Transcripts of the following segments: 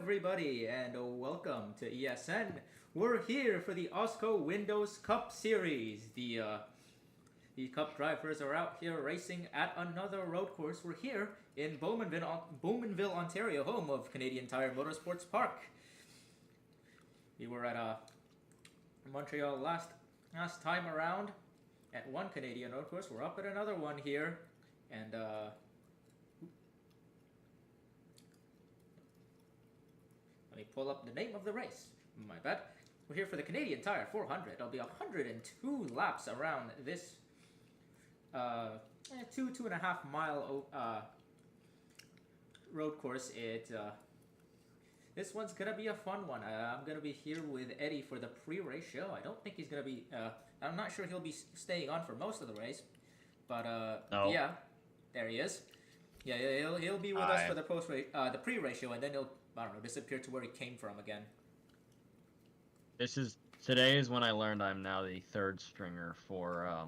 everybody, and welcome to ESN. We're here for the AWSCO Windows Cup Series. The Cup drivers are out here racing at another road course. We're here in Bowmanville, Ontario, home of Canadian Tire Motorsports Park. We were at Montreal last time around at one Canadian road course. We're up at another one here, and let me pull up the name of the race. My bad. We're here for the Canadian Tire 400. It'll be 102 laps around this 2.5 mile road course. This one's gonna be a fun one. I'm gonna be here with Eddie for the pre-race show. I don't think he's gonna be. I'm not sure he'll be staying on for most of the race, but No. yeah, there he is. Yeah, he'll be with us for the the pre-race show, and then he'll, I don't know, disappear to where he came from again. Today is when I learned I'm now the third stringer for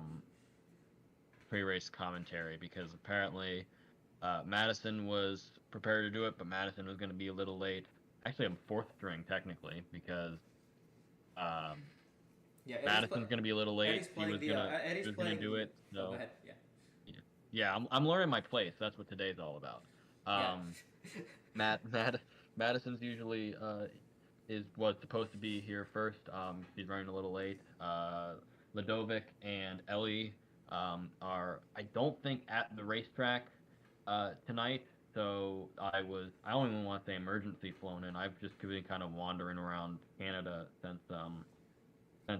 pre-race commentary, because apparently Madison was prepared to do it, but Madison was going to be a little late. Actually, I'm fourth string technically, because Madison's going to be a little late. He was going to do it. So. Oh, go ahead. Yeah, I'm learning my place. That's what today's all about. Madison's usually was supposed to be here first. He's running a little late. Ladovic and Ellie are, I don't think, at the racetrack tonight. So I don't even want to say emergency flown in. I've just been kind of wandering around Canada since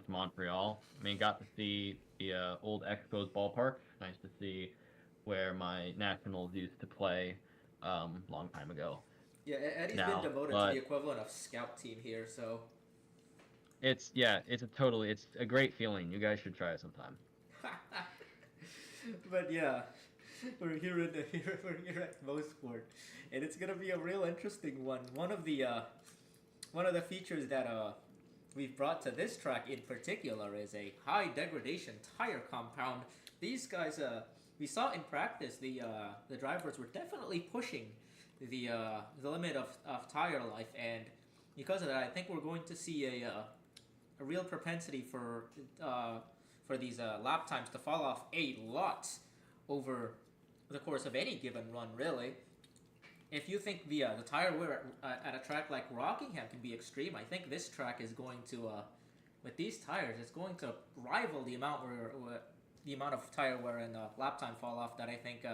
Montreal. I mean, got to see the old Expos ballpark. Nice to see where my Nationals used to play long time ago. Yeah, Eddie's been demoted to the equivalent of scout team here, so it's a great feeling. You guys should try it sometime. But yeah, we're here at Mosport, and it's gonna be a real interesting one. One of the features that we've brought to this track in particular is a high degradation tire compound. These guys, we saw in practice, the drivers were definitely pushing the limit of tire life, and because of that, I think we're going to see a real propensity for these lap times to fall off a lot over the course of any given run, really. If you think the tire wear at a track like Rockingham can be extreme, I think this track is going to, with these tires, it's going to rival the amount of tire wear and lap time fall off that I think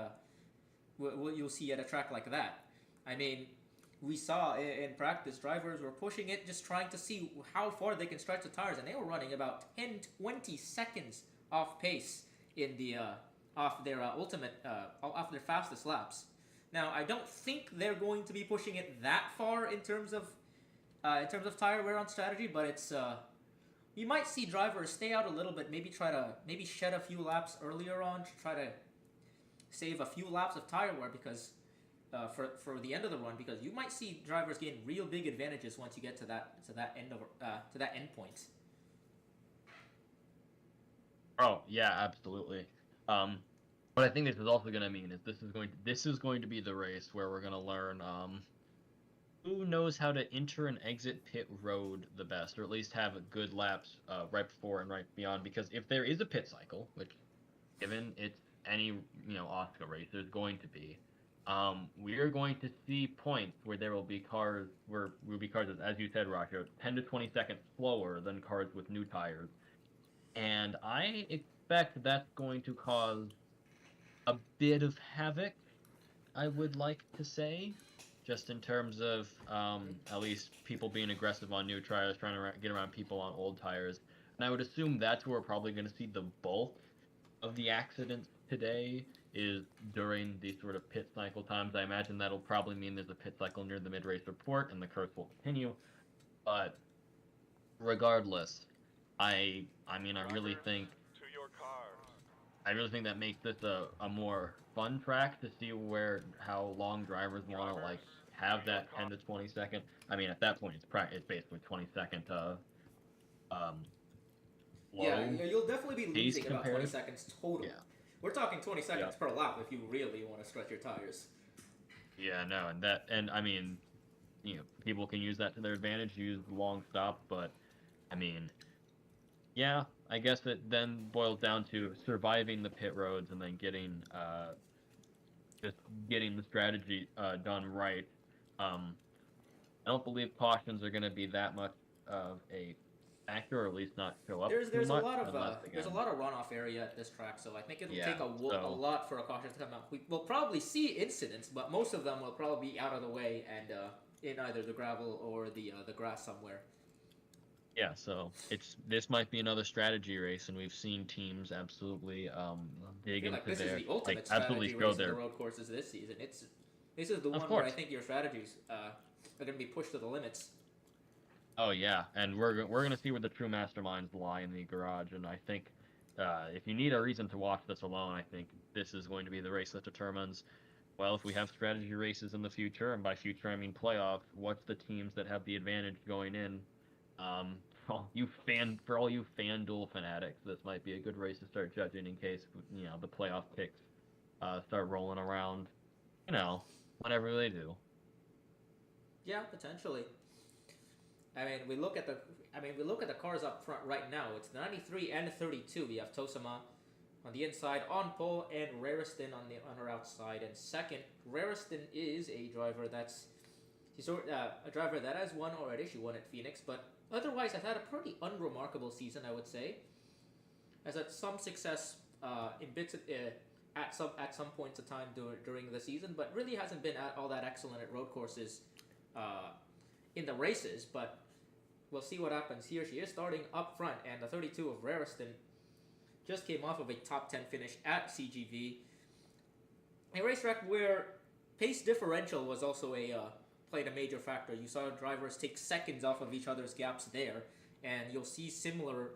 you'll see at a track like that. I mean, we saw in practice, drivers were pushing it, just trying to see how far they can stretch the tires, and they were running about 10-20 seconds off pace in the off their fastest laps. Now, I don't think they're going to be pushing it that far in terms of tire wear on strategy, but it's you might see drivers stay out a little bit, maybe shed a few laps earlier on to try to save a few laps of tire wear, because for the end of the run, because you might see drivers gain real big advantages once you get to that end point. Oh yeah, absolutely. What I think this is also going to mean is this is going to be the race where we're going to learn who knows how to enter and exit pit road the best, or at least have good laps right before and right beyond. Because if there is a pit cycle, which given it's any AWSCO race, there's going to be. We are going to see points where there will be cars as you said, Roger, 10 to 20 seconds slower than cars with new tires, and I expect that's going to cause a bit of havoc, I would like to say, just in terms of at least people being aggressive on new tires, trying to get around people on old tires. And I would assume that's where we're probably going to see the bulk of the accidents today, is during these sort of pit cycle times. I imagine that'll probably mean there's a pit cycle near the mid-race report, and the curse will continue. But regardless, I really think that makes this a more fun track to see how long drivers want to have that 10 to 20 second. I mean, at that point, it's basically 20-second yeah, you'll definitely be losing about 20 seconds total. Yeah. We're talking 20 seconds per lap if you really want to stretch your tires. Yeah, no, and I mean, people can use that to their advantage, use long stop, but I mean, yeah, I guess it then boils down to surviving the pit roads and then just getting the strategy done right. Um, I don't believe cautions are going to be that much of a factor, or at least not show up too There's a much, lot of unless there's a again, lot of runoff area at this track, so I think it'll take yeah. a So lot for a caution to come out. We'll probably see incidents, but most of them will probably be out of the way and in either the gravel or the grass somewhere. yeah, so this might be another strategy race, and we've seen teams absolutely I dig feel like into this is their the like ultimate absolutely strategy show race in the their. road courses this season. This is the Of one where I course. think your strategies are going to be pushed to the limits. Oh yeah, and we're gonna see where the true masterminds lie in the garage, and I think if you need a reason to watch this alone, I think this is going to be the race that determines, well, if we have strategy races in the future, and by future I mean playoff, what's the teams that have the advantage going in? Um, for all you FanDuel fanatics, this might be a good race to start judging in case the playoff picks start rolling around, whenever they do. Yeah, potentially. I mean, we look at the cars up front right now. It's 93 and 32. We have Tosama on the inside, on pole, and Rariston on her outside. And second, Rariston is a driver a driver that has won already. She won at Phoenix, but otherwise has had a pretty unremarkable season, I would say. Has had some success in bits at some points of time during the season, but really hasn't been all that excellent at road courses uh, in the races. But we'll see what happens here. She is starting up front, and the 32 of Rariston just came off of a top 10 finish at CGV. A racetrack where pace differential was also played a major factor. You saw drivers take seconds off of each other's gaps there, and you'll see similar.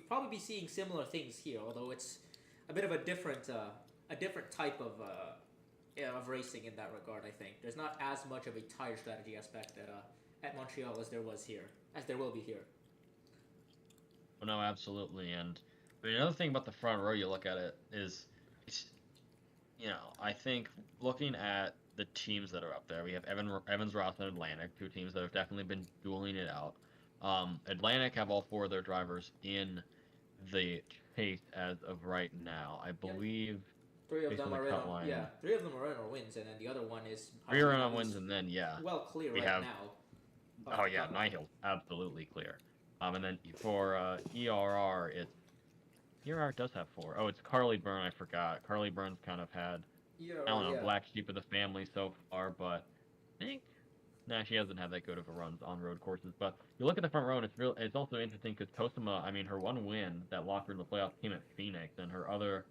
Probably be seeing similar things here, although it's a bit of a different type of racing in that regard. I think there's not as much of a tire strategy aspect at Montreal as there will be here. Oh, no, absolutely. And I mean, another thing about the front row, you look at it is, I think looking at the teams that are up there, we have Evans, Ross, and Atlantic, two teams that have definitely been dueling it out. Atlantic have all four of their drivers in the chase as of right now. I believe. Three of Based them on the are in cut on line. yeah. Three of them are in or wins, and then the other one is Three are in on wins, and then well clear we right have. now. Oh yeah, Nihil's absolutely clear. And then for ERR, ERR does have four. Oh, it's Carly Byrne. I forgot. Carly Byrne's kind of had I don't know, black sheep of the family so far, but I think she hasn't had that good of a run on road courses. But you look at the front row, and it's also interesting because Tosama, I mean, her one win that locked her in the playoffs came at Phoenix, and her other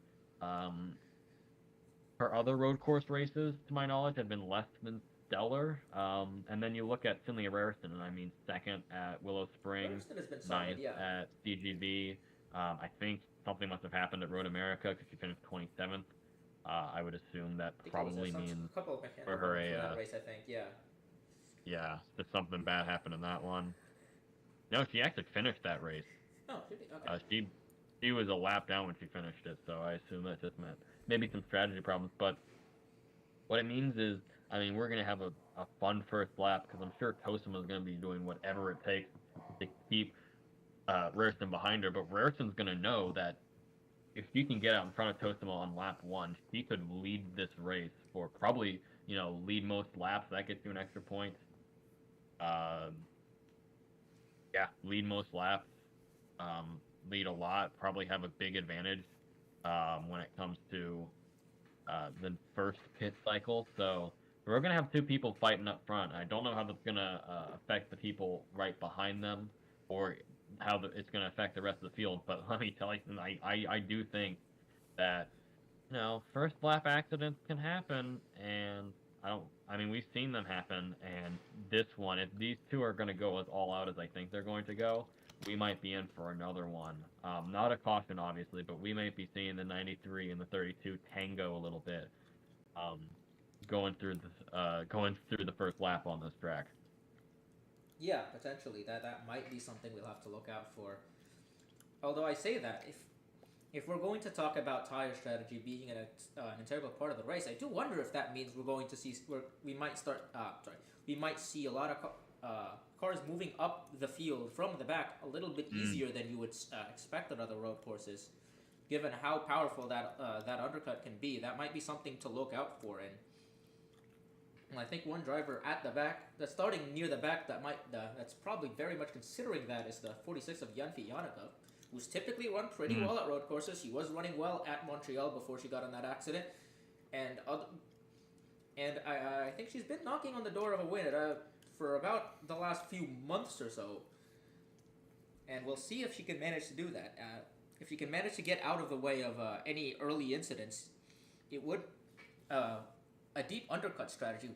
road course races, to my knowledge, have been less than stellar. And then you look at Finley Raritan, and I mean, second at Willow Springs, ninth at CGV. I think something must have happened at Road America because she finished 27th. I would assume that probably means for her that race, I think, yeah, that something bad happened in that one. No, she actually finished that race. Oh, okay. She was a lap down when she finished it, so I assume that just meant maybe some strategy problems. But what it means is, I mean, we're gonna have a fun first lap because I'm sure Tosama is gonna be doing whatever it takes to keep Raritan behind her. But Raritan's gonna know that if she can get out in front of Tosama on lap one, she could lead this race for probably lead most laps. That gets you an extra point. Yeah, lead most laps. Lead a lot, probably have a big advantage when it comes to the first pit cycle. So we're going to have two people fighting up front. I don't know how that's going to affect the people right behind them or how it's going to affect the rest of the field. But let me tell you, I do think that, first lap accidents can happen, and we've seen them happen, and this one, if these two are going to go as all out as I think they're going to go, we might be in for another one. Not a caution, obviously, but we might be seeing the 93 and the 32 tango a little bit, going through the first lap on this track. Yeah, potentially. That might be something we'll have to look out for. Although I say that, if we're going to talk about tire strategy being an integral part of the race, I do wonder if that means we're going to see we might start. We might see a lot of cars moving up the field from the back a little bit easier than you would expect on other road courses, given how powerful that undercut can be. That might be something to look out for. And I think one driver at the back, that's starting near the back, that's probably very much considering that is the 46 of Yanfi Yanaka, who's typically run pretty well at road courses. She was running well at Montreal before she got in that accident, and I think she's been knocking on the door of a win for about the last few months or so. And we'll see if she can manage to do that. If she can manage to get out of the way of any early incidents, it would a deep undercut strategy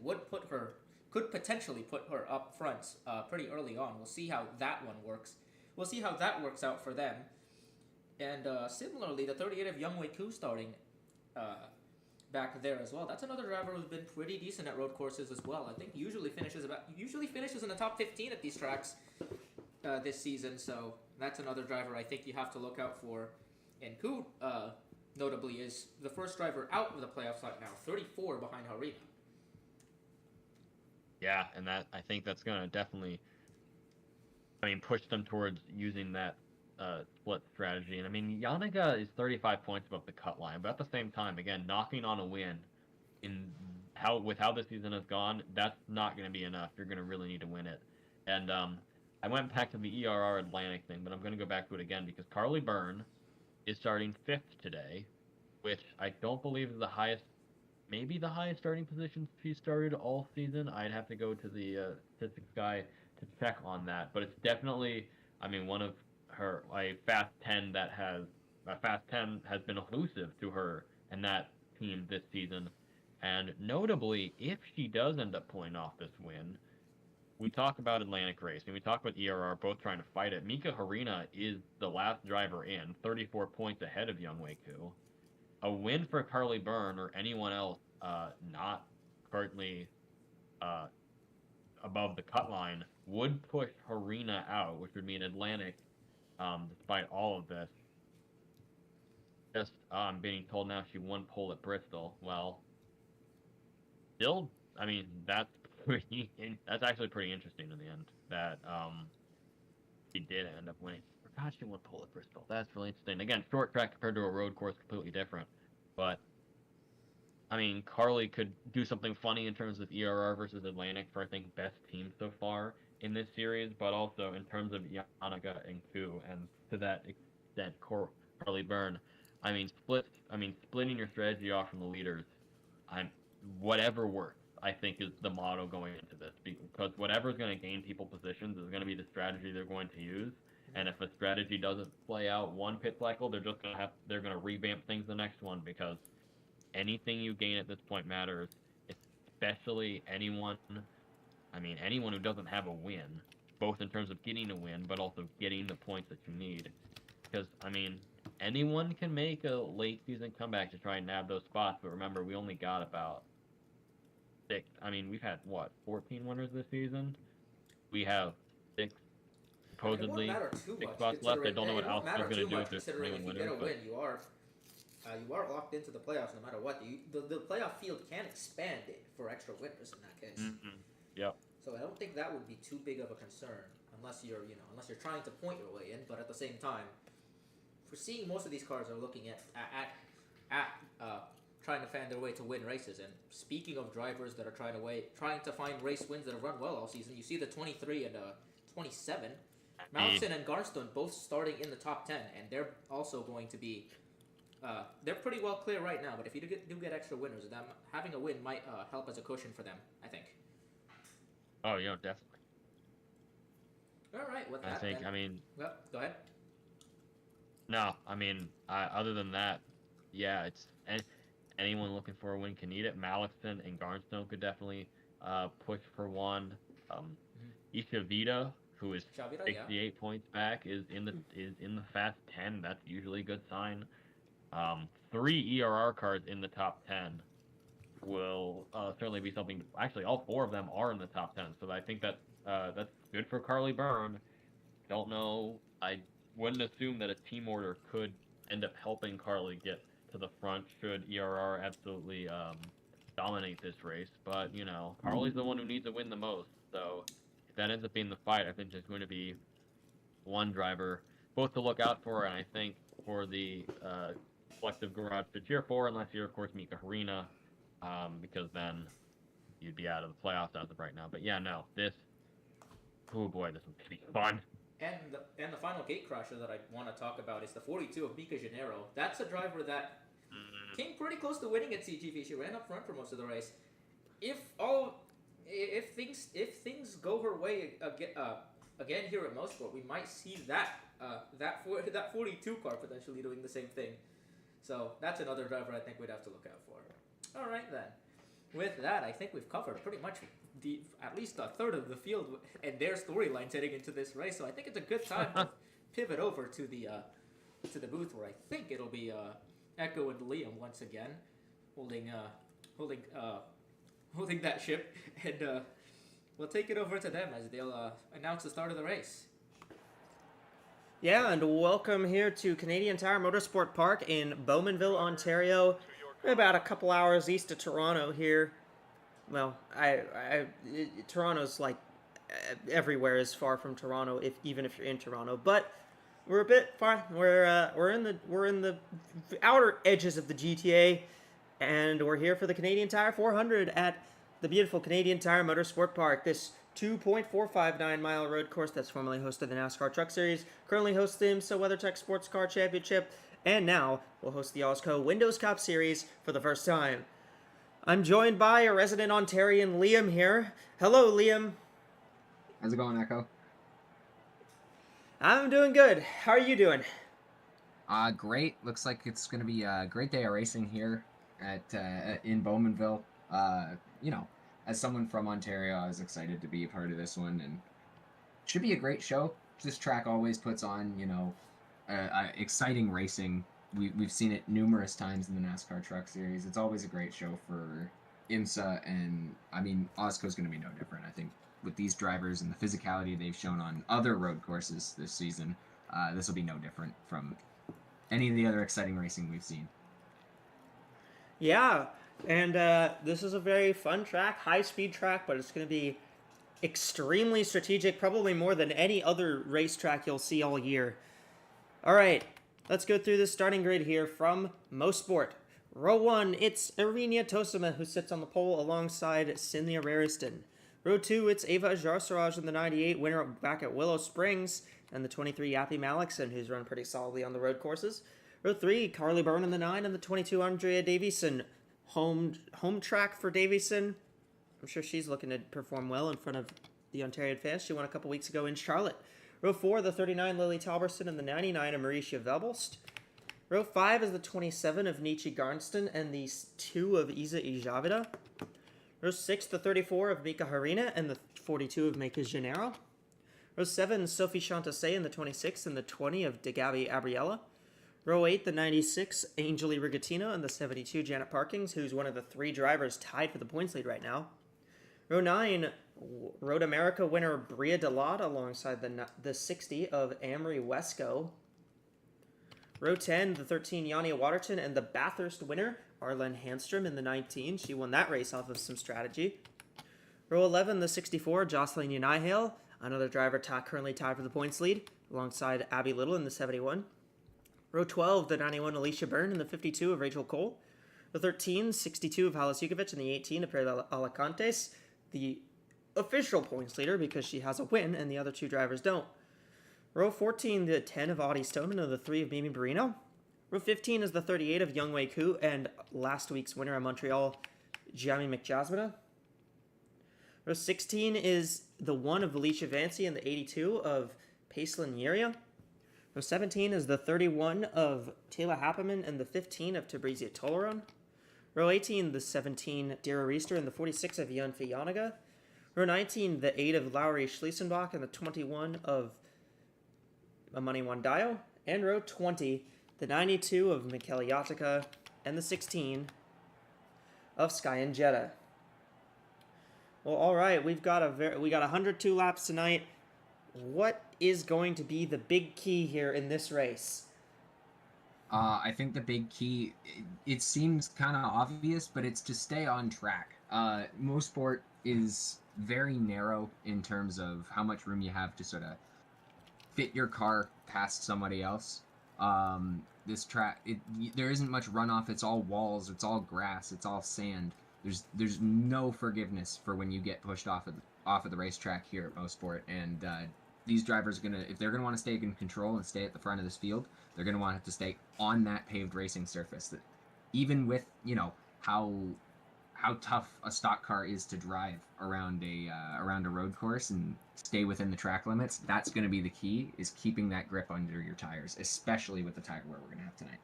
could potentially put her up front pretty early on. We'll see how that one works. We'll see how that works out for them. And similarly, the 38 of Youngwei Koo starting back there as well. That's another driver who's been pretty decent at road courses as well. I think usually finishes in the top 15 at these tracks this season. So that's another driver I think you have to look out for. And Koo, notably, is the first driver out of the playoffs right now, 34 behind Harina. Yeah, and I think that's going to definitely, push them towards using that split strategy. And Yanniga is 35 points above the cut line, but at the same time, again, knocking on a win with how this season has gone, that's not going to be enough. You're going to really need to win it. And I went back to the ERR Atlantic thing, but I'm going to go back to it again because Carly Byrne is starting 5th today, which I don't believe is maybe the highest starting position she started all season. I'd have to go to the statistics guy to check on that, but it's definitely, one of her fast 10 has been elusive to her and that team this season. And notably, if she does end up pulling off this win, we talk about Atlantic Race, and we talk about ERR both trying to fight it. Mika Harina is the last driver in, 34 points ahead of Youngwei Koo. A win for Carly Byrne or anyone else not currently above the cut line would push Harina out, which would mean Atlantic, despite all of this. Just I'm being told now she won pole at Bristol. Well, still, that's actually pretty interesting in the end that she did end up winning. I forgot she won pole at Bristol. That's really interesting. Again, short track compared to a road course, completely different. But Carly could do something funny in terms of ERR versus Atlantic for I think best team so far in this series, but also in terms of Yanniga and Koo, and to that extent Carly Byrne. Splitting your strategy off from the leaders, whatever works, I think is the motto going into this, because whatever's going to gain people positions is going to be the strategy they're going to use. And if a strategy doesn't play out one pit cycle, they're going to revamp things the next one, because anything you gain at this point matters, especially anyone who doesn't have a win, both in terms of getting a win, but also getting the points that you need. Because, anyone can make a late season comeback to try and nab those spots, but remember, we only got about 6. We've had, 14 winners this season? We have 6, supposedly, 6 spots left. I don't know what AWSCO is going to do with their considering if you get a win, you are locked into the playoffs no matter what. The playoff field can expand it for extra winners in that case. Mm-hmm. Yep. So I don't think that would be too big of a concern unless you're trying to point your way in. But at the same time, we're seeing most of these cars are looking at trying to find their way to win races. And speaking of drivers that are trying to find race wins that have run well all season, you see the 23 and 27. Malson and Garnstone both starting in the top 10, and they're also going to be. They're pretty well clear right now, but if you do get extra winners, having a win might help as a cushion for them, I think. Oh, definitely. All right, with that, I think, Well, go ahead. No, other than that, yeah, it's anyone looking for a win can need it. Malixon and Garnstone could definitely push for one. Isha Vida, who is 68 points back, is in the fast 10. That's usually a good sign. 3 ERR cards in the top 10 will certainly be something. Actually, all 4 of them are in the top 10, so I think that's good for Carly Byrne. Don't know. I wouldn't assume that a team order could end up helping Carly get to the front should ERR absolutely dominate this race. But, you know, Carly's the one who needs to win the most. So if that ends up being the fight, I think there's going to be one driver both to look out for, and I think for the collective garage to cheer for, unless you're, of course, Mika Harina, because then you'd be out of the playoffs as of right now. But yeah, no, oh boy, this will be fun. And the final gate crasher that I want to talk about is the 42 of Mika Gennaro. That's a driver that came pretty close to winning at CGV. She ran up front for most of the race. If things go her way again here at Mosport, we might see that 42 car potentially doing the same thing. So that's another driver I think we'd have to look out for. All right then. With that, I think we've covered pretty much at least a third of the field and their storylines heading into this race. So I think it's a good time to pivot over to the booth where I think it'll be Echo and Liam once again holding that ship, and we'll take it over to them as they'll announce the start of the race. Yeah, and welcome here to Canadian Tire Motorsport Park in Bowmanville, Ontario. We're about a couple hours east of Toronto here. Well, Toronto's like everywhere is far from Toronto, even if you're in Toronto. But we're a bit far. We're in the outer edges of the GTA, and we're here for the Canadian Tire 400 at the beautiful Canadian Tire Motorsport Park. This 2.459-mile road course that's formerly hosted the NASCAR Truck Series, currently hosts the IMSA WeatherTech Sports Car Championship, and now will host the AWSCO Windows Cup Series for the first time. I'm joined by a resident Ontarian, Liam, here. Hello, Liam. How's it going, Echo? I'm doing good. How are you doing? Great. Looks like it's going to be a great day of racing here in Bowmanville. You know, as someone from Ontario, I was excited to be a part of this one, and it should be a great show. This track always puts on, you know, exciting racing. We've seen it numerous times in the NASCAR Truck Series. It's always a great show for IMSA, and I mean, AWSCO is going to be no different. I think with these drivers and the physicality they've shown on other road courses this season, this will be no different from any of the other exciting racing we've seen. Yeah, and this is a very fun track, high-speed track, but it's going to be extremely strategic, probably more than any other racetrack you'll see all year. All right, let's go through the starting grid here from Mosport. Row 1, it's Irina Tosima who sits on the pole alongside Cynthia Rariston. Row 2, it's Ava Jarsaraj in the 98, winner back at Willow Springs, and the 23, Yappy Malikson, who's run pretty solidly on the road courses. Row 3, Carly Byrne in the 9, and the 22, Andrea Davison. Home track for Davison. I'm sure she's looking to perform well in front of the Ontarian fans. She won a couple weeks ago in Charlotte. Row 4, the 39, Lily Talberson, and the 99 of Mauricia Velbost. Row 5 is the 27 of Nietzsche Garnston and the 2 of Isa Ijavida. Row 6, the 34 of Mika Harina and the 42 of Mika Gennaro. Row 7, Sophie Chantasse and the 26 and the 20 of DeGabi Abriella. Row 8, the 96, Angeli Rigatino and the 72, Janet Parkins, who's one of the 3 drivers tied for the points lead right now. Row 9, Road America winner Bria DeLotte alongside the 60 of Amory Wesco. Row 10, the 13, Yania Waterton, and the Bathurst winner, Arlen Handstrom in the 19. She won that race off of some strategy. Row 11, the 64, Jocelyn Unihale, another driver currently tied for the points lead, alongside Abby Little in the 71. Row 12, the 91, Alicia Byrne, and the 52 of Rachel Cole. The 13, 62 of Halis Jukovic, and the 18 of Perla Alacantes, the official points leader because she has a win and the other 2 drivers don't. Row 14, the 10 of Audie Stoneman and the 3 of Mimi Barino. Row 15 is the 38 of Youngwei Koo and last week's winner in Montreal, Jamie McJasmina. Row 16 is the 1 of Alicia Vancy and the 82 of Paislin Yeria. Row 17 is the 31 of Taylor Happeman and the 15 of Tabrizia Toleron. Row 18, the 17, Dara Reister and the 46 of Jan Fiyanaga. Row 19, the 8 of Lowry Schliesenbach and the 21 of Amani Wandayo. And row 20, the 92 of Michele Yatica and the 16 of Sky and Jetta. Well, all right, we got 102 laps tonight. What is going to be the big key here in this race? I think the big key, it seems kind of obvious, but it's to stay on track. Most sport is very narrow in terms of how much room you have to sort of fit your car past somebody else. This track, there isn't much runoff. It's all walls. It's all grass. It's all sand. There's no forgiveness for when you get pushed off of the racetrack here at Mosport. And these drivers are gonna, if they're gonna want to stay in control and stay at the front of this field, they're gonna want to stay on that paved racing surface. That even with how tough a stock car is to drive around a road course and stay within the track limits, that's going to be the key, is keeping that grip under your tires, especially with the tire wear we're going to have tonight.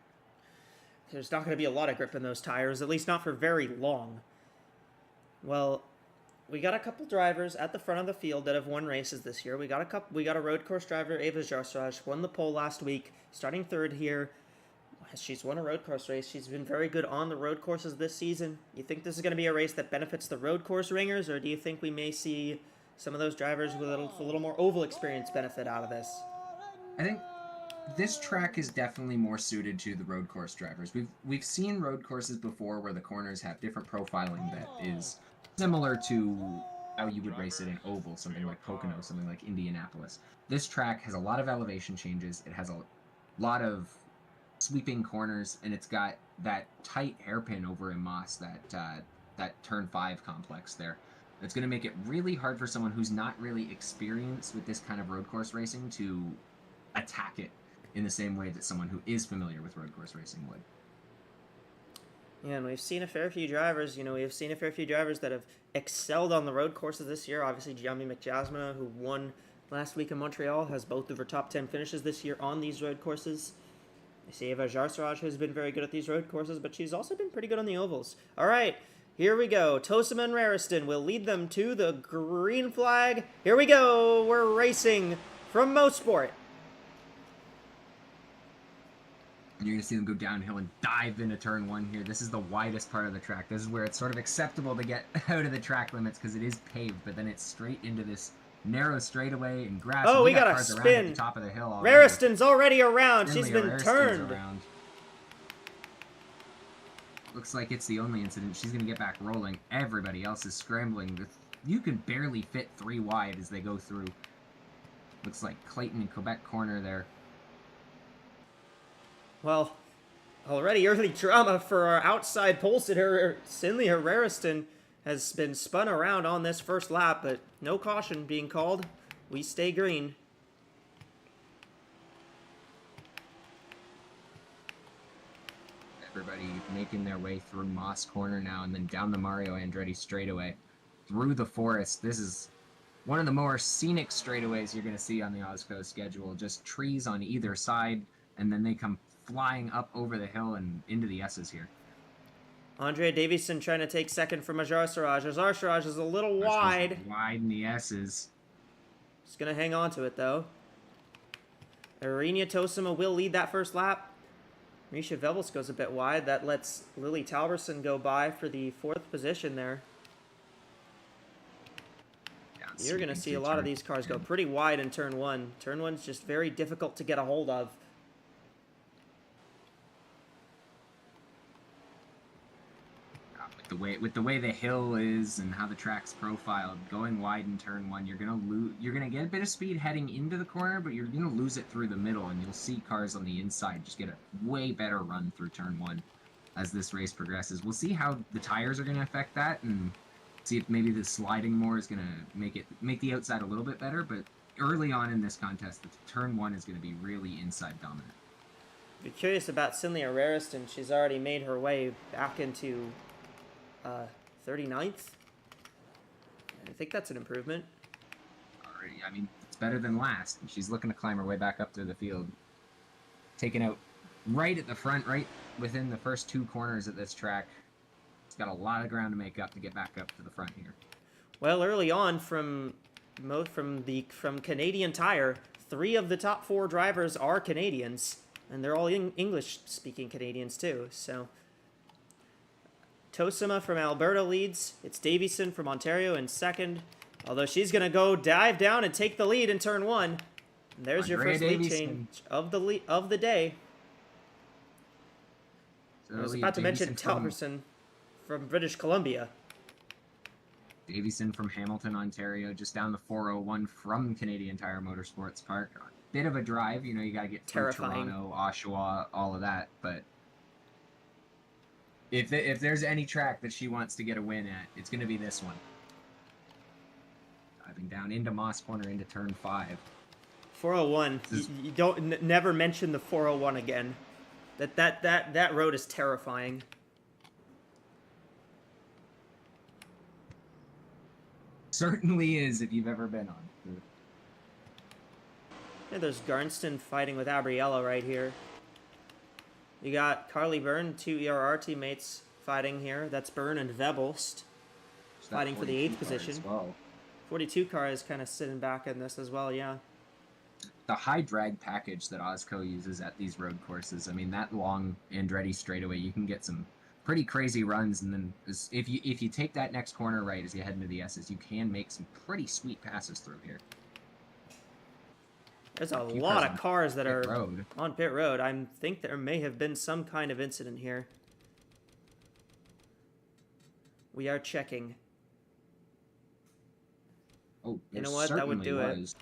There's not going to be a lot of grip in those tires, at least not for very long. Well, we got a couple drivers at the front of the field that have won races this year. We got a road course driver, Ava Jarsraj, won the pole last week, starting third here. She's won a road course race. She's been very good on the road courses this season. You think this is going to be a race that benefits the road course ringers, or do you think we may see some of those drivers with a little more oval experience benefit out of this? I think this track is definitely more suited to the road course drivers. We've seen road courses before where the corners have different profiling that is similar to how you would race it in oval, something like Pocono, something like Indianapolis. This track has a lot of elevation changes. It has a lot of sweeping corners, and it's got that tight hairpin over in Moss, that turn 5 complex there. It's going to make it really hard for someone who's not really experienced with this kind of road course racing to attack it in the same way that someone who is familiar with road course racing would. Yeah, and we've seen a fair few drivers, that have excelled on the road courses this year. Obviously, Gianni McJasmina, who won last week in Montreal, has both of her top 10 finishes this year on these road courses. I see Eva Jarsraj has been very good at these road courses, but she's also been pretty good on the ovals. All right, here we go. Tosima and Rariston will lead them to the green flag. Here we go. We're racing from Mosport. You're going to see them go downhill and dive into turn 1 here. This is the widest part of the track. This is where it's sort of acceptable to get out of the track limits because it is paved, but then it's straight into this narrow straightaway and grass. Oh, we got a cars spin. around at the top of the hill already. Rariston's already around. She's been Rariston's turned. around. Looks like it's the only incident. She's going to get back rolling. Everybody else is scrambling. You can barely fit 3 wide as they go through. Looks like Clayton and Quebec corner there. Well, already early drama for our outside pole sitter, Cynthia Rariston, has been spun around on this first lap, but no caution being called. We stay green. Everybody making their way through Moss Corner now and then down the Mario Andretti straightaway through the forest. This is one of the more scenic straightaways you're going to see on the AWSCO schedule. Just trees on either side, and then they come flying up over the hill and into the S's here. Andrea Davison trying to take second from Azarsaraj. Azarsaraj is a little wide. Wide in the S's. Just going to hang on to it, though. Irina Tosima will lead that first lap. Misha Vebels goes a bit wide. That lets Lily Talberson go by for the 4th position there. You're going to see a lot of these cars go pretty wide in turn 1. Turn 1's just very difficult to get a hold of. With the way the hill is and how the track's profiled, going wide in turn 1, you're gonna get a bit of speed heading into the corner, but you're gonna lose it through the middle, and you'll see cars on the inside just get a way better run through turn 1 as this race progresses. We'll see how the tires are gonna affect that, and see if maybe the sliding more is gonna make the outside a little bit better. But early on in this contest, the turn 1 is gonna be really inside dominant. If you're curious about Cynthia Rariston, she's already made her way back into 39th. I think that's an improvement. Already, I mean, it's better than last. She's looking to climb her way back up through the field. Taken out right at the front, right within the first 2 corners of this track. It's got a lot of ground to make up to get back up to the front here. Well, early on from Canadian Tire, 3 of the top 4 drivers are Canadians, and they're all English-speaking Canadians too. So Tosima from Alberta leads. It's Davison from Ontario in second. Although she's going to go dive down and take the lead in turn 1. And there's your first lead change of the day. I was Early about to mention Davison Talberson from British Columbia. Davison from Hamilton, Ontario, just down the 401 from Canadian Tire Motorsports Park. Bit of a drive, you got to get through Terrifying. Toronto, Oshawa, all of that. But if there's any track that she wants to get a win at, it's going to be this one. Driving down into Moss Corner into turn 5. 401. You don't never mention the 401 again. That road is terrifying. Certainly is if you've ever been on. Yeah, there's Garnston fighting with Abriella right here. You got Carly Byrne, 2 ERR teammates fighting here. That's Byrne and Vebelst fighting for the 8th position. Well. 42 car is kind of sitting back in this as well, yeah. The high drag package that AWSCO uses at these road courses, I mean, that long Andretti straightaway, you can get some pretty crazy runs, and then if you take that next corner right as you head into the S's, you can make some pretty sweet passes through here. There's a lot of cars that are on pit road. I think there may have been some kind of incident here. We are checking. Oh, you know what? That would do it.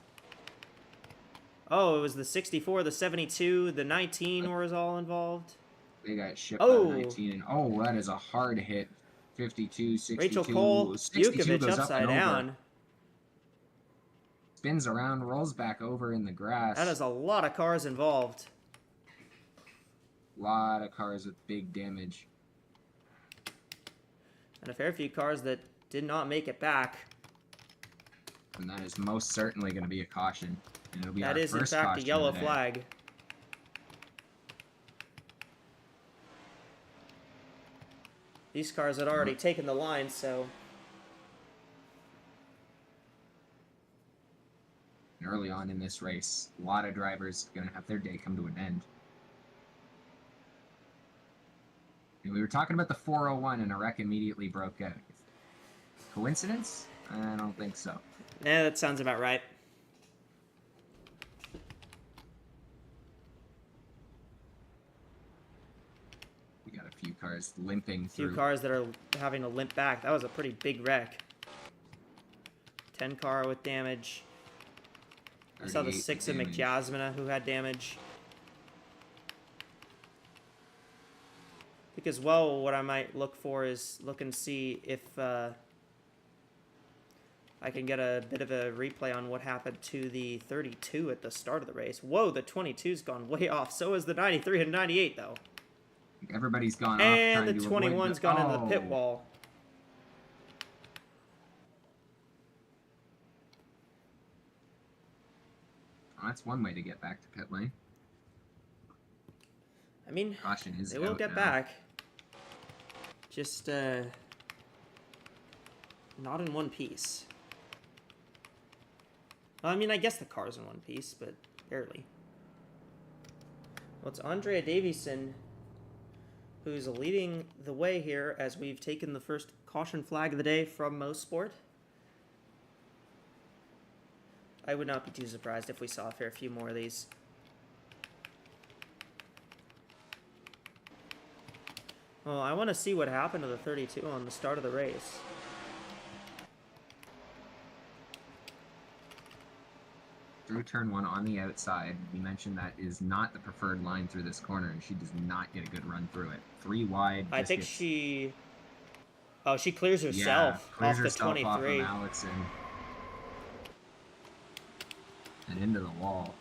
Oh, it was the 64, the 72, the 19 was all involved. They got shipped by 19, and oh, that is a hard hit. 52, 62. Rachel Cole, Jukovic upside down. Spins around, rolls back over in the grass. That is a lot of cars involved. A lot of cars with big damage. And a fair few cars that did not make it back. And that is most certainly going to be a caution. And it'll be that is, in fact, a yellow flag. These cars had already taken the line, so... Early on in this race, a lot of drivers are going to have their day come to an end. And we were talking about the 401, and a wreck immediately broke out. Coincidence? I don't think so. Yeah, that sounds about right. We got a few cars limping through. A few cars that are having to limp back. That was a pretty big wreck. 10 car with damage. I saw the 6 of McJasmina who had damage. I think as well, what I might look for is look and see if I can get a bit of a replay on what happened to the 32 at the start of the race. Whoa, the 22's gone way off. So is the 93 and 98, though. Everybody's gone off. And the 21's gone into the pit wall. Oh, that's one way to get back to pit lane. I mean, caution is they will get now. back. Just, not in one piece. Well, I mean, I guess the car's in one piece, but barely. Well, it's Andrea Davison who's leading the way here as we've taken the first caution flag of the day from Most Sport. I would not be too surprised if we saw a fair few more of these. Well, I want to see what happened to the 32 on the start of the race. Through turn 1 on the outside, we mentioned that is not the preferred line through this corner, and she does not get a good run through it. 3 wide. I think she... Oh, she clears herself off the 23. Off of Allison. And into the wall.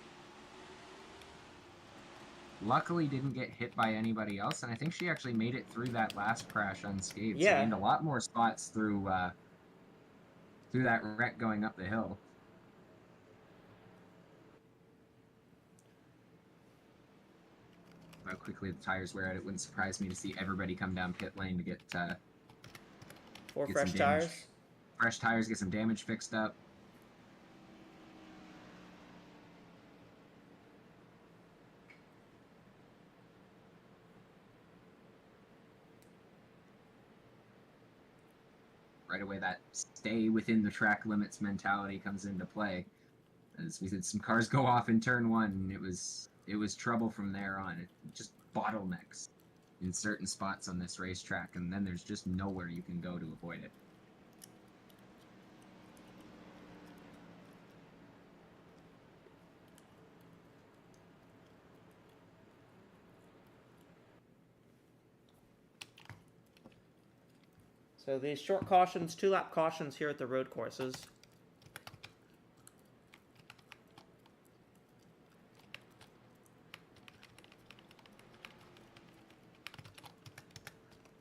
Luckily didn't get hit by anybody else, and I think she actually made it through that last crash unscathed. Yeah. She gained a lot more spots through that wreck going up the hill. How quickly the tires wear out, it wouldn't surprise me to see everybody come down pit lane to get 4 get fresh tires. Fresh tires, get some damage fixed up. Right away, that stay within the track limits mentality comes into play. As we said, some cars go off in turn 1, and it was trouble from there on. It just bottlenecks. in certain spots on this racetrack, and then there's just nowhere you can go to avoid it. So these short cautions, 2-lap cautions here at the road courses.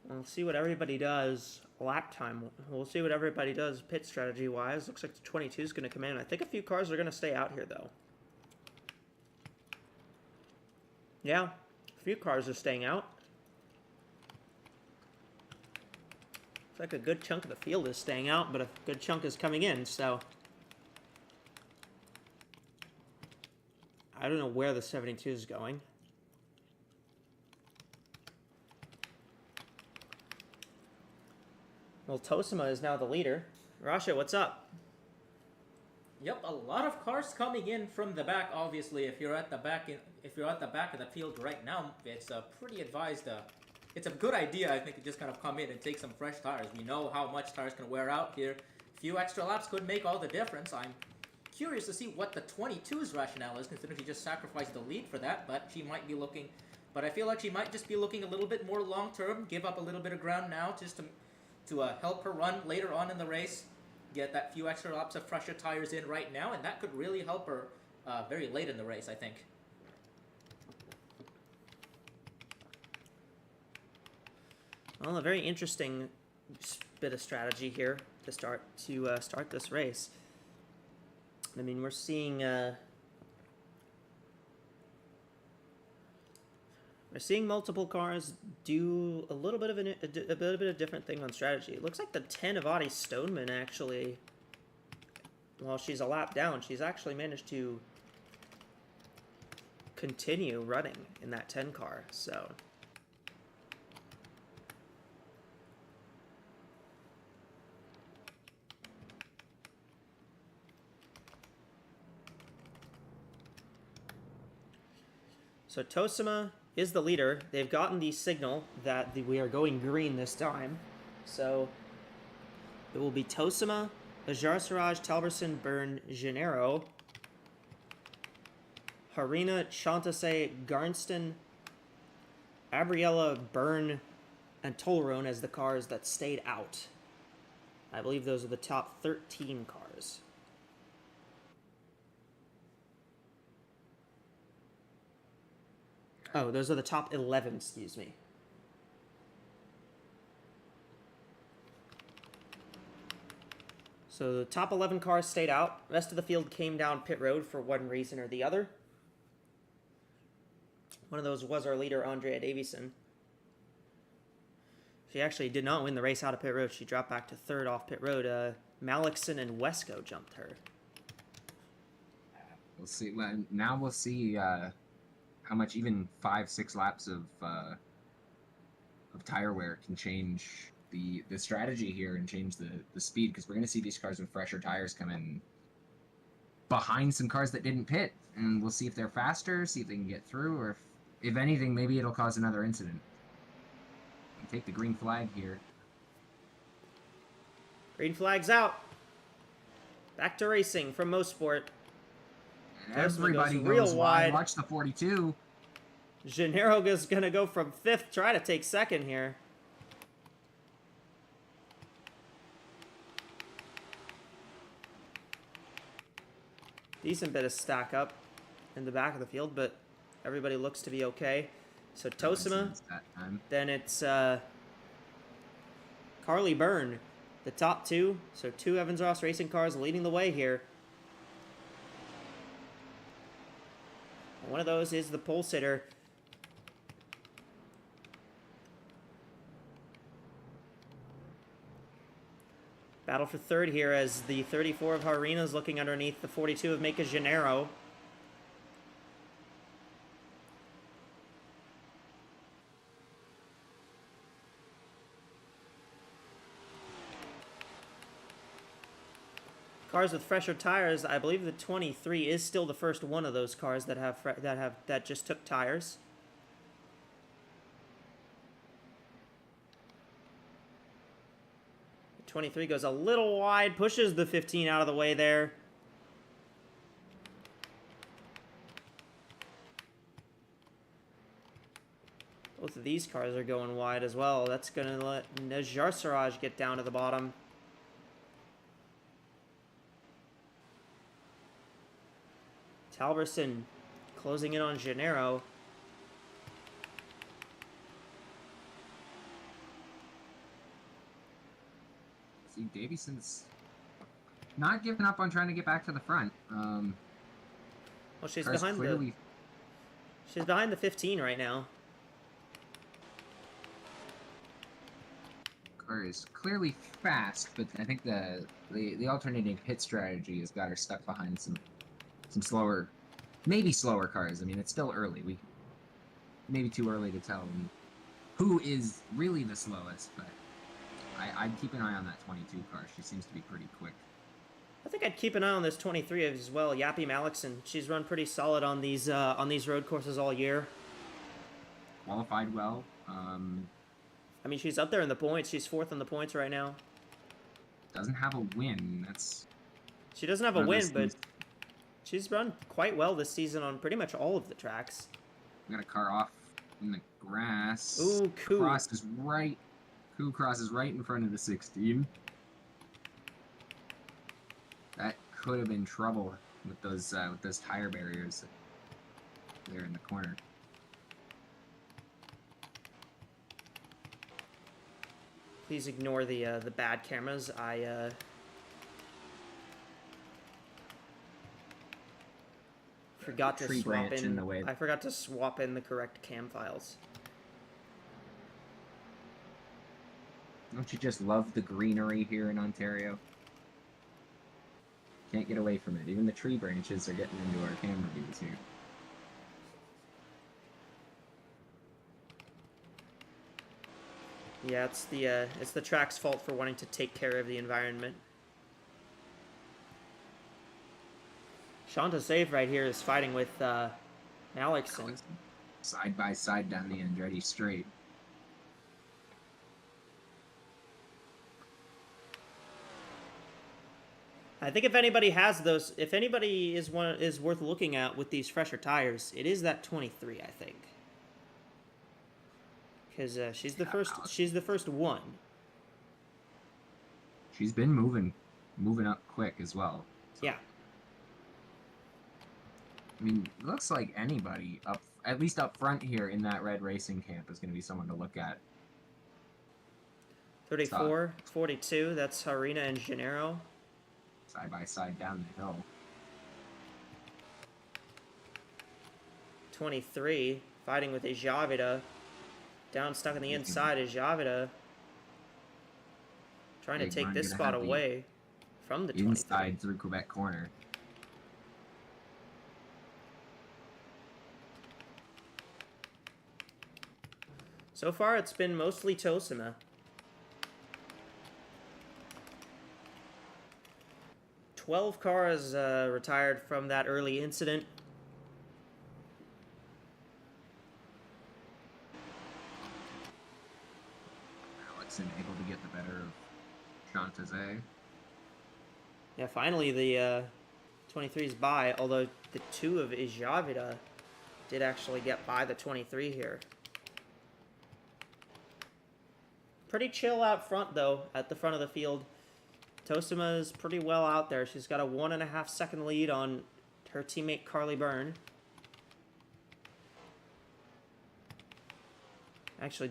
We'll see what everybody does lap time. We'll see what everybody does pit strategy wise. Looks like the 22 is going to come in. I think a few cars are going to stay out here though. Yeah, a few cars are staying out. Looks like a good chunk of the field is staying out, but a good chunk is coming in, so I don't know where the 72 is going. Well, Tosima is now the leader. Rasha, what's up? Yep, a lot of cars coming in from the back. Obviously, if you're at the back of the field right now, it's pretty advised. It's a good idea, I think, to just kind of come in and take some fresh tires. We know how much tires can wear out here. A few extra laps could make all the difference. I'm curious to see what the 22's rationale is, considering she just sacrificed the lead for that. But she might be looking. But I feel like she might just be looking a little bit more long term. Give up a little bit of ground now, just to help her run later on in the race, get that few extra laps of fresher tires in right now, and that could really help her very late in the race, I think. Well, a very interesting bit of strategy here to start this race. I mean, we're seeing multiple cars do a little bit of a different thing on strategy. It looks like the 10 of Adi Stoneman actually, while she's a lap down, she's actually managed to continue running in that 10 car. So Tosima is the leader. They've gotten the signal that we are going green this time. So it will be Tosima, Ajar Siraj, Talberson, Byrne, Gennaro, Harina, Shantase, Garnston, Abriella, Byrne, and Tolrone as the cars that stayed out. I believe those are the top 13 cars. Oh, those are the top 11, excuse me. So the top 11 cars stayed out. The rest of the field came down pit road for one reason or the other. One of those was our leader, Andrea Davison. She actually did not win the race out of pit road. She dropped back to third off pit road. Malikson and Wesco jumped her. We'll see. Now we'll see how much even 5-6 laps of tire wear can change the strategy here and change the speed, because we're going to see these cars with fresher tires come in behind some cars that didn't pit, and we'll see if they're faster, see if they can get through, or if anything, maybe it'll cause another incident. We'll take the green flag here. Green flag's out. Back to racing from Mosport. Everybody goes wide. Watch the 42. Gennaro is going to go from 5th, try to take 2nd here. Decent bit of stack up in the back of the field, but everybody looks to be okay. So Tosima, then it's Carly Byrne, the top 2. So 2 Evans Ross Racing cars leading the way here. One of those is the pole sitter. Battle for 3rd here as the 34 of Harina is looking underneath the 42 of Mika Gennaro. Cars with fresher tires, I believe the 23 is still the first one of those cars that just took tires. 23 goes a little wide, pushes the 15 out of the way there. Both of these cars are going wide as well. That's going to let Najar Siraj get down to the bottom. Talberson closing in on Gennaro. See, Davidson's not giving up on trying to get back to the front. Well, she's Car's behind clearly she's behind the 15 right now. car is clearly fast, but I think the alternating pit strategy has got her stuck behind some slower, maybe slower cars. I mean, it's still early. Maybe too early to tell who is really the slowest, but I'd keep an eye on that 22 car. She seems to be pretty quick. I think I'd keep an eye on this 23 as well. Yappy Malikson. She's run pretty solid on these road courses all year. Qualified well. I mean, she's up there in the points. She's 4th in the points right now. Doesn't have a win. She doesn't have a win, but she's run quite well this season on pretty much all of the tracks. Got a car off in the grass. Ooh, Koo. Crosses right in front of the 16. That could have been trouble with those tire barriers there in the corner. Please ignore the bad cameras. I forgot to Tree swap branch in the way. I forgot to swap in the correct cam files. Don't you just love the greenery here in Ontario? Can't get away from it. Even the tree branches are getting into our camera views here. Yeah, it's the track's fault for wanting to take care of the environment. Shanta Save right here is fighting with Malikson. Side by side down the Andretti straight. I think if anybody has those, if anybody is worth looking at with these fresher tires, it is that 23, I think. Because she's the first one. She's been moving up quick as well. So. Yeah. I mean, it looks like anybody at least up front here in that red racing camp is going to be someone to look at. 34, 42, that's Harina and Gennaro. Side by side down the hill. 23, fighting with Javida. Down stuck on the inside is Javida. Trying to take this spot away from the 23. Inside through Quebec corner. So far, it's been mostly Tosima. 12 cars retired from that early incident. Alexson able to get the better of Chantaze. Yeah, finally the 23's by, although the 2 of Ijavida did actually get by the 23 here. Pretty chill out front, though, at the front of the field. Tosima is pretty well out there. She's got a 1.5 second lead on her teammate Carly Byrne. Actually,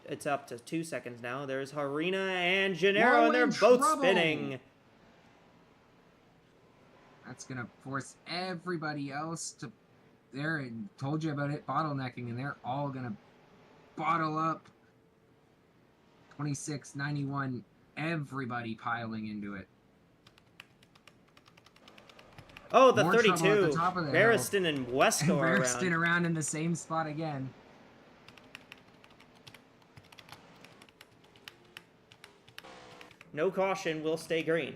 it's up to 2 seconds now. There's Harina and Gennaro, and they're both spinning. That's gonna force everybody else to. There, told you about it, bottlenecking, and they're all gonna bottle up. 26, 91, everybody piling into it. Oh, the More 32. trouble at the top of the hill. Barriston and Wesco are Barriston around. around in the same spot again. No caution, will stay green.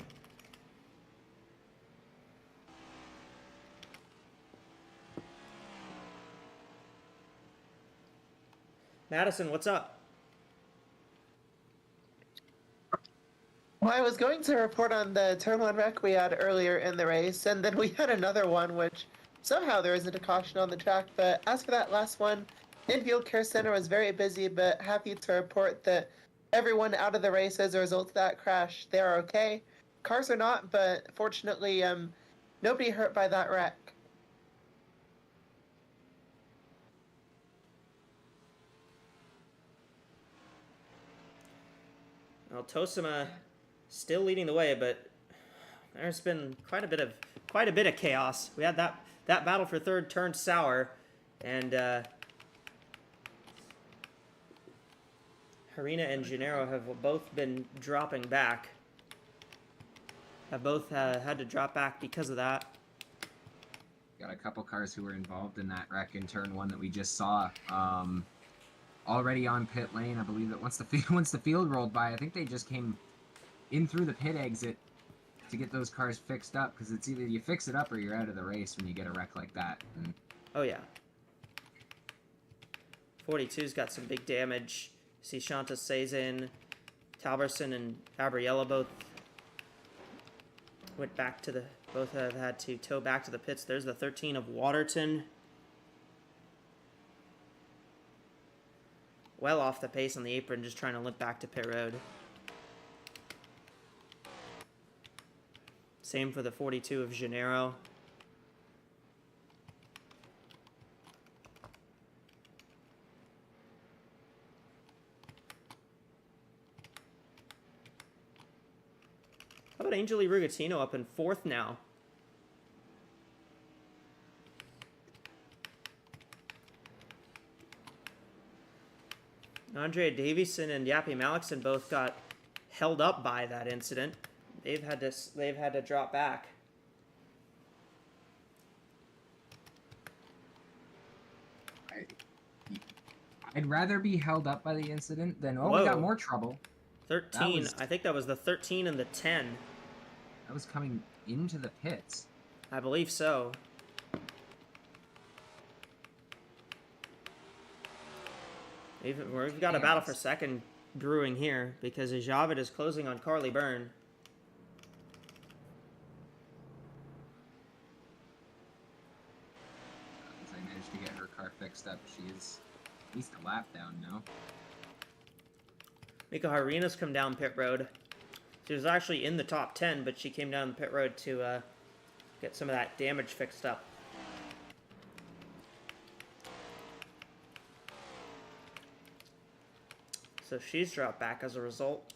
Madison, what's up? Well, I was going to report on the turn 1 wreck we had earlier in the race, and then we had another one which somehow there isn't a caution on the track. But as for that last one, Infield Care Center was very busy, but happy to report that everyone out of the race as a result of that crash, they are okay. Cars are not, but fortunately, nobody hurt by that wreck. Well, Tosima still leading the way, but there's been quite a bit of chaos. We had that battle for third turned sour, and Harina and Gennaro have both been dropping back. Have both had to drop back because of that. Got a couple cars who were involved in that wreck in turn 1 that we just saw. Already on pit lane, I believe that once the field rolled by, I think they just came in through the pit exit to get those cars fixed up, because it's either you fix it up or you're out of the race when you get a wreck like that. And oh yeah. 42's got some big damage. See Shanta Sazin, Talberson, and Gabriella both went back to the. Both have had to tow back to the pits. There's the 13 of Waterton. Well off the pace on the apron, just trying to limp back to pit road. Same for the 42 of Gennaro. How about Angeli Rugatino up in 4th now? Andrea Davison and Yappy Malikson both got held up by that incident. They've had to drop back. I'd rather be held up by the incident than, oh, Whoa. we got more trouble. 13. I think that was the 13 and the 10. That was coming into the pits. I believe so. We've got a battle for second brewing here because Javid is closing on Carly Byrne. As I managed to get her car fixed up, she is at least a lap down now. Mika Harina's come down pit road. She was actually in the top 10, but she came down the pit road to get some of that damage fixed up. So she's dropped back as a result.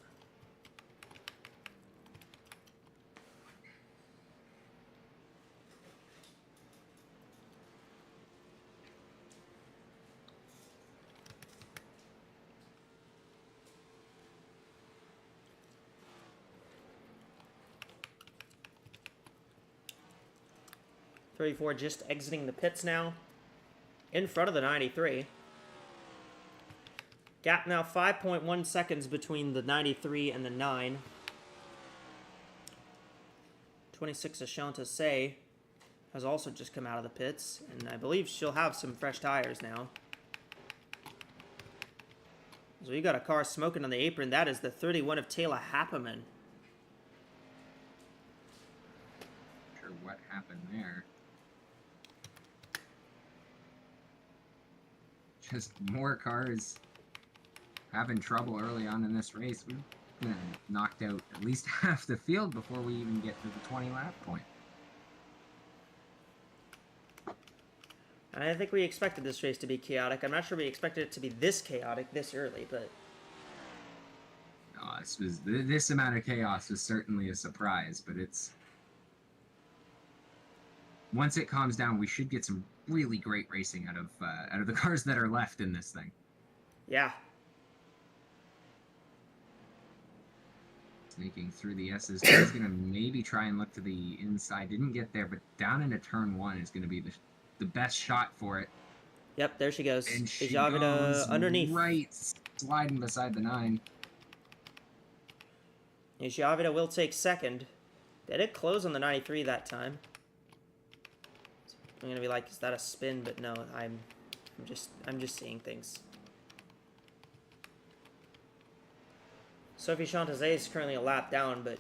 .34 just exiting the pits now. In front of the 93. Gap now 5.1 seconds between the 93 and the 9. 26 Ashanta Say has also just come out of the pits, and I believe she'll have some fresh tires now. So you got a car smoking on the apron. That is the 31 of Taylor Happerman. Not sure what happened there. Just more cars having trouble early on in this race. We've knocked out at least half the field before we even get to the 20 lap point. I think we expected this race to be chaotic. I'm not sure we expected it to be this chaotic this early, but No, this amount of chaos was certainly a surprise, but it's... Once it calms down, we should get some really great racing out of the cars that are left in this thing. yeah. Sneaking through the S's. He's going to maybe try and look to the inside. Didn't get there, but down into turn 1 is going to be the best shot for it. Yep, there she goes. And she Javida goes underneath. right, sliding beside the 9. Javida will take second. Did it close on the 93 that time? I'm gonna be like, is that a spin? But no, I'm just seeing things. Sophie Chantazé is currently a lap down, but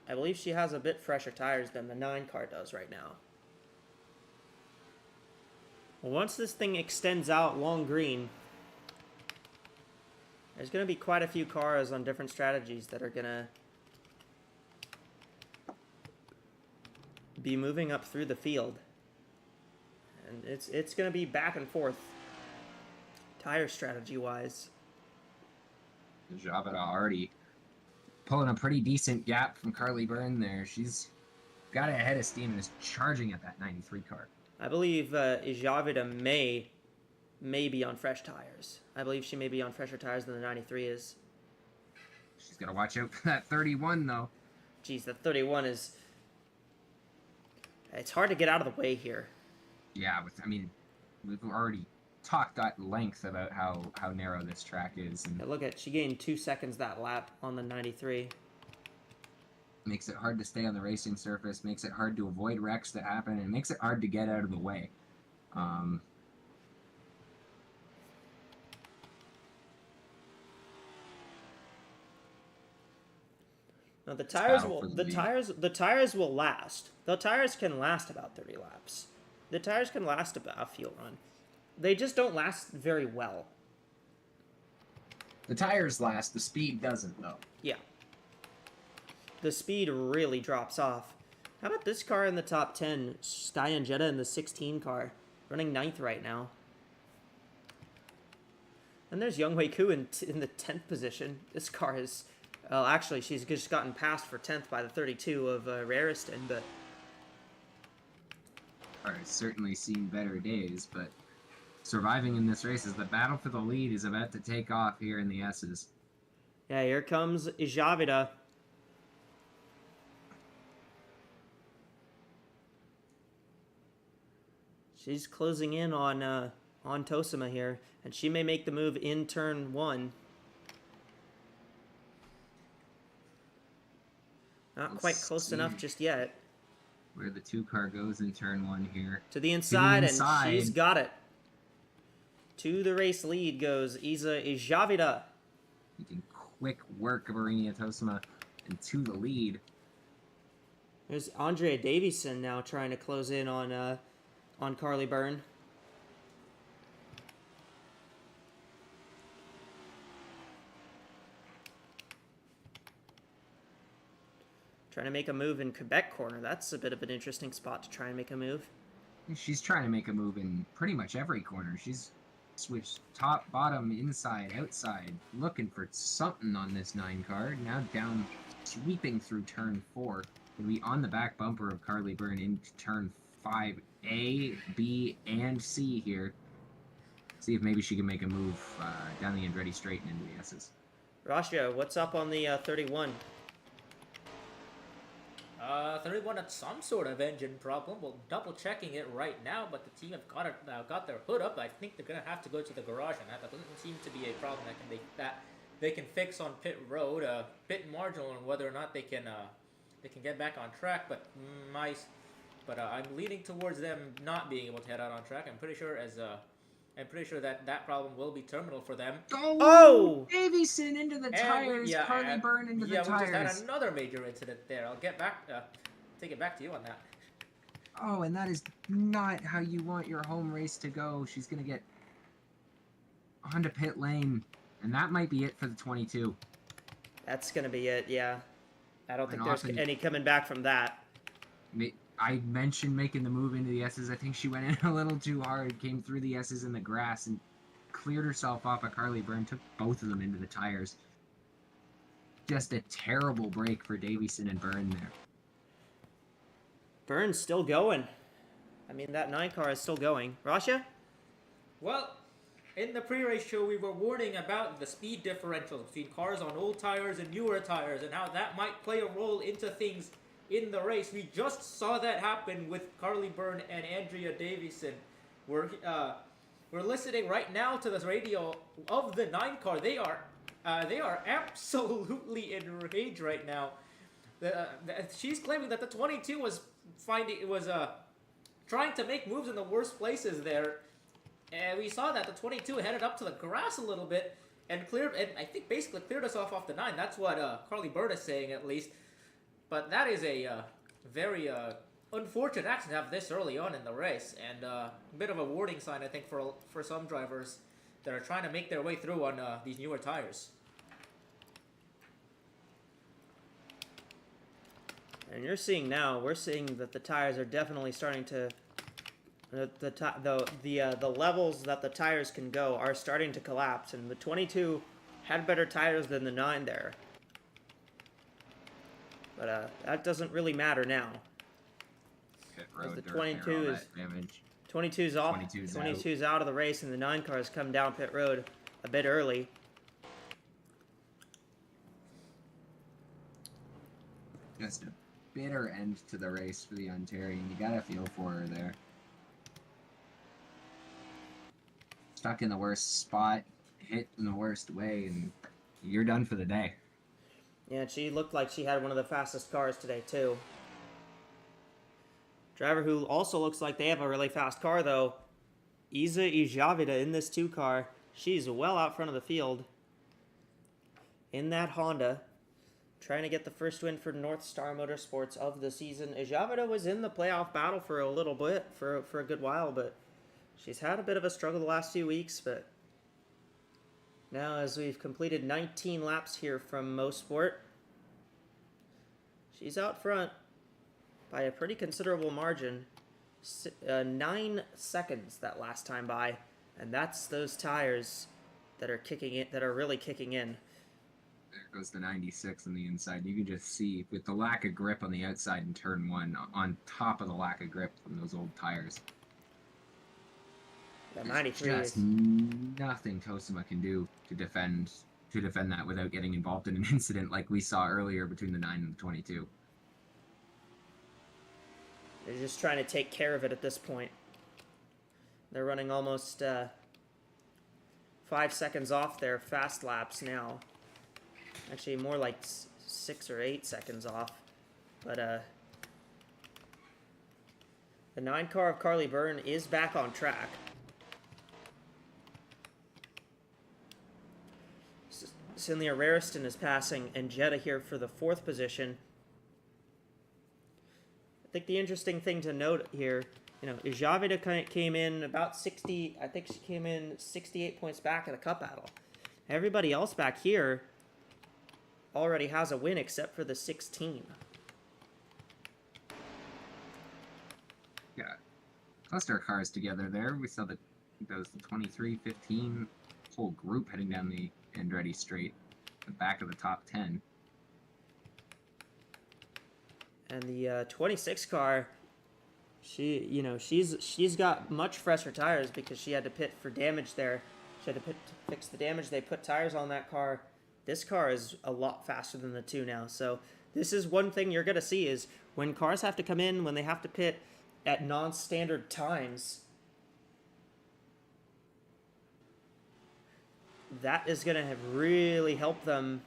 I believe she has a bit fresher tires than the 9 car does right now. Well, once this thing extends out long green, there's going to be quite a few cars on different strategies that are going to be moving up through the field. And it's going to be back and forth, tire strategy-wise. Javida already pulling a pretty decent gap from Carly Byrne there. She's got it ahead of steam and is charging at that 93 car. I believe Javida may be on fresh tires. I believe she may be on fresher tires than the 93 is. She's got to watch out for that 31, though. Geez, the 31 is... It's hard to get out of the way here. Yeah, we've already talked at length about how narrow this track is. And Yeah, look at, she gained 2 seconds that lap on the 93. makes it hard to stay on the racing surface, makes it hard to avoid wrecks that happen, and makes it hard to get out of the way. Now the tires will last. The tires can last about 30 laps. The tires can last about a fuel run. They just don't last very well. The tires last, the speed doesn't, though. Yeah. The speed really drops off. How about this car in the top 10? Sky and Jetta in the 16 car. Running 9th right now. And there's Youngwei Koo in the 10th position. This car is... Well, actually, she's just gotten passed for 10th by the 32 of Rariston, but... It's certainly seen better days, but surviving in this race as the battle for the lead is about to take off here in the S's. Yeah, here comes Javida. She's closing in on Tosima here, and she may make the move in turn 1. Not quite close enough just yet. Where the 2 car goes in turn 1 here. To the inside, and she's got it. To the race lead goes Isa Javida. Making quick work of Arinia Tosima, and to the lead. There's Andrea Davison now trying to close in on Carly Byrne. Trying to make a move in Quebec corner. That's a bit of an interesting spot to try and make a move. She's trying to make a move in pretty much every corner. She's switched top, bottom, inside, outside, looking for something on this 9 car. Now down, sweeping through turn 4. Gonna be on the back bumper of Carly Byrne into turn 5, A, B, and C here. See if maybe she can make a move down the Andretti straight and into the S's. Rasha, what's up on the 31? 31 had some sort of engine problem. We're double checking it right now, but the team have got their hood up. I think they're gonna have to go to the garage, and that doesn't seem to be a problem that they can fix on pit road. Bit marginal on whether or not they can get back on track. But I'm leaning towards them not being able to head out on track. I'm pretty sure that problem will be terminal for them. Oh! Davison into the tires. Carly Byrne into the tires. Yeah, we just had another major incident there. I'll get back, take it back to you on that. Oh, and that is not how you want your home race to go. She's gonna get onto pit lane, and that might be it for the 22. That's gonna be it. Yeah, I don't think there's any coming back from that. I mentioned making the move into the S's. I think she went in a little too hard, came through the S's in the grass, and cleared herself off. Carly Byrne took both of them into the tires. Just a terrible break for Davison and Byrne there. Byrne's still going. I mean, that 9 car is still going. Rasha? Well, in the pre-race show, we were warning about the speed differentials between cars on old tires and newer tires, and how that might play a role into things in the race. We just saw that happen with Carly Byrne and Andrea Davison. We're listening right now to this radio of the 9 car. They are absolutely enraged right now. She's claiming that the 22 was trying to make moves in the worst places there, and we saw that the 22 headed up to the grass a little bit, and cleared, and I think basically cleared us off the 9. That's what Carly Bird is saying at least. But that is a very unfortunate accident to have this early on in the race, and a bit of a warning sign, I think, for some drivers that are trying to make their way through on these newer tires. And you're seeing now, we're seeing that the tires are definitely starting to, the levels that the tires can go are starting to collapse, and the 22 had better tires than the 9 there. But that doesn't really matter now. Pit As road the dirt there, 22 all is- that damage. 22's off. 22's out of the race, and the 9 cars come down pit road a bit early. Just a bitter end to the race for the Ontarian. You gotta feel for her there. Stuck in the worst spot, hit in the worst way, and you're done for the day. Yeah, she looked like she had one of the fastest cars today, too. Driver who also looks like they have a really fast car, though, Iza Ijavida in this 2 car. She's well out front of the field in that Honda, trying to get the first win for North Star Motorsports of the season. Ijavida was in the playoff battle for a little bit, for a good while, but she's had a bit of a struggle the last few weeks. But now, as we've completed 19 laps here from Mosport, she's out front by a pretty considerable margin. 9 seconds that last time by, and that's those tires that are kicking in, that are really kicking in. There goes the 96 on the inside. You can just see with the lack of grip on the outside in turn 1, on top of the lack of grip from those old tires. The There's 93 just is nothing Tosima can do to defend that without getting involved in an incident like we saw earlier between the 9 and the 22. they're just trying to take care of it at this point. They're running almost 5 seconds off their fast laps now. Actually, more like 6 or 8 seconds off. But the 9 car of Carly Byrne is back on track. Cynthia Rariston is passing, and Jetta here for the 4th position. I think the interesting thing to note here, Ijavida came in about 60, I think she came in 68 points back at the Cup battle. Everybody else back here already has a win except for the 16. Yeah. Cluster of cars together there. We saw that there was the 23, 15 whole group heading down the Andretti straight, the back of the top 10. And the 26 car, she's got much fresher tires because she had to pit for damage there. She had to pit to fix the damage. They put tires on that car. This car is a lot faster than the 2 now. So this is one thing you're going to see is when cars have to come in, when they have to pit at non-standard times, that is going to really help them.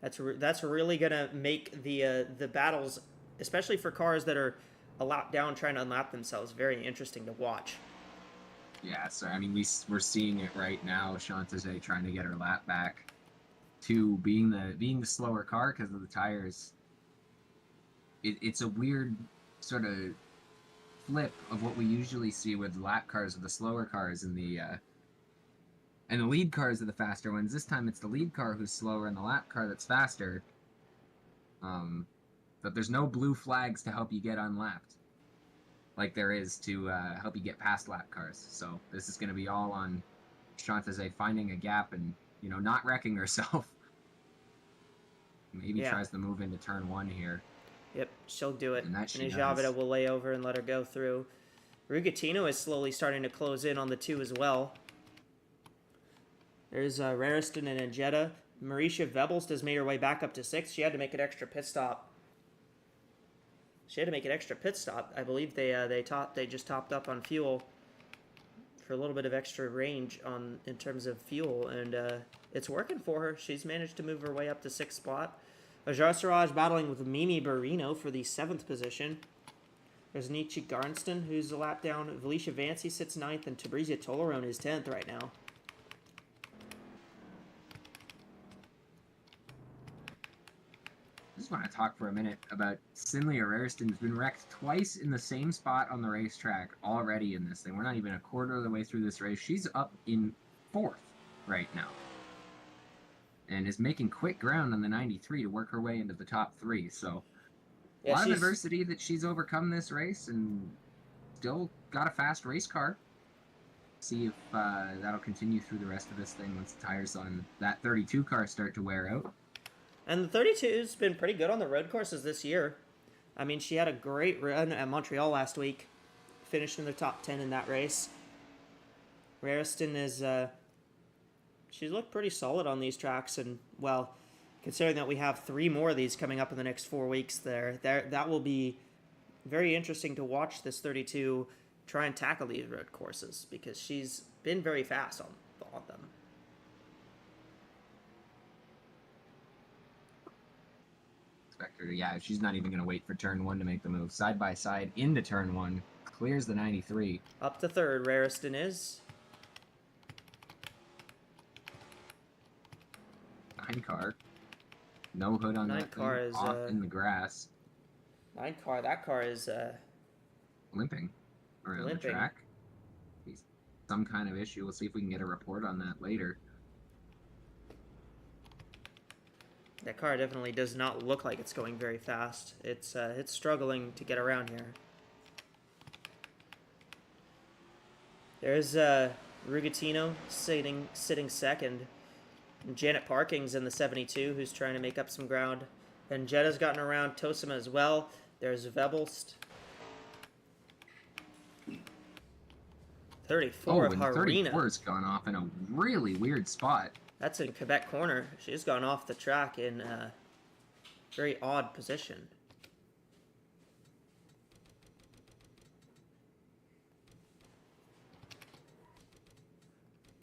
That's really going to make the battles, especially for cars that are a lap down trying to unlap themselves, very interesting to watch. Yeah, so I mean we're seeing it right now. Chantaze trying to get her lap back to being the slower car because of the tires. It's a weird sort of flip of what we usually see with lap cars, with the slower cars and the lead cars are the faster ones. This time it's the lead car who's slower and the lap car that's faster. But there's no blue flags to help you get unlapped, like there is to help you get past lap cars. So this is going to be all on Chantaze finding a gap and not wrecking herself. Maybe tries to move into turn 1 here. Yep, she'll do it. And that she Ijavida does. will lay over and let her go through. Rugatino is slowly starting to close in on the 2 as well. There's Rariston and Jetta. Marisha Vebelst has made her way back up to 6. She had to make an extra pit stop. I believe they just topped up on fuel for a little bit of extra range in terms of fuel, and it's working for her. She's managed to move her way up to 6th spot. Ajar Siraj battling with Mimi Barrino for the 7th position. There's Nietzsche Garnston, who's a lap down. Felicia Vancy sits 9th, and Tabrizia Tolerone is 10th right now. I just want to talk for a minute about Sinley Arariston, who's been wrecked twice in the same spot on the racetrack already in this thing. We're not even a quarter of the way through this race. She's up in 4th right now. And is making quick ground on the 93 to work her way into the top 3. So a lot of adversity that she's overcome this race and still got a fast race car. See if that'll continue through the rest of this thing once the tires on that 32 car start to wear out. And the 32's been pretty good on the road courses this year. I mean, she had a great run at Montreal last week, finished in the top 10 in that race. Rariston is, she's looked pretty solid on these tracks, and, well, considering that we have 3 more of these coming up in the next 4 weeks that will be very interesting to watch this 32 try and tackle these road courses, because she's been very fast on them. Yeah, she's not even going to wait for turn 1 to make the move. Side by side into turn 1. Clears the 93. Up to 3rd, Rariston is. 9 car. No hood on 9 that car thing. is, Off in the grass. 9 car, that car is, Limping around the track. Some kind of issue. We'll see if we can get a report on that later. That car definitely does not look like it's going very fast. It's struggling to get around here. There's Rugatino sitting 2nd. And Janet Parking's in the 72, who's trying to make up some ground. And Jetta's gotten around Tosima as well. There's Vebelst. 34 of and Harina. 34's gone off in a really weird spot. That's in Quebec corner. She's gone off the track in a very odd position.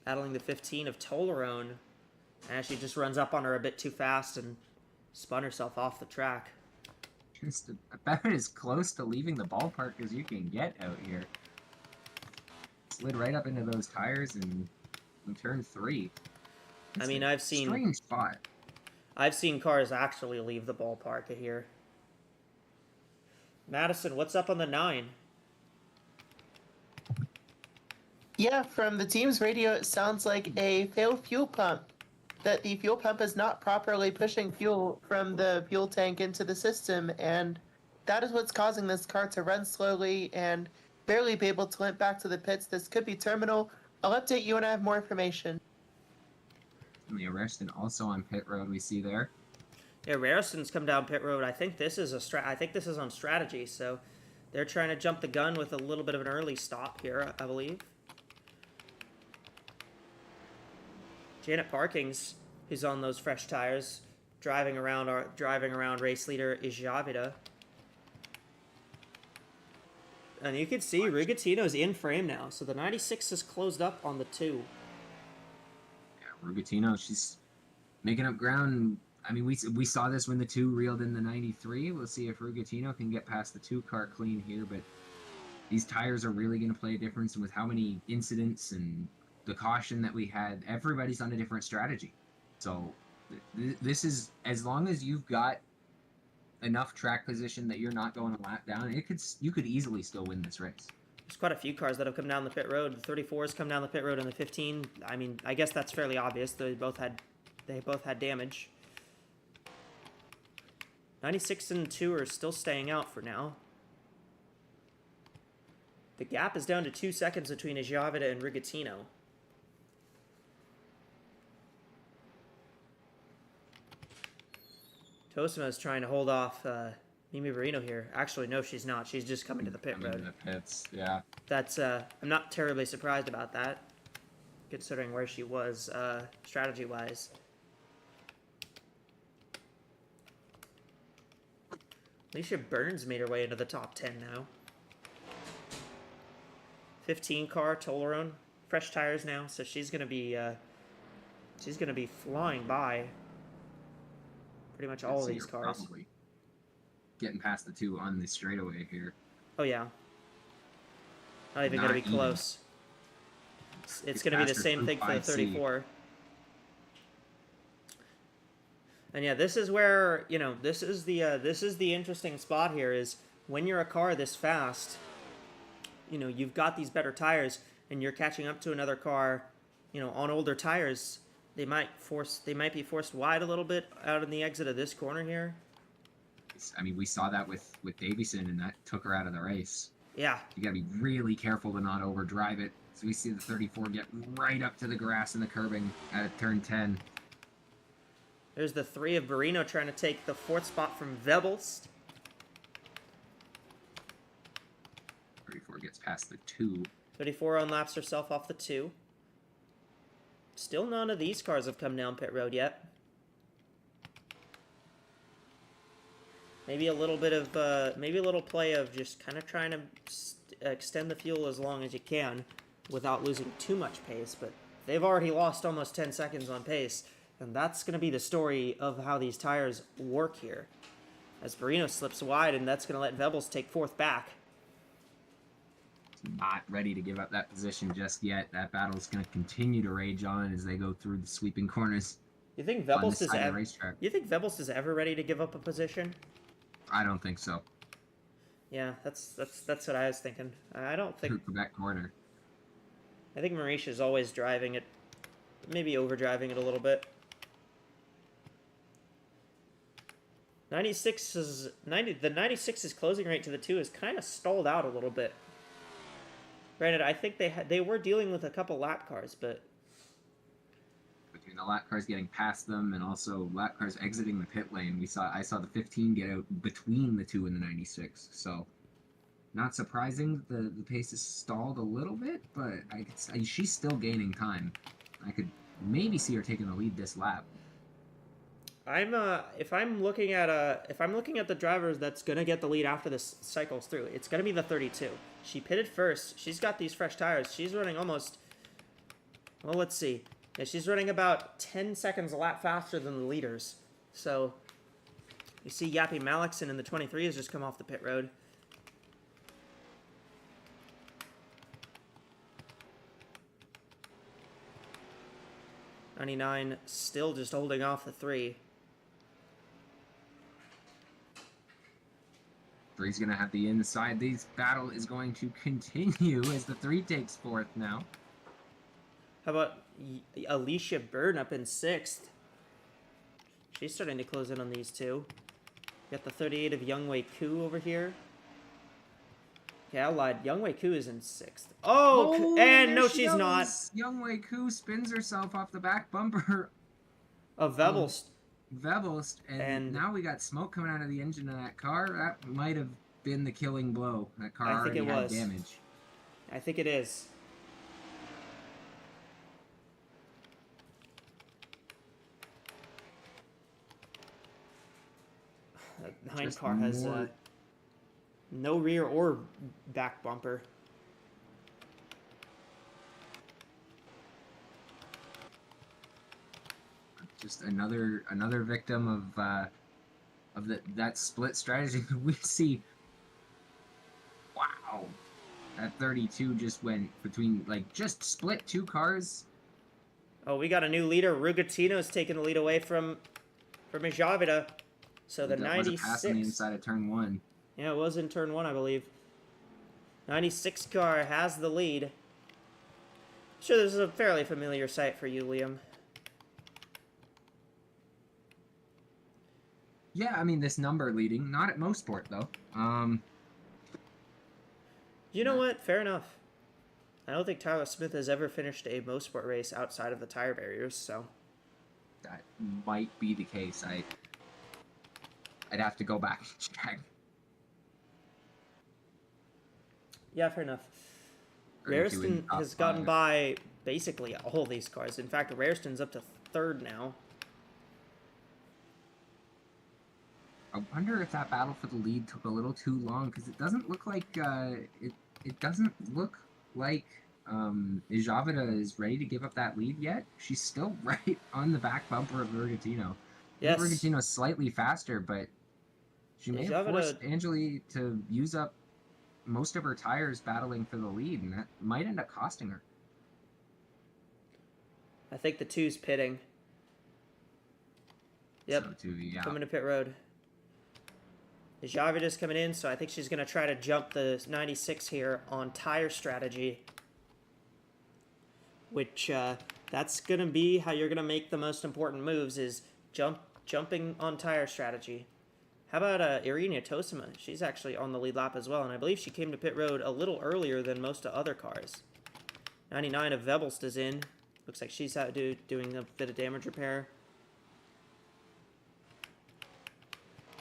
Battling the 15 of Tolerone. And she just runs up on her a bit too fast and spun herself off the track. Just about as close to leaving the ballpark as you can get out here. Slid right up into those tires in turn 3. I mean, I've seen strange spot. I've seen cars actually leave the ballpark here. Madison, what's up on the 9? Yeah, from the team's radio, it sounds like a failed fuel pump. That the fuel pump is not properly pushing fuel from the fuel tank into the system, and that is what's causing this car to run slowly and barely be able to limp back to the pits. This could be terminal. I'll update you when I have more information. And the Arariston also on pit road, we see there. Yeah, Rariston's come down pit road. I think this is I think this is on strategy, so they're trying to jump the gun with a little bit of an early stop here, I believe. Janet Parkings, who's on those fresh tires, driving around race leader Ijavida. And you can see Rugatino's in frame now, so the 96 is closed up on the 2. Rugatino, she's making up ground. I mean, we saw this when the 2 reeled in the 93. We'll see if Rugatino can get past the 2 car clean here, but these tires are really going to play a difference. And with how many incidents and the caution that we had, everybody's on a different strategy. So this is, as long as you've got enough track position that you're not going a lap down, you could easily still win this race. There's quite a few cars that have come down the pit road. The 34s come down the pit road, and the 15. I mean, I guess that's fairly obvious. They both had damage. 96 and 2 are still staying out for now. The gap is down to 2 seconds between Ijavida and Rigatino. Tosima is trying to hold off Mimi Barrino here. Actually, no, she's not. She's just coming to the pit road. The pits, yeah. That's I'm not terribly surprised about that, considering where she was strategy-wise. Alicia Burns made her way into the top 10 now. 15 car Tolerone, fresh tires now, so she's gonna be flying by pretty much all of these cars. Probably getting past the 2 on the straightaway here. Oh yeah. Not even going to be Not even. close. It's It's going to be the faster same through thing for the 5C. 34. And yeah, this is where, you know, this is the interesting spot here is when you're a car this fast, you know, you've got these better tires and you're catching up to another car, you know, on older tires. They might be forced wide a little bit out in the exit of this corner here. I mean, we saw that with Davison, and that took her out of the race. Yeah. You gotta be really careful to not overdrive it. So we see the 34 get right up to the grass and the curbing at turn 10. There's the 3 of Barino trying to take the 4th spot from Vebelst. 34 gets past the 2. 34 unlaps herself off the 2. Still none of these cars have come down pit road yet. Maybe a little bit of, maybe a little play of just kind of trying to extend the fuel as long as you can without losing too much pace, but they've already lost almost 10 seconds on pace, and that's going to be the story of how these tires work here. As Barino slips wide, and that's going to let Vebels take 4th back. Not ready to give up that position just yet. That battle is going to continue to rage on as they go through the sweeping corners. You think on Vebels this side of the racetrack. You think Vebels is ever ready to give up a position? I don't think so. Yeah, that's what I was thinking. I don't think. Through Quebec corner. I think Marisha's always driving it, maybe overdriving it a little bit. 96's the 96's closing rate to the 2 is kind of stalled out a little bit. Granted, I think they were dealing with a couple lap cars, but Between the lap cars getting past them and also lap cars exiting the pit lane, I saw the 15 get out between the 2 and the 96. So, not surprising. The pace is stalled a little bit, but she's still gaining time. I could maybe see her taking the lead this lap. if I'm looking at the drivers that's gonna get the lead after this cycles through, it's gonna be the 32. She pitted first. She's got these fresh tires. She's running almost. Well, let's see. Yeah, she's running about 10 seconds a lap faster than the leaders. So, you see Yappy Malikson in the 23 has just come off the pit road. '99 still just holding off the 3. 3's going to have the inside. This battle is going to continue as the 3 takes 4th now. How about Alicia Byrne up in 6th? She's starting to close in on these 2. Got the 38 of Youngwei Koo over here. Okay, I lied. Youngwei Koo is in 6th. Oh, and no, she's not. Youngwei Koo spins herself off the back bumper Of Vebelst. Vebelst, and now we got smoke coming out of the engine of that car. That might have been the killing blow. That car I think already it had was. damage. I think it is. That 9 Just car has more- no rear or back bumper. Just another victim of that split strategy. We see. Wow, that 32 just went between just split 2 cars. Oh, we got a new leader. Rugatino's taking the lead away from Ijavida. So the That was a 96. pass on the inside of turn 1. Yeah, it was in turn 1, I believe. 96 car has the lead. I'm sure this is a fairly familiar sight for you, Liam. Yeah, I mean this number leading, not at Mosport though. You know what? Fair enough. I don't think Tyler Smith has ever finished a Mosport race outside of the tire barriers, so. That might be the case. I'd have to go back and check. Yeah, fair enough. 32 in Raritan top has gotten 5. by basically all these cars. In fact, Raritan's up to 3rd now. I wonder if that battle for the lead took a little too long, because it doesn't look like it doesn't look like Ijavida is ready to give up that lead yet. She's still right on the back bumper of Vergatino. Yes. Vergatino's slightly faster, but she may have Ijavida- forced Angeli to use up most of her tires battling for the lead, and that might end up costing her. I think the 2's pitting. Yep. So too, yeah. Coming to pit road. Javid is coming in, so I think she's going to try to jump the 96 here on tire strategy. Which, that's going to be how you're going to make the most important moves, is jumping on tire strategy. How about Irina Tosima? She's actually on the lead lap as well, and I believe she came to pit road a little earlier than most of other cars. 99 of Vebelst is in. Looks like she's out doing a bit of damage repair.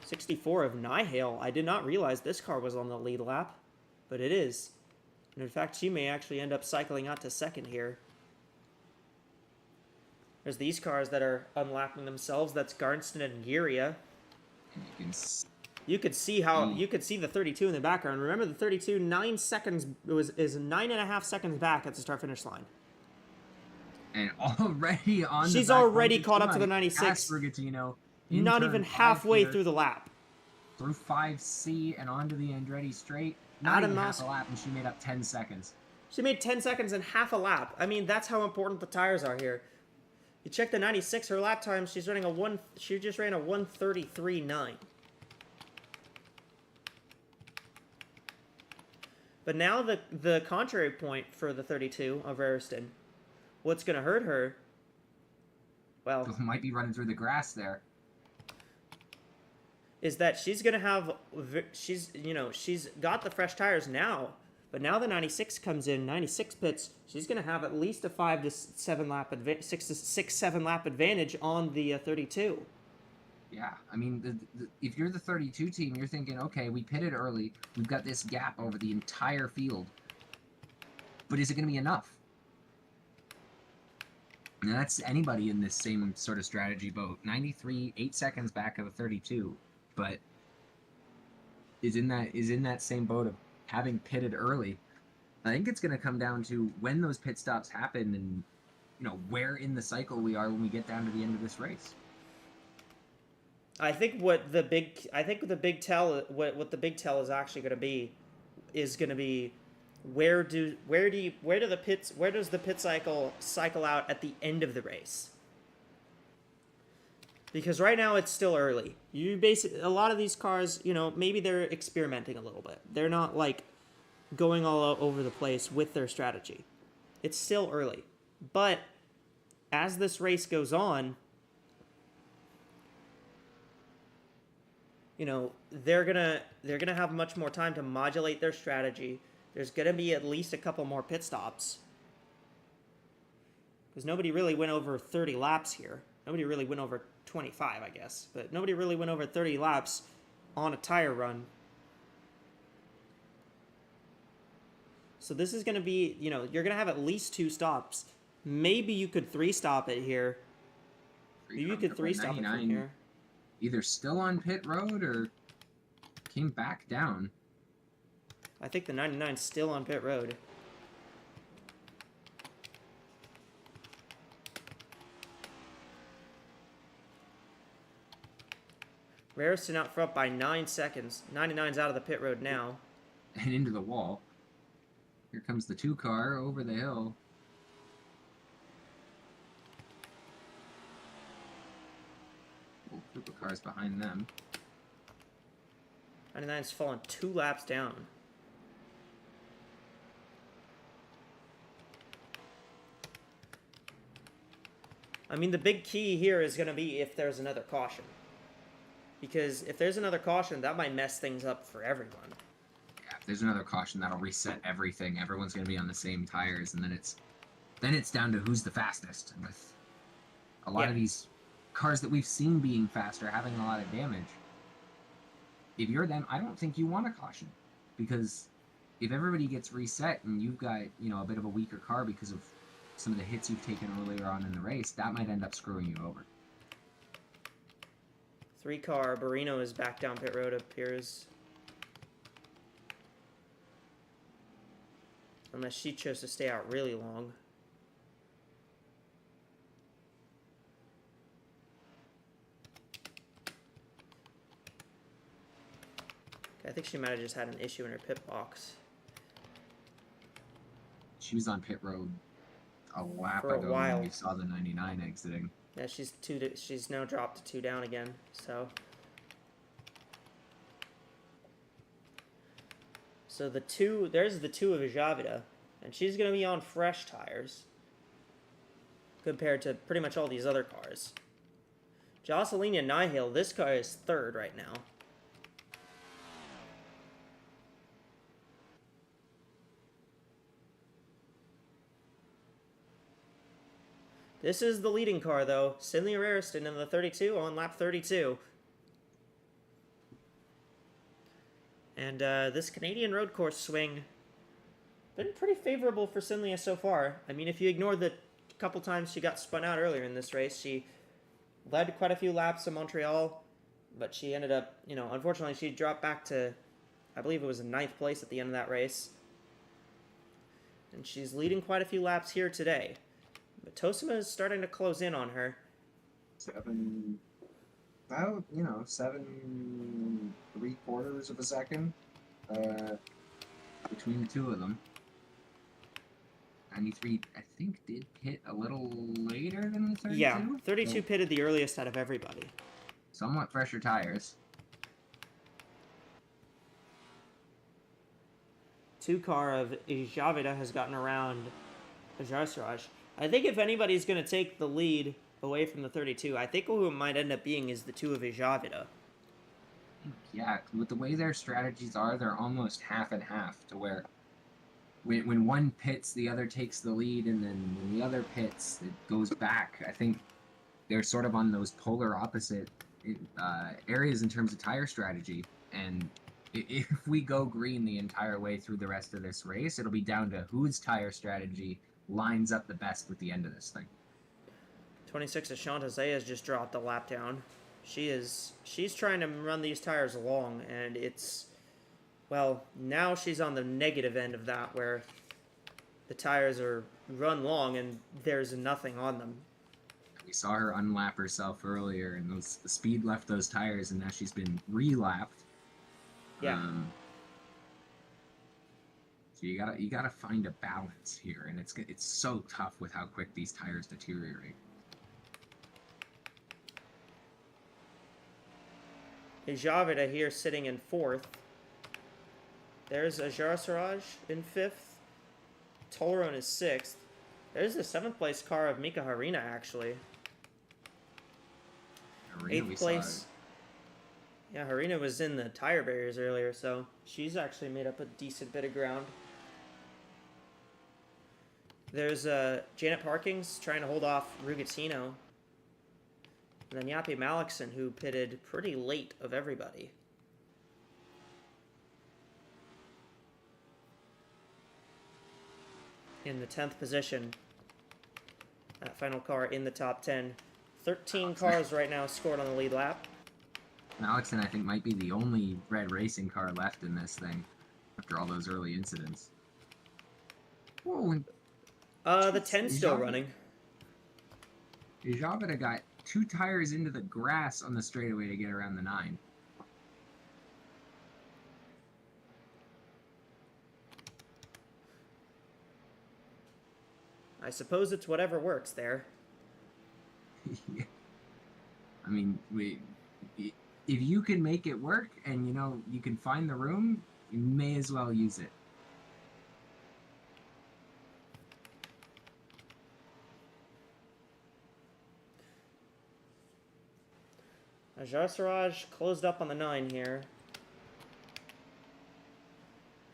64 of Nihale. I did not realize this car was on the lead lap, but it is. And in fact, she may actually end up cycling out to second here. There's these cars that are unlapping themselves. That's Garnston and Giria. You could see how you could see the 32 in the background. Remember the 32, 9 seconds is 9.5 seconds back at the start finish line. And already on. She's already caught up to the 96. Brigantino. Not even halfway through the lap. Through 5C and onto the Andretti straight. Not Adam even Moss. half a lap, and she made up 10 seconds. She made 10 seconds in half a lap. I mean, that's how important the tires are here. You check the 96, her lap time, she just ran a 1:33.9. But now the contrary point for the 32 of Raristown. What's going to hurt her? Well, Might be running through the grass there. Is that she's going to have, she's got the fresh tires now, but now the 96 comes in, 96 pits, she's going to have at least a 6 to 7 lap advantage on the 32. Yeah, I mean, if you're the 32 team, you're thinking, okay, we pitted early, we've got this gap over the entire field, but is it going to be enough? And that's anybody in this same sort of strategy boat. 93, 8 seconds back of the 32, but is in that same boat of having pitted early. I think it's going to come down to when those pit stops happen and, where in the cycle we are when we get down to the end of this race. I think what the big tell is actually going to be where does the pit cycle out at the end of the race? Because right now it's still early. A lot of these cars, maybe they're experimenting a little bit. They're not like going all over the place with their strategy. It's still early. But as this race goes on, they're gonna have much more time to modulate their strategy. There's gonna be at least a couple more pit stops. Because nobody really went over 30 laps here. Nobody really went over 25, I guess. But nobody really went over 30 laps on a tire run. So this is going to be, you're going to have at least 2 stops. Maybe you could 3-stop it here. Maybe you could 3-stop it from here. Either still on pit road or came back down. I think the 99's still on pit road. Raristown out front by 9 seconds. 99's out of the pit road now. And into the wall. Here comes the 2 car over the hill. Whole group of cars behind them. 99's fallen 2 laps down. I mean, the big key here is going to be if there's another caution. Because if there's another caution, that might mess things up for everyone. Yeah, if there's another caution, that'll reset everything. Everyone's going to be on the same tires, and then it's down to who's the fastest. With a lot of these cars that we've seen being faster, having a lot of damage. If you're them, I don't think you want a caution. Because if everybody gets reset and you've got, a bit of a weaker car because of some of the hits you've taken earlier on in the race, that might end up screwing you over. 3 car, Barino is back down pit road, appears. Unless she chose to stay out really long. I think she might have just had an issue in her pit box. She was on pit road a lap For a ago while. when we saw the 99 exiting. Yeah, she's now dropped to 2 down again, so. So there's the 2 of Javida, and she's going to be on fresh tires compared to pretty much all these other cars. Jocelyn Nihil, this car is 3rd right now. This is the leading car, though. Cindy Rariston in the 32 on lap 32. And this Canadian road course swing been pretty favorable for Cindy so far. I mean, if you ignore the couple times she got spun out earlier in this race, she led quite a few laps in Montreal, but she ended up, unfortunately, she dropped back to, I believe it was in 9th place at the end of that race. And she's leading quite a few laps here today. But Tosima is starting to close in on her. 7 3/4 of a second between the 2 of them. 93, I think, did pit a little later than the 32. Yeah, 32 So pitted the earliest out of everybody. somewhat fresher tires. 2 car of Javida has gotten around Ajarsraj. I think if anybody's going to take the lead away from the 32, I think who it might end up being is the 2 of Javida. Yeah, with the way their strategies are, they're almost half and half, to where when one pits, the other takes the lead, and then when the other pits, it goes back. I think they're sort of on those polar opposite areas in terms of tire strategy. And if we go green the entire way through the rest of this race, it'll be down to whose tire strategy lines up the best with the end of this thing. 26 Ashanta Zaya has just dropped the lap down. She's trying to run these tires long, and well, now she's on the negative end of that, where the tires are run long and there's nothing on them. We saw her unlap herself earlier, and the speed left those tires, and now she's been relapped. Yeah. So you gotta find a balance here, and it's so tough with how quick these tires deteriorate. Javida here sitting in 4th. There's Ajar Siraj in 5th. Tolron is 6th. There's the 7th place car of Mika Harina, actually. Harina, 8th place. Yeah, Harina was in the tire barriers earlier, so she's actually made up a decent bit of ground. There's Janet Parkings trying to hold off Rugatino. And then Yapi Malikson, who pitted pretty late of everybody. In the 10th position. That final car in the top 10. 13 cars right now scored on the lead lap. Malikson, I think, might be the only red racing car left in this thing after all those early incidents. Whoa, and The 10's still running. Javida got 2 tires into the grass on the straightaway to get around the 9. I suppose it's whatever works there. Yeah. I mean, if you can make it work and you can find the room, you may as well use it. Ajar Siraj closed up on the 9 here.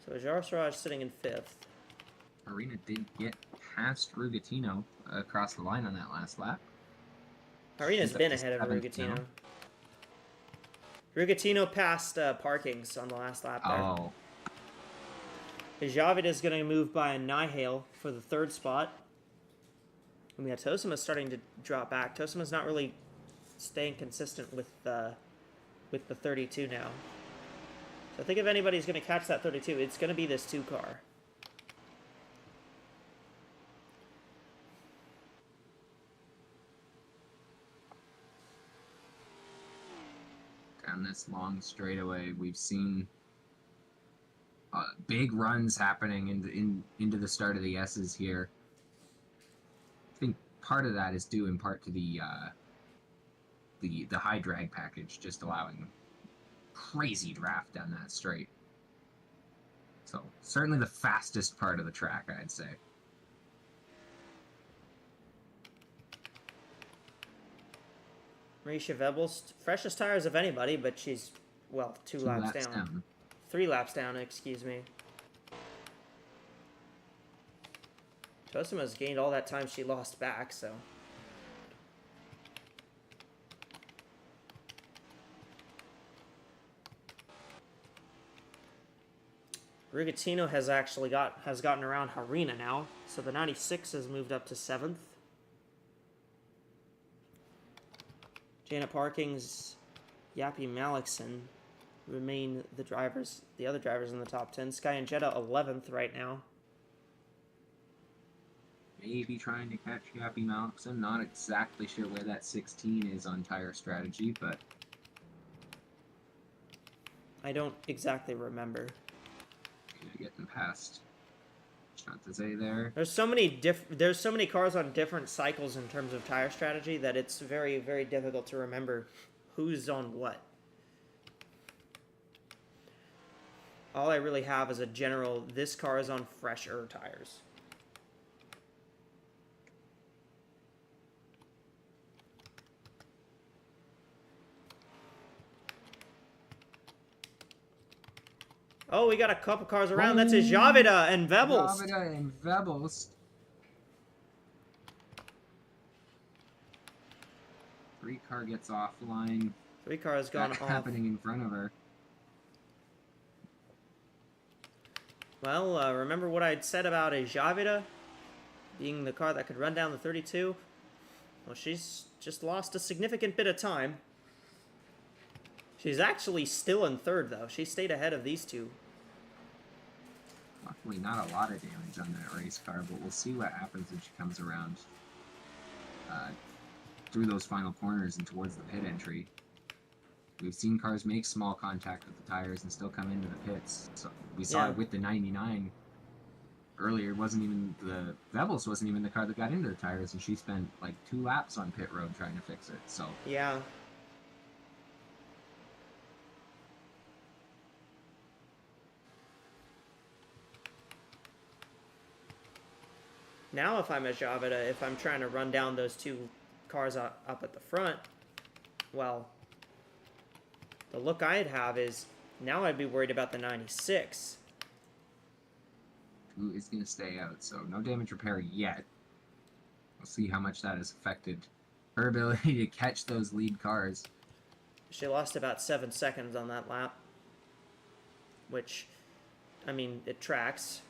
So Ajar Siraj sitting in 5th. Arena did get past Rugatino across the line on that last lap. Harina's She's up been to ahead of 7th Rugatino. now. Rugatino passed Parkings on the last lap there. Oh, Javid is going to move by Nihil for the 3rd spot. And we have Tosima starting to drop back. Tosima's not really staying consistent with the 32 now. So I think if anybody's going to catch that 32, it's going to be this 2 car. down this long straightaway, we've seen big runs happening into the start of the S's here. I think part of that is due in part to the high drag package, just allowing crazy draft down that straight. So certainly the fastest part of the track, I'd say. Marisha Vebbels, freshest tires of anybody, but she's, well, two laps down. 3 laps down, excuse me. Tosuma's gained all that time she lost back, so. Rigatino has actually gotten around Harina now, so the 96 has moved up to 7th. Janet Parkins, Yappy Malikson remain the other drivers in the top 10. Sky and Jetta 11th right now. Maybe trying to catch Yappy Malikson. Not exactly sure where that 16 is on tire strategy, but I don't exactly remember. Getting past Chantaze there. There's so many cars on different cycles in terms of tire strategy that it's very, very difficult to remember who's on what. All I really have is a general, this car is on fresher tires. Oh, we got a couple cars around. That's Javida and Vebbels. Javida and Vebbels. 3 car gets offline. 3 cars gone off. Happening in front of her. Well, remember what I'd said about a Javida being the car that could run down the 32? Well, she's just lost a significant bit of time. She's actually still in 3rd, though. She stayed ahead of these two. Luckily, not a lot of damage on that race car, but we'll see what happens when she comes around through those final corners and towards the pit entry. We've seen cars make small contact with the tires and still come into the pits. So we saw it with the 99 earlier. Vebbels wasn't even the car that got into the tires, and she spent like 2 laps on pit road trying to fix it. So yeah. Now if I'm a Javida, if I'm trying to run down those 2 cars up at the front, well, the look I'd have is, now I'd be worried about the 96. Who is going to stay out, so no damage repair yet. We'll see how much that has affected her ability to catch those lead cars. She lost about 7 seconds on that lap, which, I mean, it tracks.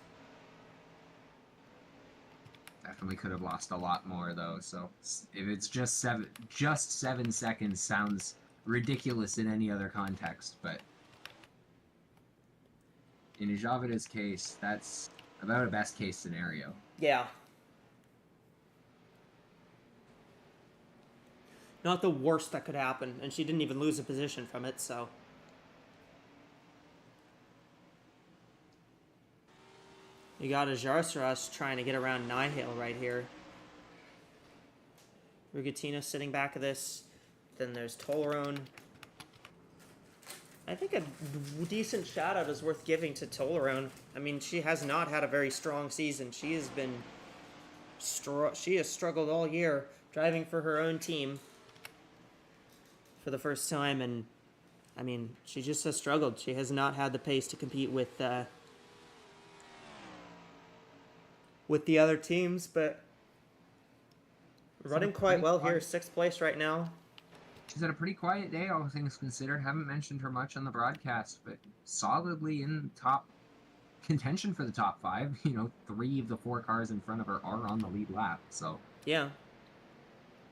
Definitely could have lost a lot more, though, so if it's just 7 seconds sounds ridiculous in any other context, but in Javida's case, that's about a best case scenario. Yeah. Not the worst that could happen, and she didn't even lose a position from it, so. You got a Jarsaras trying to get around Nihil right here. Rigatino sitting back of this. Then there's Tollerone. I think a decent shout out is worth giving to Tollerone. I mean, she has not had a very strong season. She has been she has struggled all year driving for her own team for the first time, and I mean, she just has struggled. She has not had the pace to compete with the other teams, but running quite well here. 6th place right now. She's had a pretty quiet day, all things considered. Haven't mentioned her much on the broadcast, but solidly in top contention for the top 5. 3 of the 4 cars in front of her are on the lead lap, so yeah,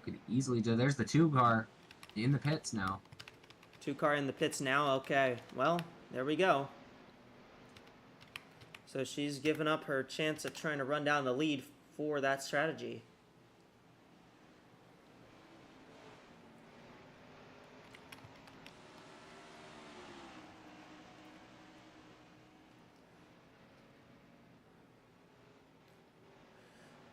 could easily do. There's the 2 car in the pits now. 2 car in the pits now. Okay, well, there we go. So she's given up her chance at trying to run down the lead for that strategy.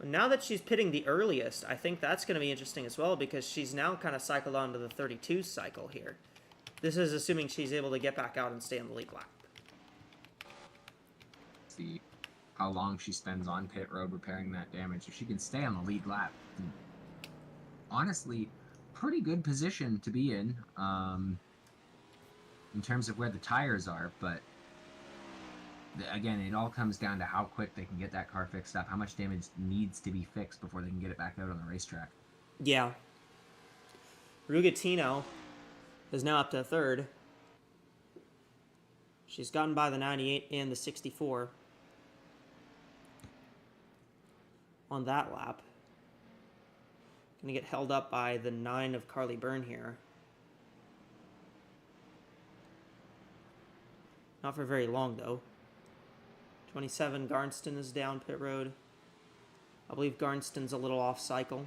Now that she's pitting the earliest, I think that's going to be interesting as well because she's now kind of cycled on to the 32 cycle here. This is assuming she's able to get back out and stay on the lead lap. See how long she spends on pit road repairing that damage. If she can stay on the lead lap, honestly, pretty good position to be in terms of where the tires are. But again, it all comes down to how quick they can get that car fixed up, how much damage needs to be fixed before they can get it back out on the racetrack. Yeah. Rugatino is now up to third. She's gotten by the 98 and the 64 on that lap. Gonna get held up by the 9 of Carly Byrne here. Not for very long, though. 27, Garnston is down pit road. I believe Garnston's a little off cycle.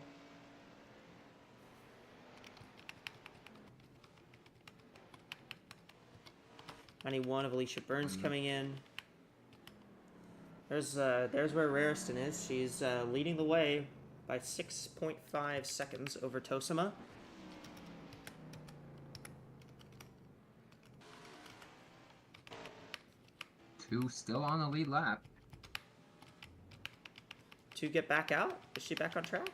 '91 of Alicia Burns coming in. There's where Rariston is. She's leading the way by 6.5 seconds over Tosima. Two still on the lead lap. To get back out? Is she back on track?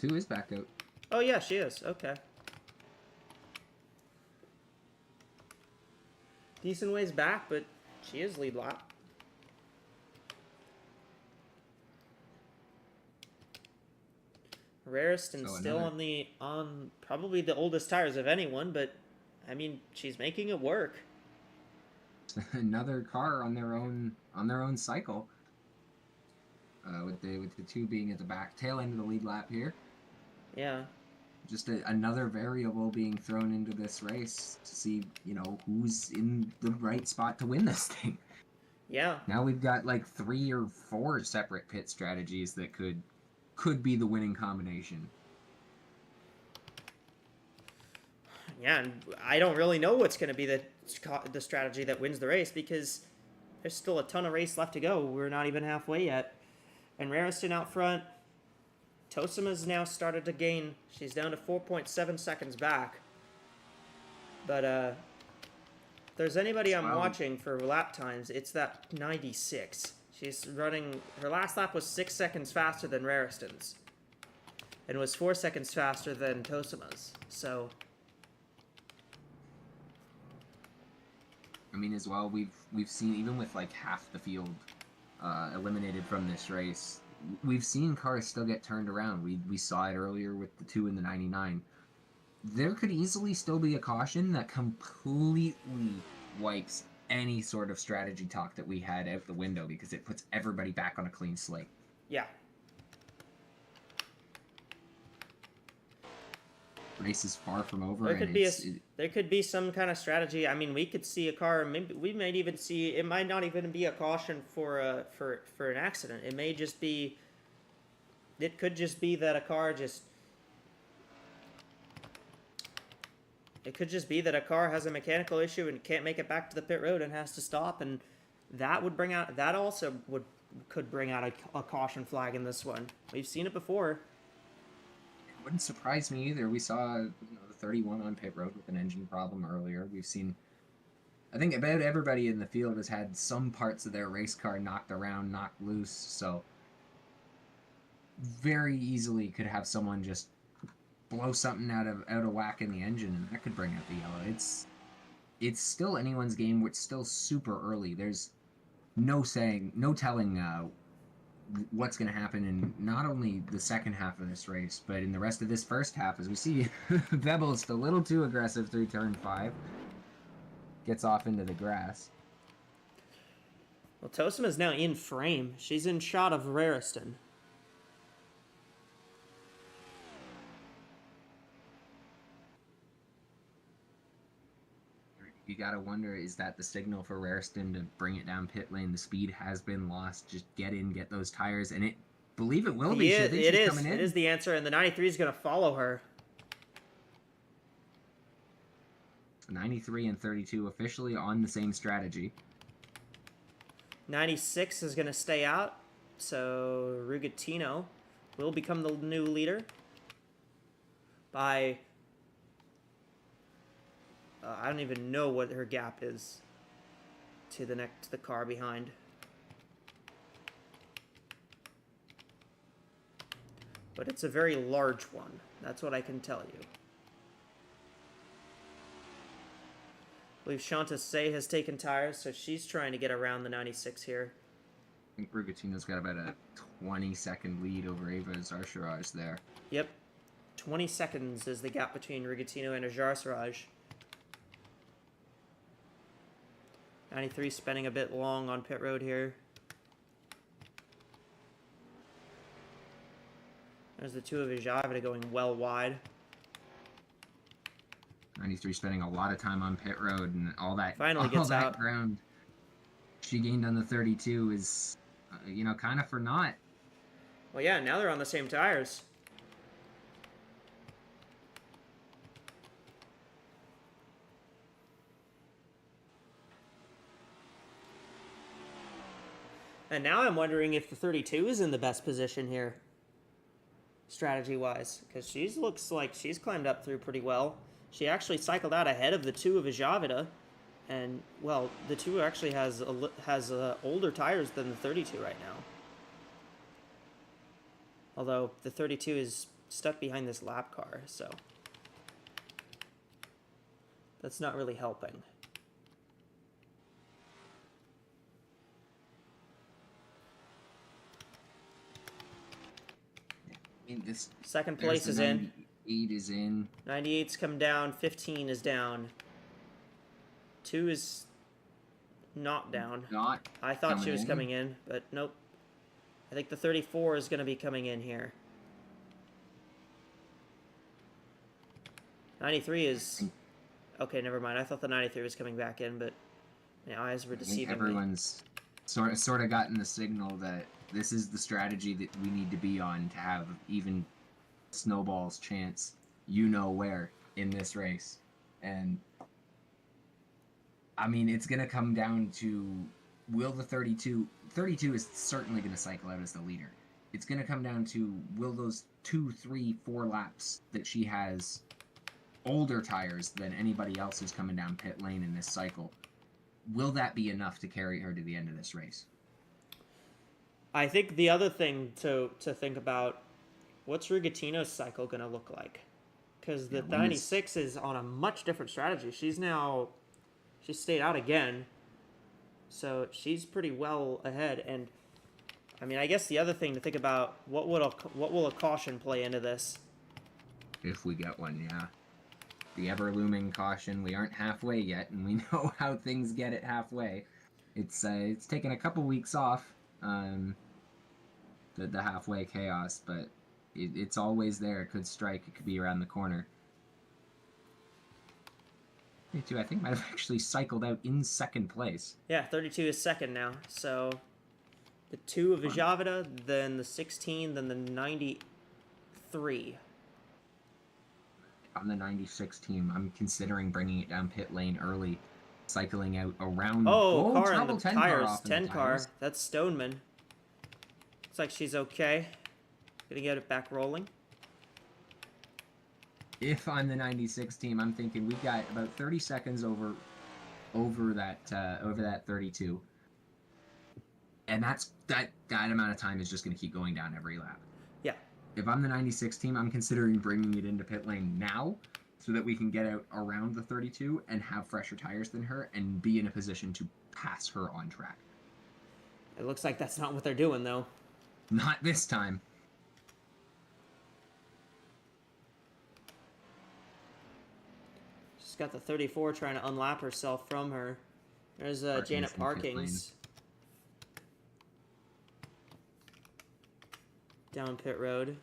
Two is back out. Oh yeah, she is. Okay. Decent ways back, but she is lead lap. Rariston's still on probably the oldest tires of anyone, but I mean she's making it work. Another car on their own cycle. With the two being at the back tail end of the lead lap here. Yeah. Just another variable being thrown into this race to see, who's in the right spot to win this thing. Yeah. Now we've got like 3 or 4 separate pit strategies that could be the winning combination. Yeah, and I don't really know what's going to be the strategy that wins the race because there's still a ton of race left to go. We're not even halfway yet. And Rariston out front. Tosima's now started to gain. She's down to 4.7 seconds back. But if there's anybody I'm watching for lap times, it's that 96. She's running. Her last lap was 6 seconds faster than Rariston's, and was 4 seconds faster than Tosima's. So, I mean, as well, we've seen, even with like half the field eliminated from this race, we've seen cars still get turned around. We saw it earlier with the 2 in the 99. There could easily still be a caution that completely wipes any sort of strategy talk that we had out the window because it puts everybody back on a clean slate. yeah. Race is far from over. There could be some kind of strategy. I mean, we could see a car. Maybe we might even see. It might not even be a caution for an accident. It may just be. It could just be that a car just. It could just be that a car has a mechanical issue and can't make it back to the pit road and has to stop, and that would bring out. That also could bring out a caution flag in this one. We've seen it before. Wouldn't surprise me either. We saw the 31 on pit road with an engine problem earlier. We've seen, I think about everybody in the field has had some parts of their race car knocked around, knocked loose, so very easily could have someone just blow something out of whack in the engine, and that could bring out the yellow. It's still anyone's game. It's still super early. There's no telling what's going to happen in not only the second half of this race, but in the rest of this first half, as we see Vebbel's a little too aggressive through turn 5. Gets off into the grass. Well, Tosima's now in frame. She's in shot of Rariston. You gotta wonder, is that the signal for Rariston to bring it down pit lane? The speed has been lost. Just get in, get those tires, and believe it will be. It is the answer, and the 93 is going to follow her. 93 and 32 officially on the same strategy. 96 is going to stay out, so Rugatino will become the new leader by... I don't even know what her gap is to the car behind. But it's a very large one. That's what I can tell you. I believe Shanta Say has taken tires, so she's trying to get around the 96 here. I think Brigantino's got about a 20-second lead over Ava Zarsharaj there. Yep. 20 seconds is the gap between Rigatino and Ajarsaraj. 93 spending a bit long on pit road here. There's the two of Ajavida going well wide. 93 spending a lot of time on pit road, and all that Finally gets that out. ground she gained on the 32 is, you know, kind of for naught. Well, yeah, now they're on the same tires. And now I'm wondering if the 32 is in the best position here, strategy-wise, because she looks like she's climbed up through pretty well. She actually cycled out ahead of the two of Ajavida, and, well, the two actually has older tires than the 32 right now. Although the 32 is stuck behind this lap car, so that's not really helping. This Second place is in. 98 is in. 98's come down. 15 is down. 2 is not down. Not. I thought she was in. coming in, but nope. I think the 34 is going to be coming in here. 93 is... Okay, never mind. I thought the 93 was coming back in, but my eyes were I think deceiving me. everyone's sort of gotten the signal that this is the strategy that we need to be on to have even Snowball's chance, you know where, in this race. And I mean, it's going to come down to, will the 32 is certainly going to cycle out as the leader. It's going to come down to, will those 2, 3, 4 laps that she has older tires than anybody else who's coming down pit lane in this cycle, will that be enough to carry her to the end of this race? I think the other thing to think about, what's Rigatino's cycle going to look like? Because the 96 is on a much different strategy. She stayed out again, so she's pretty well ahead. And I mean, I guess the other thing to think about, what will a caution play into this? If we get one, yeah. The ever-looming caution. We aren't halfway yet, and we know how things get at halfway. It's taken a couple weeks off, the halfway chaos, but it's always there. It could strike. It could be around the corner. 32, I think, might have actually cycled out in second place. Yeah, 32 is second now. So the 2 of Ajavida, then the 16, then the 93. On the 96 team, I'm considering bringing it down pit lane early, cycling out around... Car trouble, and the 10 tires. car off in 10 the car. tires. That's Stoneman. Looks like she's okay. Gonna get it back rolling. If I'm the 96 team, I'm thinking we've got about 30 seconds over that 32, and that amount of time is just going to keep going down every lap. Yeah. If I'm the 96 team, I'm considering bringing it into pit lane now, so that we can get out around the 32 and have fresher tires than her and be in a position to pass her on track. It looks like that's not what they're doing, though. Not this time. She's got the 34 trying to unlap herself from her. There's Parkins Janet in pit Parkins. Down pit road.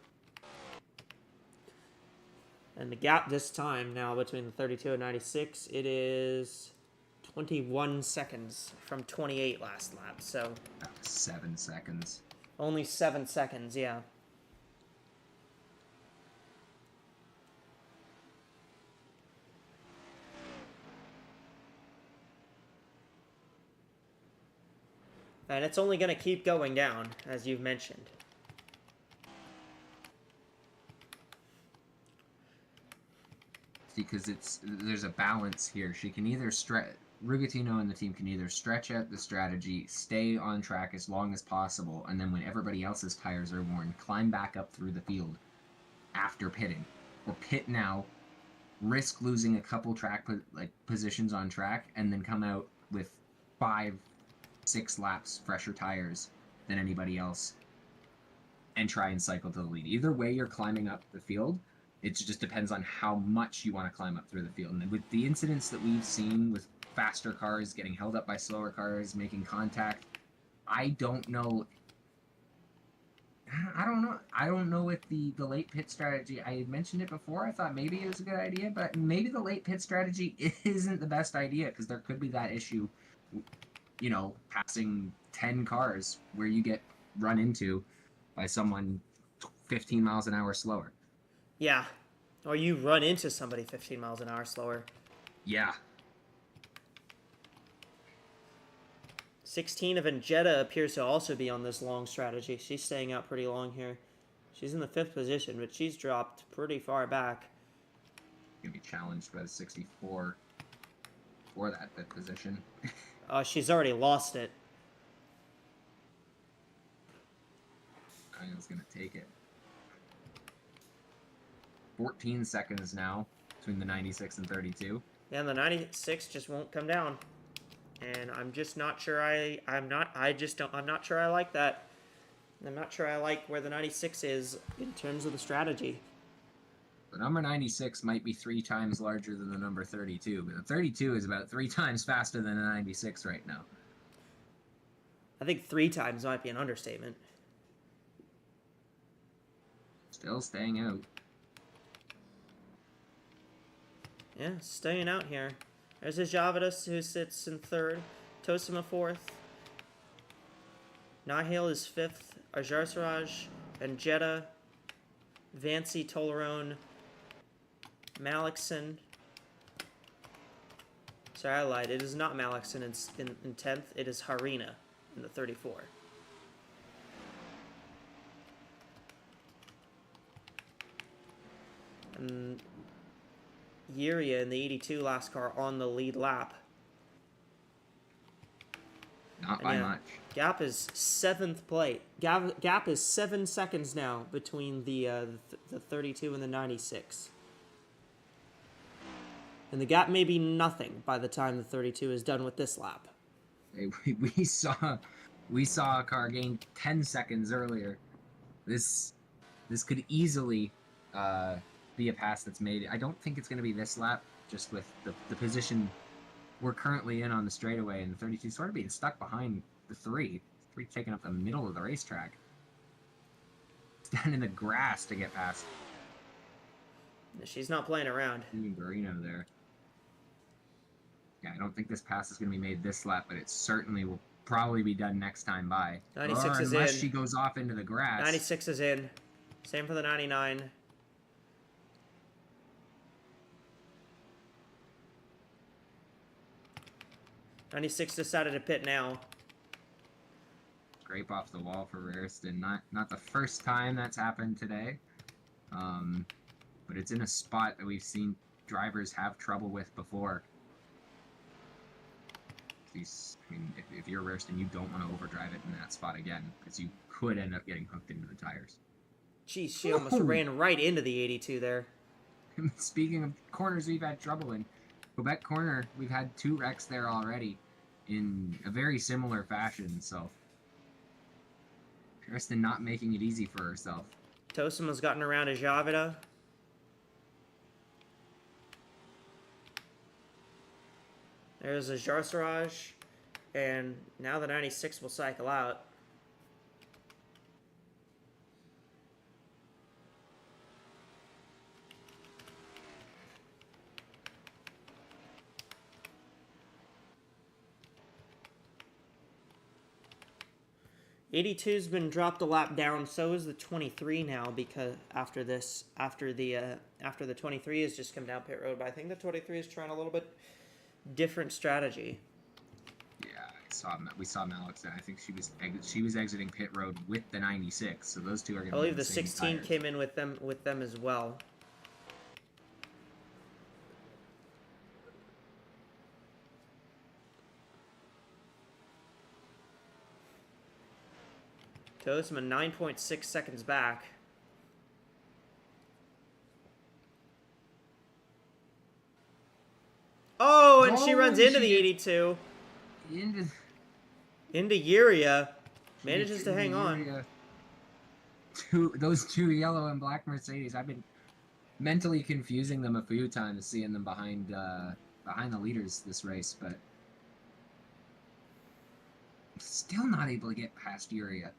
And the gap this time now between the 32 and 96, it is 21 seconds from 28 last lap. So 7 seconds. only 7 seconds, yeah. And it's only going to keep going down, as you've mentioned. because there's a balance here. She can either Rugatino and the team can either stretch out the strategy, stay on track as long as possible, and then when everybody else's tires are worn, climb back up through the field after pitting, or pit now, risk losing a couple positions on track, and then come out with 5-6 laps fresher tires than anybody else and try and cycle to the lead. Either way, you're climbing up the field. It just depends on how much you want to climb up through the field. And with the incidents that we've seen with faster cars getting held up by slower cars, making contact, I don't know. I don't know if the late pit strategy, I had mentioned it before, I thought maybe it was a good idea, but maybe the late pit strategy isn't the best idea, because there could be that issue, you know, passing 10 cars where you get run into by someone 15 miles an hour slower. Yeah. Or you run into somebody 15 miles an hour slower. Yeah. 16 of Angetta appears to also be on this long strategy. She's staying out pretty long here. She's in the 5th position, but she's dropped pretty far back. Gonna be challenged by the 64 for that 5th position. She's already lost it. Ryan's gonna take it. 14 seconds now between the 96 and 32. Yeah, and the 96 just won't come down. And I'm just not sure I'm not sure I like that. I'm not sure I like where the 96 is in terms of the strategy. The number 96 might be 3 times larger than the number 32, but the 32 is about 3 times faster than the 96 right now. I think 3 times might be an understatement. Still staying out. Yeah, staying out here. There's a Javidus who sits in 3rd, Tosima 4th, Nihil is 5th, Ajarsaraj, Angetta, Vancy, Tolerone, Malikson. Sorry, I lied. It is not Malikson in 10th. It is Harina in the 34. And Yuria in the 82 last car on the lead lap. Not by much. Gap is 7th place. Gap is 7 seconds now between the 32 and the 96. And the gap may be nothing by the time the 32 is done with this lap. We saw a car gain 10 seconds earlier. This could easily be a pass that's made. I don't think it's going to be this lap, just with the position we're currently in on the straightaway, and the 32 sort of being stuck behind the 3. 3 taking up the middle of the racetrack. It's down in the grass to get past. She's not playing around. Barino there. Yeah, I don't think this pass is going to be made this lap, but it certainly will probably be done next time by. 96 is unless in. she goes off into the grass. 96 is in. Same for the 99. '96 decided to pit now. Scrape off the wall for Raristown. Not the first time that's happened today. But it's in a spot that we've seen drivers have trouble with before. If you're Raristown, you don't want to overdrive it in that spot again, because you could end up getting hooked into the tires. Jeez, she almost ran right into the 82 there. Speaking of corners we've had trouble in, Quebec corner, we've had 2 wrecks there already in a very similar fashion, so Kirsten not making it easy for herself. Tosima's gotten around to Javida. There's a Jarsaraj, and now the 96 will cycle out. '82's been dropped a lap down. So is the 23 now, because after the 23 has just come down pit road. But I think the 23 is trying a little bit different strategy. Yeah, we saw Malix. I think she was exiting pit road with the 96. So those two are going to. I believe the 16 came in with them as well. Tosma 9.6 seconds back. Oh, and she runs into the 82. Into Yuria. Manages to hang on. Those two yellow and black Mercedes. I've been mentally confusing them a few times, seeing them behind the leaders this race, but still not able to get past Yuria.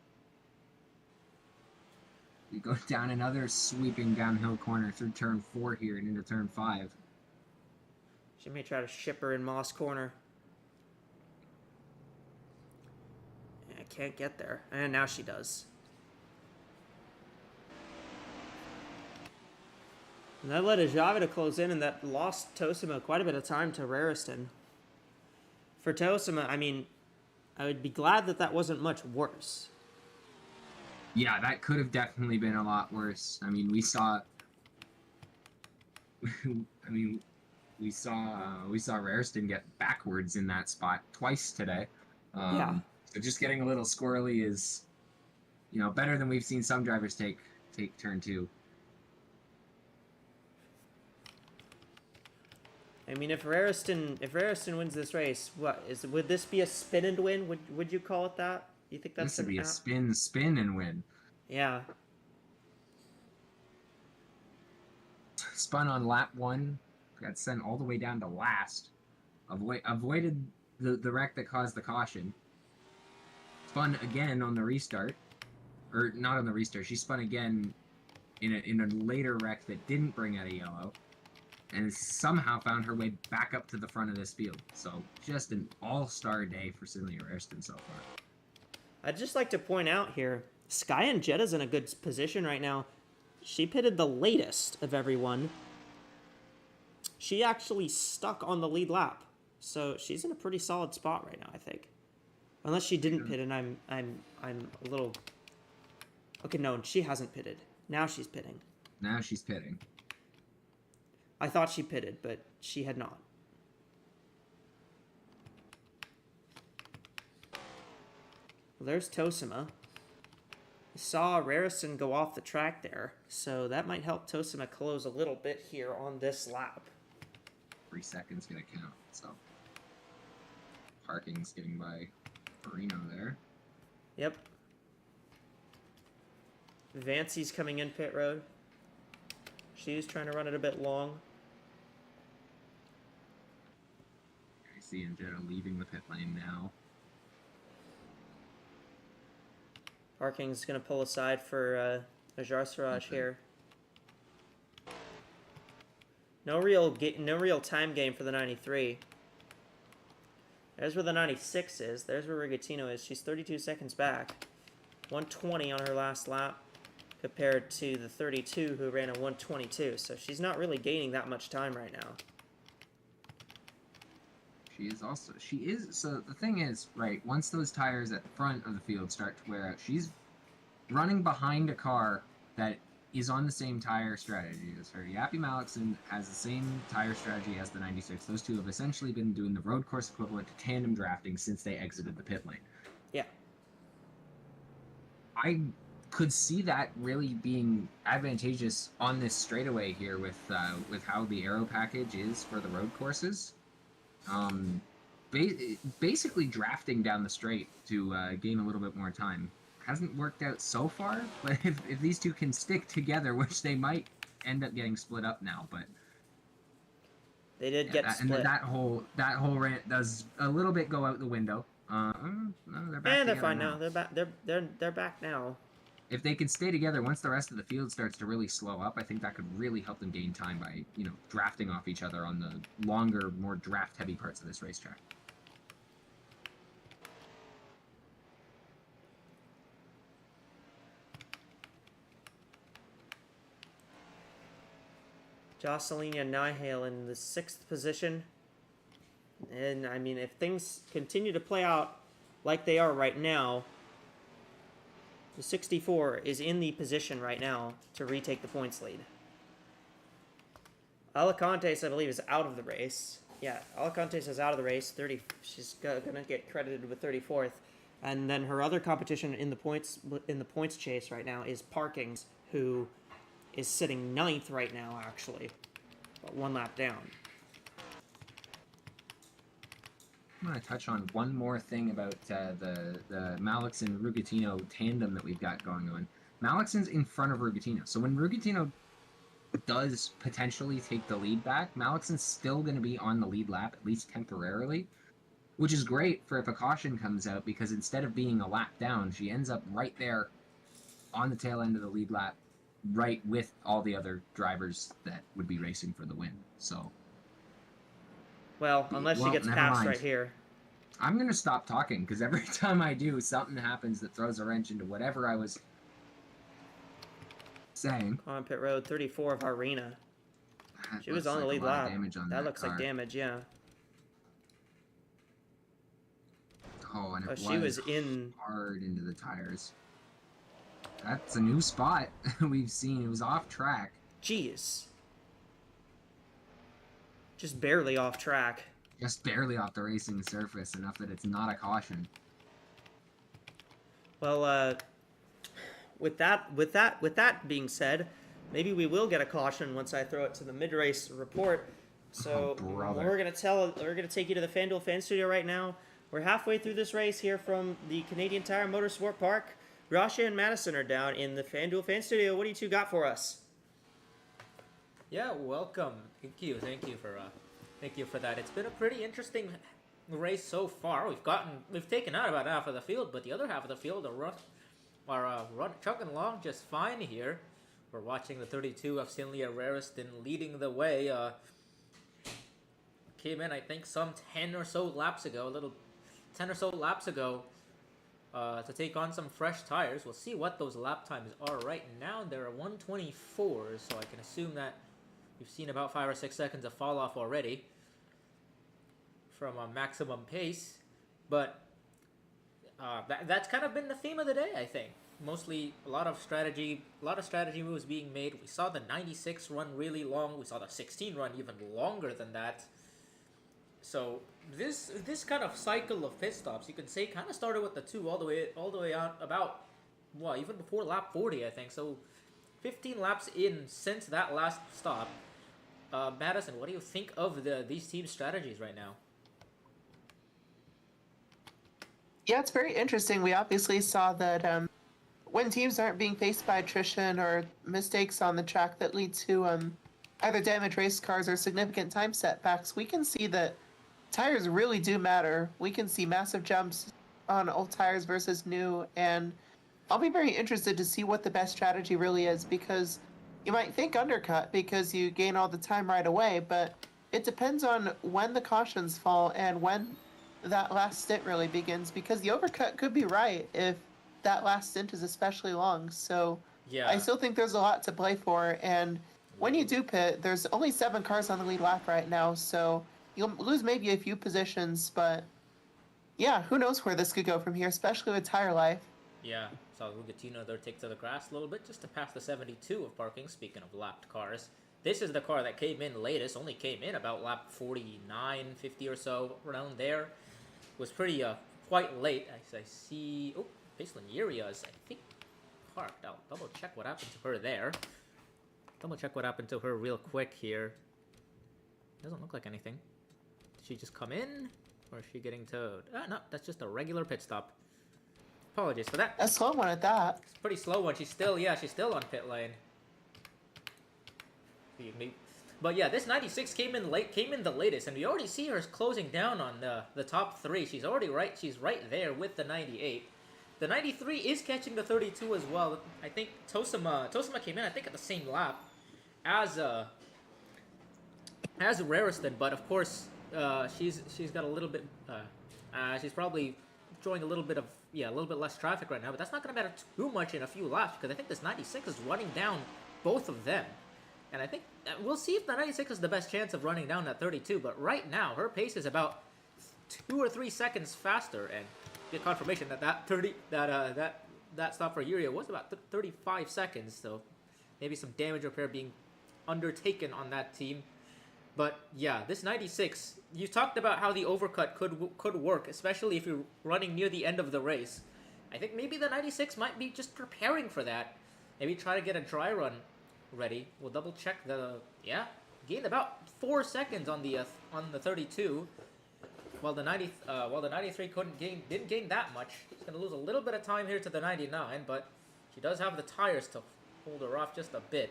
We go down another sweeping downhill corner through turn 4 here and into turn 5. She may try to ship her in Moss Corner. I can't get there. And now she does. And that led Ajave to close in, and that lost Tosima quite a bit of time to Rariston. For Tosima, I mean, I would be glad that that wasn't much worse. Yeah, that could have definitely been a lot worse. I mean, we saw Rariston get backwards in that spot twice today. Yeah. So just getting a little squirrely is, better than we've seen some drivers take turn 2. I mean, if Rariston wins this race, would this be a spin and win? Would you call it that? You think that's this would be a spin and win? Yeah. Spun on lap 1, got sent all the way down to last. Avoided the wreck that caused the caution. Spun again on the restart, or not on the restart. She spun again in a later wreck that didn't bring out a yellow, and somehow found her way back up to the front of this field. So just an all-star day for Sydney Rariston so far. I'd just like to point out here, Sky and Jetta's in a good position right now. She pitted the latest of everyone. She actually stuck on the lead lap, so she's in a pretty solid spot right now, I think. Unless she didn't pit, and I'm a little. Okay, no, she hasn't pitted. Now she's pitting. Now she's pitting. I thought she pitted, but she had not. Well, there's Tosima. We saw Rariston go off the track there, so that might help Tosima close a little bit here on this lap. 3 seconds gonna count, so parking's getting by Marino there. Yep. Vancy's coming in pit road. She's trying to run it a bit long. I see Jetta leaving the pit lane now. Parking's going to pull aside for Ajar Siraj here. No real time game for the 93. There's where the 96 is. There's where Rigatino is. She's 32 seconds back. 120 on her last lap compared to the 32 who ran a 122. So she's not really gaining that much time right now. So the thing is, right, once those tires at the front of the field start to wear out, she's running behind a car that is on the same tire strategy as her. Yappy Malakson has the same tire strategy as the 96. Those two have essentially been doing the road course equivalent to tandem drafting since they exited the pit lane. Yeah. I could see that really being advantageous on this straightaway here with how the aero package is for the road courses. Basically drafting down the straight to gain a little bit more time. Hasn't worked out so far, but if these two can stick together, which they might end up getting split up now, but they did get split. And that whole rant does a little bit go out the window. No, they're back. And they're fine now. They're back. They're back now. If they can stay together once the rest of the field starts to really slow up, I think that could really help them gain time by drafting off each other on the longer, more draft-heavy parts of this racetrack. Jocelyn Nihale in the 6th position. And, I mean, if things continue to play out like they are right now, the 64 is in the position right now to retake the points lead. Alicantes, I believe, is out of the race. Yeah, Alicantes is out of the race. She's going to get credited with 34th. And then her other competition in the points chase right now is Parkings, who is sitting 9th right now, actually, but 1 lap down. I'm going to touch on one more thing about the Malixon-Rugatino tandem that we've got going on. Malixon's in front of Rugatino, so when Rugatino does potentially take the lead back, Malixon's still going to be on the lead lap, at least temporarily, which is great for if a caution comes out, because instead of being a lap down, she ends up right there on the tail end of the lead lap, right with all the other drivers that would be racing for the win. So, well, unless she gets never passed mind. right here. I'm going to stop talking, because every time I do, something happens that throws a wrench into whatever I was saying. On pit road, 34 of Arena. That She was looks on the like lead a lot of lap. damage on That looks car. like damage, yeah. Oh, and it She was in. hard into the tires. That's a new spot we've seen. It was off track. Jeez. Just barely off track. Just barely off the racing surface, enough that it's not a caution. Well, with that being said, maybe we will get a caution once I throw it to the mid-race report. So Oh, brother. we're gonna take you to the FanDuel Fan Studio right now. We're halfway through this race here from the Canadian Tire Motorsport Park. Rasha and Madison are down in the FanDuel Fan Studio. What do you two got for us? Yeah, welcome. Thank you for that. It's been a pretty interesting race so far. We've taken out about half of the field, but the other half of the field are chugging along just fine here. We're watching the 32 of Cinlia Rariston leading the way. Came in, I think, some 10 or so laps ago, to take on some fresh tires. We'll see what those lap times are. Right now, they're 124, so I can assume that we've seen about 5 or 6 seconds of fall off already from a maximum pace. But that's kind of been the theme of the day, I think. Mostly a lot of strategy moves being made. We saw the 96 run really long. We saw the 16 run even longer than that. So this kind of cycle of pit stops, you can say, kind of started with the 2 all the way out about even before lap 40, I think. So 15 laps in since that last stop. Madison, what do you think of these team strategies right now? Yeah, it's very interesting. We obviously saw that when teams aren't being faced by attrition or mistakes on the track that lead to either damaged race cars or significant time setbacks, we can see that tires really do matter. We can see massive jumps on old tires versus new, and I'll be very interested to see what the best strategy really is, because you might think undercut because you gain all the time right away, but it depends on when the cautions fall and when that last stint really begins, because the overcut could be right if that last stint is especially long. So Yeah. I still think there's a lot to play for, and when you do pit, there's only 7 cars on the lead lap right now, so you'll lose maybe a few positions, but yeah, who knows where this could go from here, especially with tire life. Yeah, saw Rugatino there take to the grass a little bit just to pass the 72 of Parking. Speaking of lapped cars, this is the car that came in latest, only came in about lap 49, 50 or so, around there. Was pretty quite late. I see, Paisley Urias, I think, parked. I'll double check what happened to her there. Double check what happened to her real quick here. Doesn't look like anything. Did she just come in? Or is she getting towed? No, that's just a regular pit stop. Apologies for that. A slow one at that. It's a pretty slow one. She's still on pit lane. But yeah, this 96 came in the latest, and we already see her closing down on the top 3. She's right there with the 98. The 93 is catching the 32 as well. I think Tosima came in, I think, at the same lap as Rariston, but of course she's got a little bit she's probably drawing a little bit less traffic right now, but that's not going to matter too much in a few laps, because I think this 96 is running down both of them. And I think we'll see if the 96 is the best chance of running down that 32, but right now her pace is about 2 or 3 seconds faster, and get confirmation that that stop for Uria was about 35 seconds, so maybe some damage repair being undertaken on that team. But yeah, this 96, you talked about how the overcut could work, especially if you're running near the end of the race. I think maybe the 96 might be just preparing for that. Maybe try to get a dry run ready. We'll double check the gained about 4 seconds on the 32, while the 93 didn't gain that much. She's gonna lose a little bit of time here to the 99, but she does have the tires to hold her off just a bit.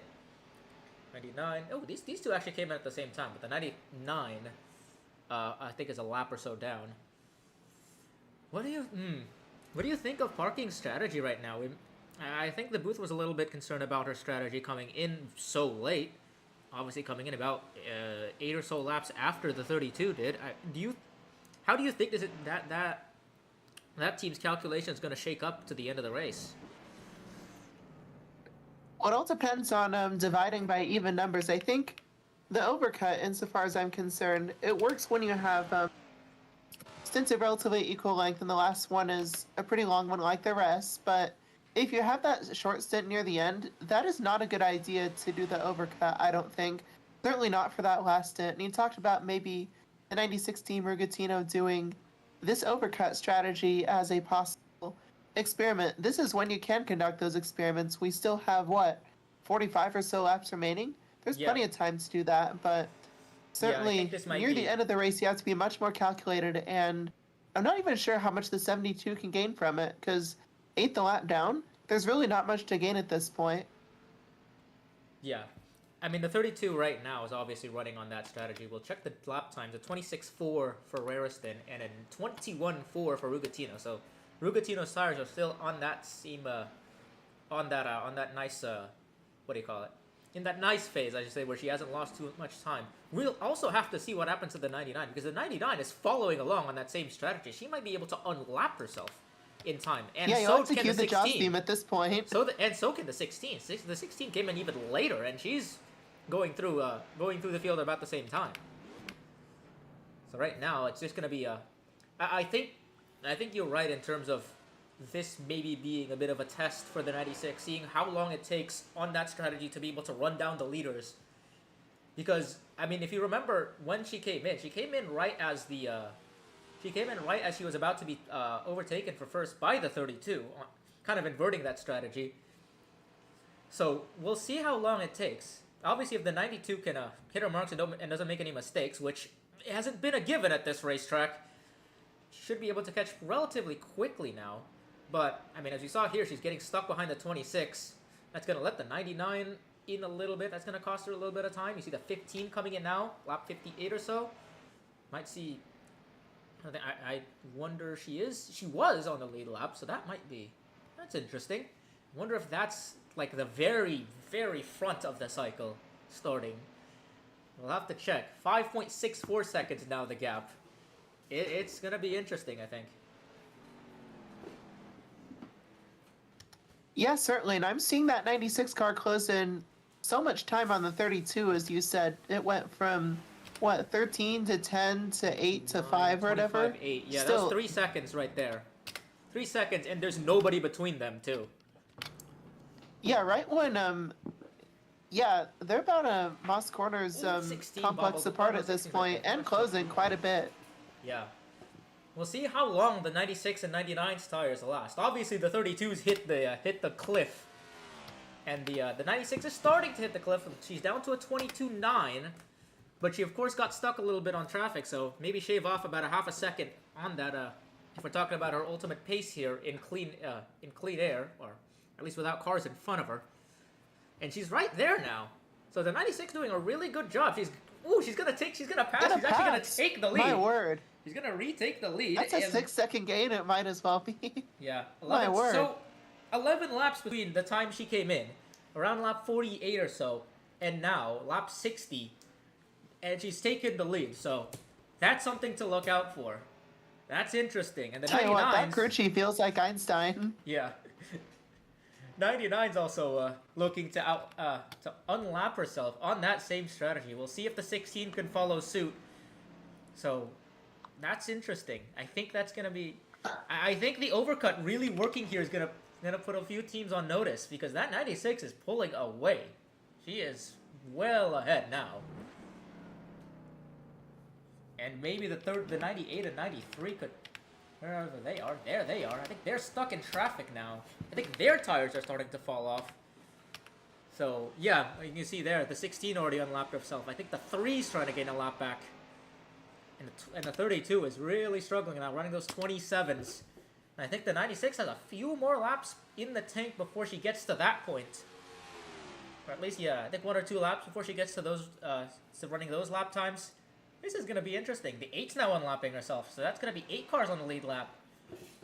99. Oh, these two actually came in at the same time, but the 99, I think, is a lap or so down. What do you think of Parking's strategy right now? I think the booth was a little bit concerned about her strategy coming in so late. Obviously, coming in about 8 or so laps after the 32 did. How do you think that team's calculation is going to shake up to the end of the race? Well, it all depends on dividing by even numbers. I think the overcut, insofar as I'm concerned, it works when you have stints of relatively equal length, and the last one is a pretty long one like the rest. But if you have that short stint near the end, that is not a good idea to do the overcut, I don't think. Certainly not for that last stint. And you talked about maybe the 96 team Rugatino doing this overcut strategy as a possible experiment. This is when you can conduct those experiments. We still have, 45 or so laps remaining? There's plenty of time to do that, but certainly near the end of the race, you have to be much more calculated, and I'm not even sure how much the 72 can gain from it, because 8th lap down, there's really not much to gain at this point. Yeah. I mean, the 32 right now is obviously running on that strategy. We'll check the lap times. A 26.4 for Rariston and a 21.4 for Rugatino. So Rugatino's tires are still on that seam, on that nice, what do you call it? In that nice phase, I should say, where she hasn't lost too much time. We'll also have to see what happens to the 99, because the 99 is following along on that same strategy. She might be able to unlap herself in time, and yeah, you so have to can cue the the Joss 16. beam at this point. So can the 16. The 16 came in even later, and she's going through the field about the same time. So right now, it's just gonna be I think you're right in terms of this maybe being a bit of a test for the 96, seeing how long it takes on that strategy to be able to run down the leaders. Because I mean, if you remember when she came in right as she was about to be overtaken for first by the 32, kind of inverting that strategy. So we'll see how long it takes. Obviously, if the 92 can hit her marks and doesn't make any mistakes, which hasn't been a given at this racetrack, should be able to catch relatively quickly now. But, I mean, as you saw here, she's getting stuck behind the 26. That's going to let the 99 in a little bit. That's going to cost her a little bit of time. You see the 15 coming in now, lap 58 or so. Might see... I wonder she was on the lead lap, so that might be... That's interesting. I wonder if that's, like, the very, very front of the cycle starting. We'll have to check. 5.64 seconds now, the gap. It's going to be interesting, I think. Yeah, certainly. And I'm seeing that 96 car close in so much time on the 32, as you said. It went from, 13 to 10 to 8 to 5 or whatever? 8. Yeah, Still, that's 3 seconds right there. 3 seconds, and there's nobody between them, too. Yeah, right when, yeah, they're about a Moss Corners 16 complex bobbles, apart at this point, and closing quite a bit. Yeah. We'll see how long the 96 and 99's tires last. Obviously, the 32s hit the cliff. And the 96 is starting to hit the cliff. She's down to a 22.9. But she, of course, got stuck a little bit on traffic. So maybe shave off about a half a second on that, if we're talking about her ultimate pace here in clean air. Or at least without cars in front of her. And she's right there now. So the 96 doing a really good job. She's gonna pass. She's actually gonna take the lead. My word. She's gonna retake the lead. That's a 6-second gain. It might as well be. Yeah. 11, My word. So 11 laps between the time she came in, around lap 48 or so, and now lap 60, and she's taken the lead. So that's something to look out for. That's interesting. And the 99s. Tell you what, that crew chief feels like Einstein. Yeah. 99's also looking to unlap herself on that same strategy. We'll see if the 16 can follow suit. So that's interesting. I think that's gonna be. I think the overcut really working here is gonna put a few teams on notice, because that 96 is pulling away. She is well ahead now. And maybe the 98 and 93 could... Wherever they are. There they are. I think they're stuck in traffic now. I think their tires are starting to fall off. So, yeah, you can see there, the 16 already unlapped herself. I think the 3's trying to gain a lap back. And the 32 is really struggling now, running those 27s. And I think the 96 has a few more laps in the tank before she gets to that point. Or at least, yeah, I think 1 or 2 laps before she gets to those, running those lap times. This is going to be interesting. The 8's now unlapping herself, so that's going to be 8 cars on the lead lap.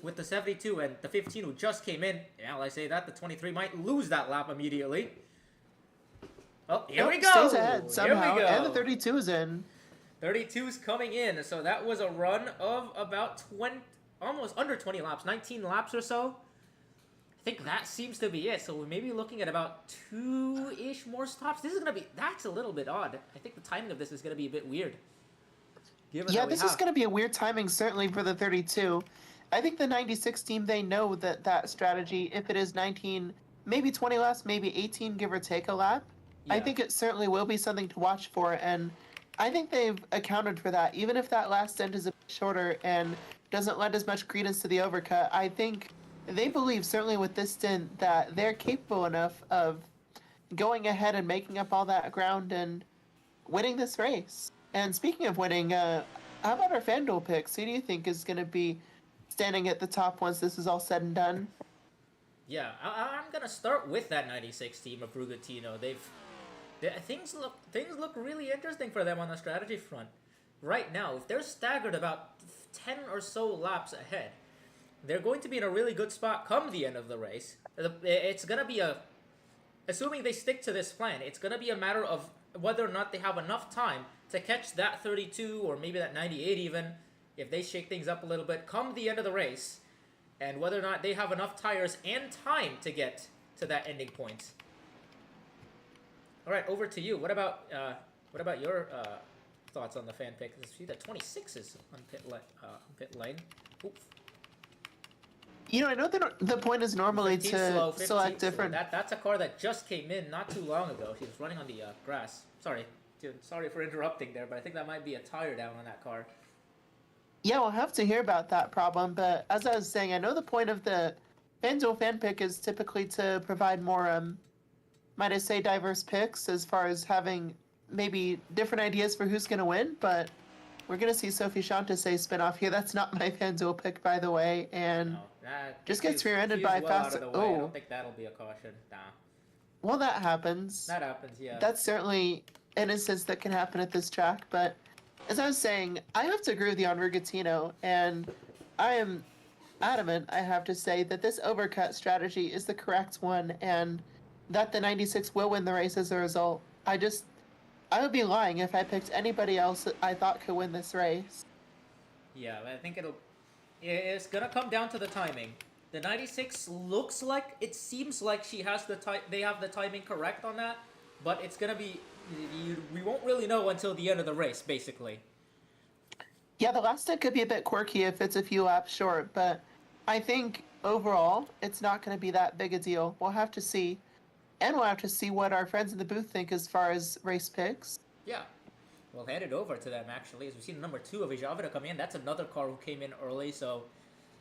With the 72 and the 15 who just came in. Yeah, I say that, the 23 might lose that lap immediately. Oh, here we go! Stays ahead somehow, Here we go. and the 32 is in. 32's coming in, so that was a run of about 20, almost under 20 laps, 19 laps or so. I think that seems to be it, so we may be looking at about 2-ish more stops. This is going to be, that's a little bit odd. I think the timing of this is going to be a bit weird. Yeah, this is going to be a weird timing, certainly for the 32. I think the 96 team, they know that strategy, if it is 19, maybe 20 laps, maybe 18, give or take a lap, I think it certainly will be something to watch for, and I think they've accounted for that. Even if that last stint is a bit shorter and doesn't lend as much credence to the overcut, I think they believe, certainly with this stint, that they're capable enough of going ahead and making up all that ground and winning this race. And speaking of winning, how about our FanDuel picks? Who do you think is going to be standing at the top once this is all said and done? Yeah, I'm going to start with that 96 team of Brugantino. Things look really interesting for them on the strategy front. Right now, if they're staggered about 10 or so laps ahead, they're going to be in a really good spot come the end of the race. It's going to be assuming they stick to this plan, it's going to be a matter of whether or not they have enough time to catch that 32 or maybe that 98 even, if they shake things up a little bit, come the end of the race, and whether or not they have enough tires and time to get to that ending point. All right, over to you. What about your thoughts on the fan pick? See that 26 is on pit lane. Oof. You know, I know the point is normally 15 to slow, 15 select slow. different. That's a car that just came in not too long ago. She was running on the grass. Sorry, dude. Sorry for interrupting there, but I think that might be a tire down on that car. Yeah, we'll have to hear about that problem. But as I was saying, I know the point of the FanDuel fan pick is typically to provide more, might I say, diverse picks as far as having maybe different ideas for who's going to win. But we're going to see Sophie Shantase spin off here. That's not my FanDuel pick, by the way. And just gets rear-ended by fast. I don't think that'll be a caution. Nah. Well, that happens. That happens, yeah. That's certainly an instance that can happen at this track. But as I was saying, I have to agree with you on Rugatino, and I am adamant, I have to say, that this overcut strategy is the correct one, and that the 96 will win the race as a result. I would be lying if I picked anybody else that I thought could win this race. Yeah, I think it's gonna come down to the timing. The 96 looks like, it seems like they have the timing correct on that, but it's gonna be, we won't really know until the end of the race, basically. Yeah, the last stint could be a bit quirky if it's a few laps short, but I think overall, it's not going to be that big a deal. We'll have to see. And we'll have to see what our friends in the booth think as far as race picks. Yeah. We'll head it over to them, actually, as we've seen number 2 of Ijavida come in. That's another car who came in early, so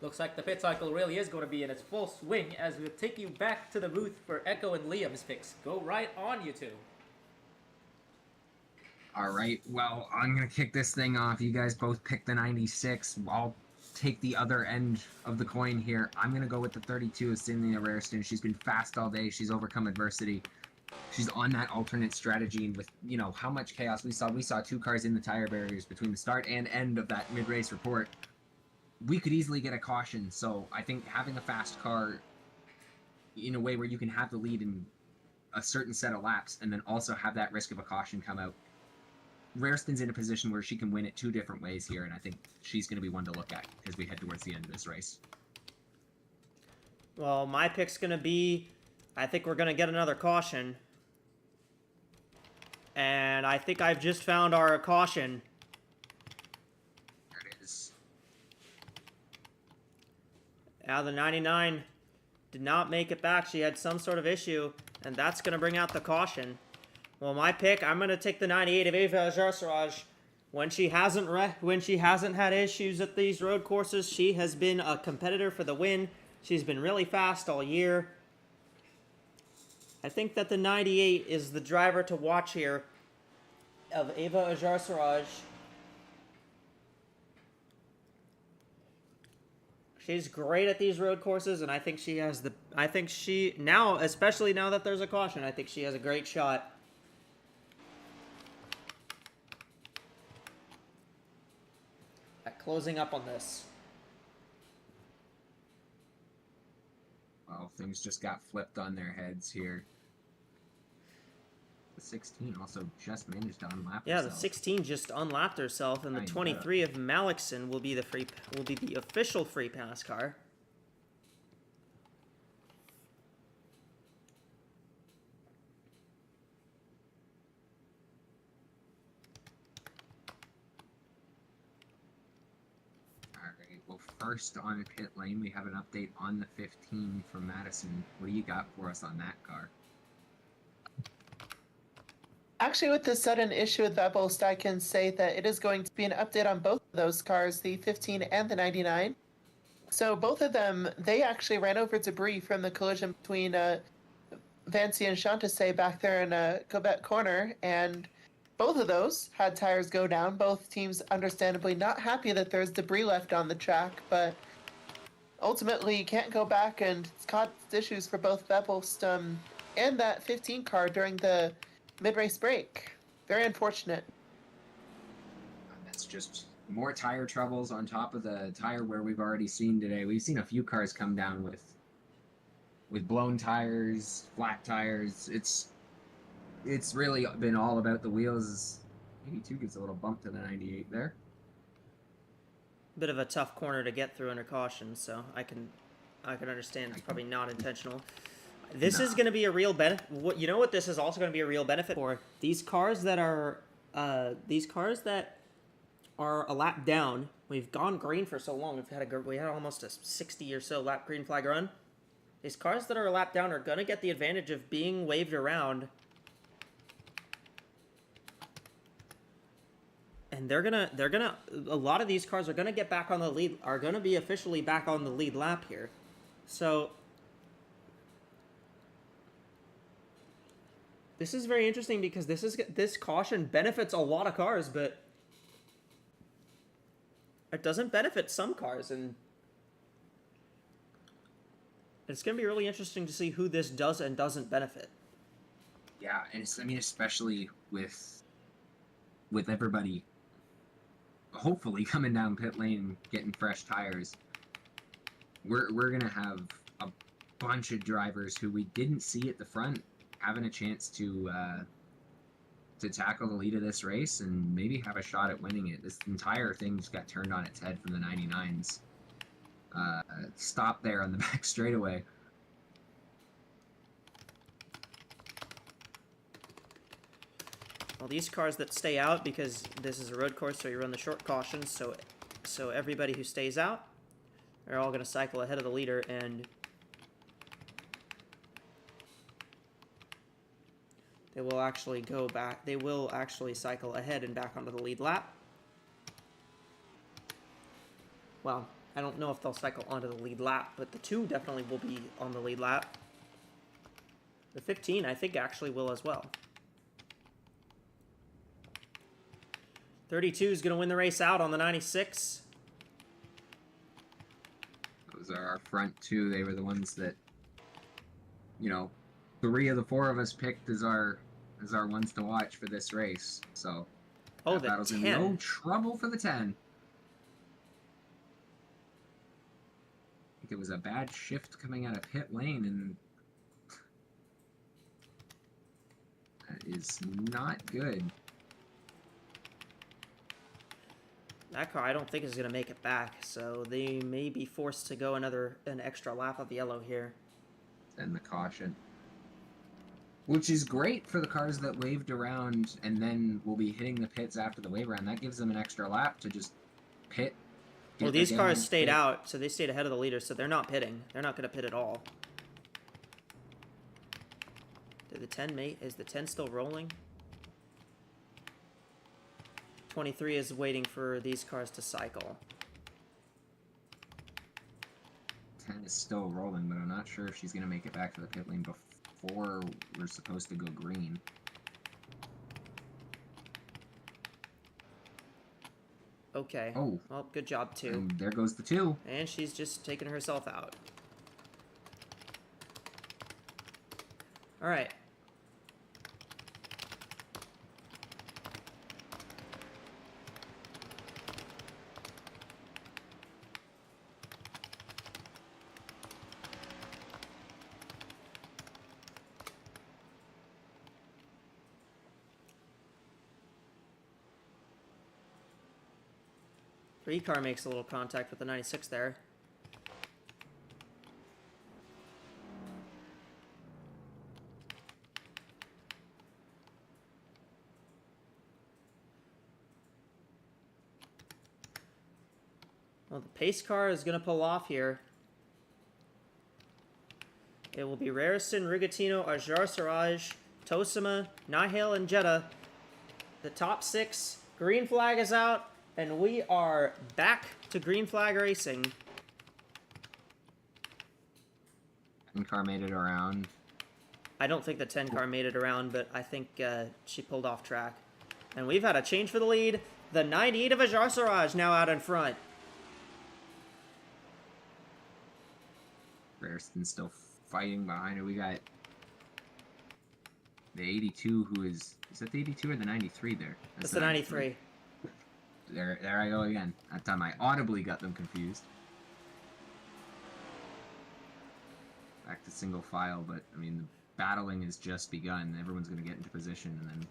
looks like the pit cycle really is going to be in its full swing as we'll take you back to the booth for Echo and Liam's picks. Go right on, you two. All right, well, I'm going to kick this thing off. You guys both pick the 96. I'll take the other end of the coin here. I'm going to go with the 32 of Cynthia Rairston. She's been fast all day. She's overcome adversity. She's on that alternate strategy, and with, you know, how much chaos we saw 2 cars in the tire barriers between the start and end of that mid-race report. We could easily get a caution, so I think having a fast car in a way where you can have the lead in a certain set of laps and then also have that risk of a caution come out. Rairston's in a position where she can win it 2 different ways here, and I think she's going to be one to look at as we head towards the end of this race. Well, my pick's going to be, I think we're going to get another caution. And I think I've just found our caution. There it is. Now the 99 did not make it back. She had some sort of issue, and that's going to bring out the caution. Well, my pick, I'm going to take the 98 of Eva Jarsaraj. When she hasn't had issues at these road courses, she has been a competitor for the win. She's been really fast all year. I think that the 98 is the driver to watch here of Ava Ajarsaraj. She's great at these road courses, and I think she has the. I think she now, especially now that there's a caution, I think she has a great shot. At closing up on this. Well, things just got flipped on their heads here. The 16 also just managed to unlap Yeah, herself. the 16 just unlapped herself, and the 23 of Malikson will be the official free pass car. Alright, well, first on pit lane, we have an update on the 15 from Madison. What do you got for us on that car? Actually, with the sudden issue with AWSCO, I can say that it is going to be an update on both of those cars, the 15 and the 99. So both of them, they actually ran over debris from the collision between Vancy and Chantasse back there in Quebec corner, and both of those had tires go down. Both teams understandably not happy that there's debris left on the track, but ultimately you can't go back, and it's caused issues for both Veppelst and that 15 car during the mid-race break. Very unfortunate. That's just more tire troubles on top of the tire wear we've already seen today. We've seen a few cars come down with blown tires, flat tires. It's really been all about the wheels. 82 gets a little bump to the 98 there. Bit of a tough corner to get through under caution, so I can understand it's probably not intentional. This is going to be a real benefit. You know what? This is also going to be a real benefit for these cars that are a lap down. We've gone green for so long. We had almost a 60 or so lap green flag run. These cars that are a lap down are going to get the advantage of being waved around, and a lot of these cars are gonna get back on the lead. Are going to be officially back on the lead lap here, so. This is very interesting because this caution benefits a lot of cars, but it doesn't benefit some cars, and it's going to be really interesting to see who this does and doesn't benefit. Yeah, and especially with everybody hopefully coming down pit lane getting fresh tires, we're gonna have a bunch of drivers who we didn't see at the front having a chance to tackle the lead of this race and maybe have a shot at winning it. This entire thing just got turned on its head from the 99's stop there on the back straightaway. Well, these cars that stay out, because this is a road course, so you run the short caution, so everybody who stays out are all going to cycle ahead of the leader, and they will actually go back. They will actually cycle ahead and back onto the lead lap. Well, I don't know if they'll cycle onto the lead lap, but the 2 definitely will be on the lead lap. The 15, I think, actually will as well. 32 is going to win the race out on the 96. Those are our front 2. They were the ones that, 3 of the 4 of us picked as our ones to watch for this race. So the battle's 10. in no trouble for the 10. I think it was a bad shift coming out of pit lane, and that is not good. That car, I don't think, is going to make it back, so they may be forced to go an extra lap of yellow here. And the caution. Which is great for the cars that waved around and then will be hitting the pits after the wave around. That gives them an extra lap to just pit. Well, these cars stayed out, so they stayed ahead of the leader, so they're not pitting. They're not going to pit at all. Did the 10 mate? Is the 10 still rolling? 23 is waiting for these cars to cycle. 10 is still rolling, but I'm not sure if she's going to make it back to the pit lane before we're supposed to go green. Okay. Oh. Well, good job, 2. And there goes the 2. And she's just taking herself out. All right. Car makes a little contact with the 96 there. Well, the pace car is going to pull off here. It will be Rariston, Rigatino, Ajar Siraj, Tosima, Nihil, and Jeddah. The top 6. Green flag is out. And we are back to green flag racing. And car made it around. I don't think the 10 car made it around, but I think she pulled off track. And we've had a change for the lead. The 98 of Ajar Siraj now out in front. Rariston's still fighting behind her. We got the 82 who is that the 82 or the 93 there? That's the 93. There I go again. That time I audibly got them confused. Back to single file, but I mean the battling has just begun. Everyone's going to get into position, and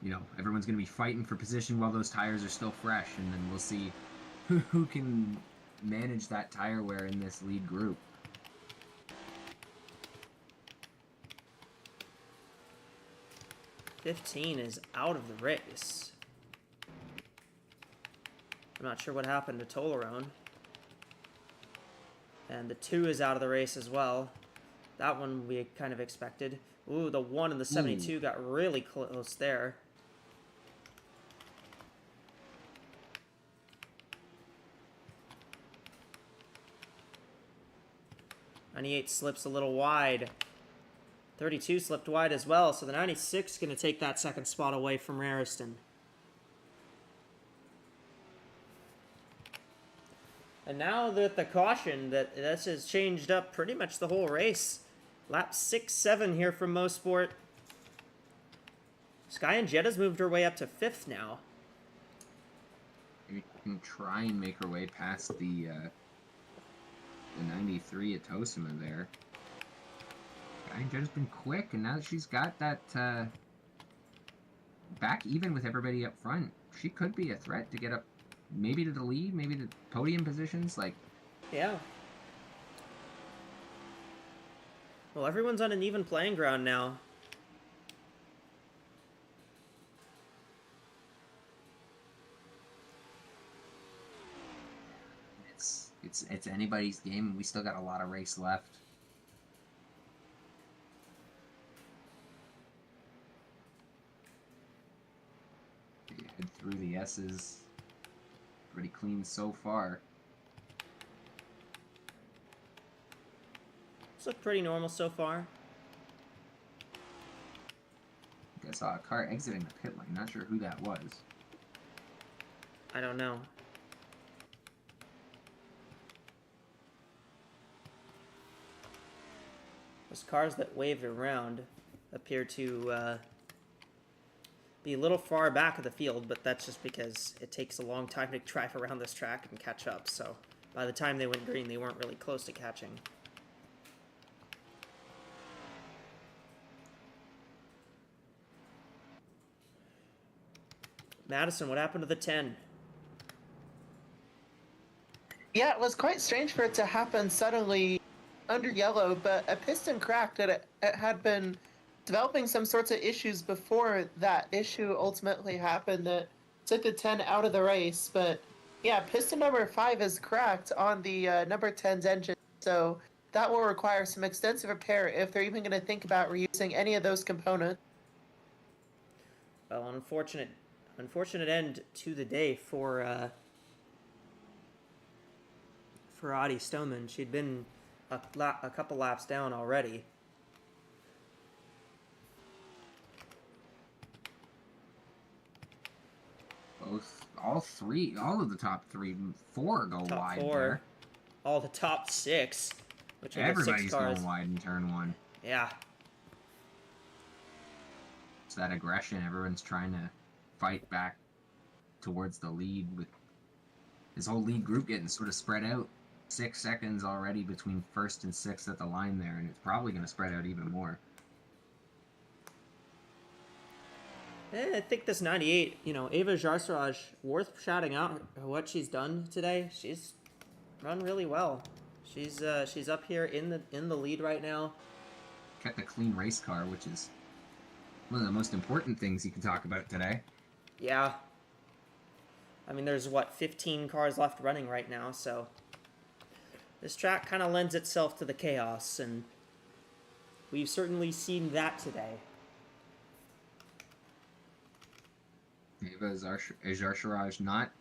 then everyone's going to be fighting for position while those tires are still fresh, and then we'll see who can manage that tire wear in this lead group. '15 is out of the race. I'm not sure what happened to Tolaron. And the 2 is out of the race as well. That one we kind of expected. Ooh, the 1 and the 72 got really close there. '98 slips a little wide. 32 slipped wide as well, so the 96 is going to take that second spot away from Rariston. And now that the caution, this has changed up pretty much the whole race. Lap 6-7 here from Mosport. Sky and Jetta's moved her way up to 5th now. We can try and make her way past the 93 at Tosima there. Sky and Jetta's been quick, and now that she's got that back even with everybody up front, she could be a threat to get up maybe to the lead, maybe the podium positions, Yeah. Well, everyone's on an even playing ground now. It's anybody's game, and we still got a lot of race left. Head through the S's. Pretty clean so far. It's looked pretty normal so far. I saw a car exiting the pit lane. Not sure who that was. I don't know. Those cars that waved around appear to be a little far back of the field, but that's just because it takes a long time to drive around this track and catch up, so by the time they went green, they weren't really close to catching. Madison, what happened to the 10? Yeah, it was quite strange for it to happen suddenly under yellow, but a piston cracked and it had been developing some sorts of issues before that issue ultimately happened that took the 10 out of the race. But yeah, piston number 5 is cracked on the number 10's engine, so that will require some extensive repair if they're even going to think about reusing any of those components. Well, an unfortunate end to the day for Adi Stoneman. She'd been a couple laps down already. All of the top four go Top wide four, there. all the top six, which are the Everybody's 6 cars. going wide in turn 1. Yeah. It's that aggression. Everyone's trying to fight back towards the lead, with this whole lead group getting sort of spread out. 6 seconds already between first and sixth at the line there, and it's probably going to spread out even more. I think this 98, Ava Jarsaraj, worth shouting out what she's done today. She's run really well. She's up here in the lead right now. Kept a clean race car, which is one of the most important things you can talk about today. Yeah. I mean, there's 15 cars left running right now, so this track kind of lends itself to the chaos, and we've certainly seen that today. Ava Jarsaraj, not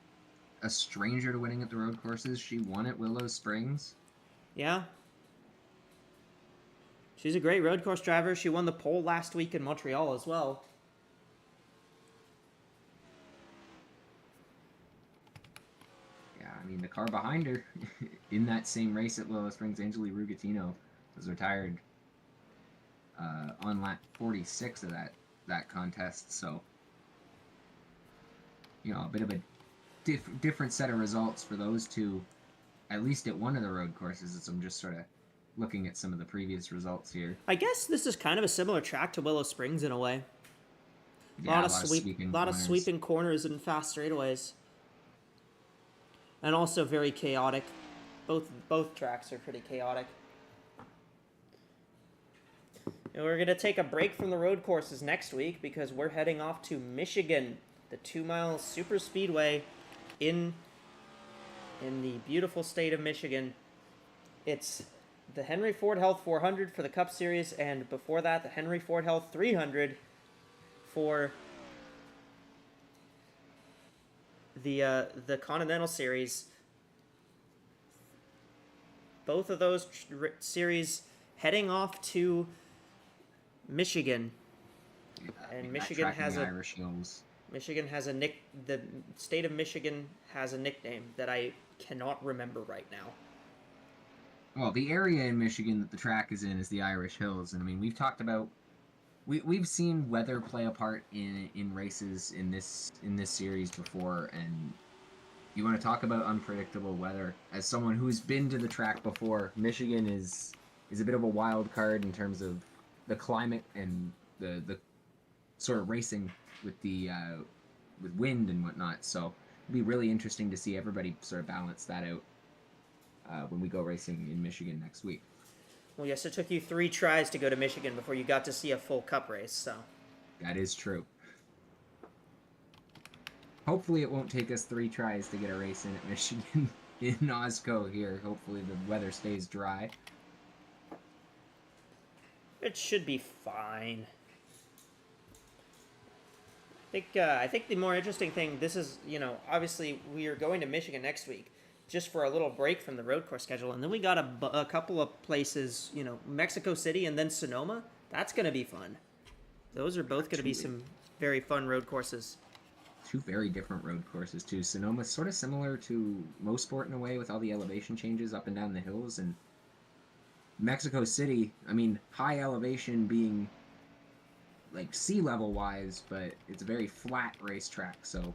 a stranger to winning at the road courses. She won at Willow Springs. Yeah. She's a great road course driver. She won the pole last week in Montreal as well. Yeah, I mean, the car behind her in that same race at Willow Springs, Angeli Rugatino, was retired on lap 46 of that contest. So, a bit of a different set of results for those two, at least at one of the road courses, as I'm just sort of looking at some of the previous results here. I guess this is kind of a similar track to Willow Springs in a way. Yeah, a lot of sweeping corners and fast straightaways. And also very chaotic. Both tracks are pretty chaotic. And we're going to take a break from the road courses next week because we're heading off to Michigan, the 2-mile super speedway in the beautiful state of Michigan. It's the Henry Ford Health 400 for the Cup Series, and before that, the Henry Ford Health 300 for the Continental Series. Both of those series heading off to Michigan, and Michigan has a Irish Hills. the state of Michigan has a nickname that I cannot remember right now. Well, the area in Michigan that the track is in is the Irish Hills, and I mean, we've talked about, we've seen weather play a part in races in this series before, and you want to talk about unpredictable weather. As someone who's been to the track before, Michigan is a bit of a wild card in terms of the climate and the sort of racing with with wind and whatnot. So it'll be really interesting to see everybody sort of balance that out when we go racing in Michigan next week. Well, yes, it took you 3 tries to go to Michigan before you got to see a full Cup race, so. That is true. Hopefully it won't take us 3 tries to get a race in at Michigan in AWSCO here. Hopefully the weather stays dry. It should be fine. I think the more interesting thing, this is, obviously we are going to Michigan next week just for a little break from the road course schedule. And then we got a couple of places, Mexico City and then Sonoma. That's going to be fun. Those are both going to be some very fun road courses. 2 very different road courses, too. Sonoma's sort of similar to Mosport in a way with all the elevation changes up and down the hills. And Mexico City, I mean, high elevation being like sea level wise, but it's a very flat racetrack, so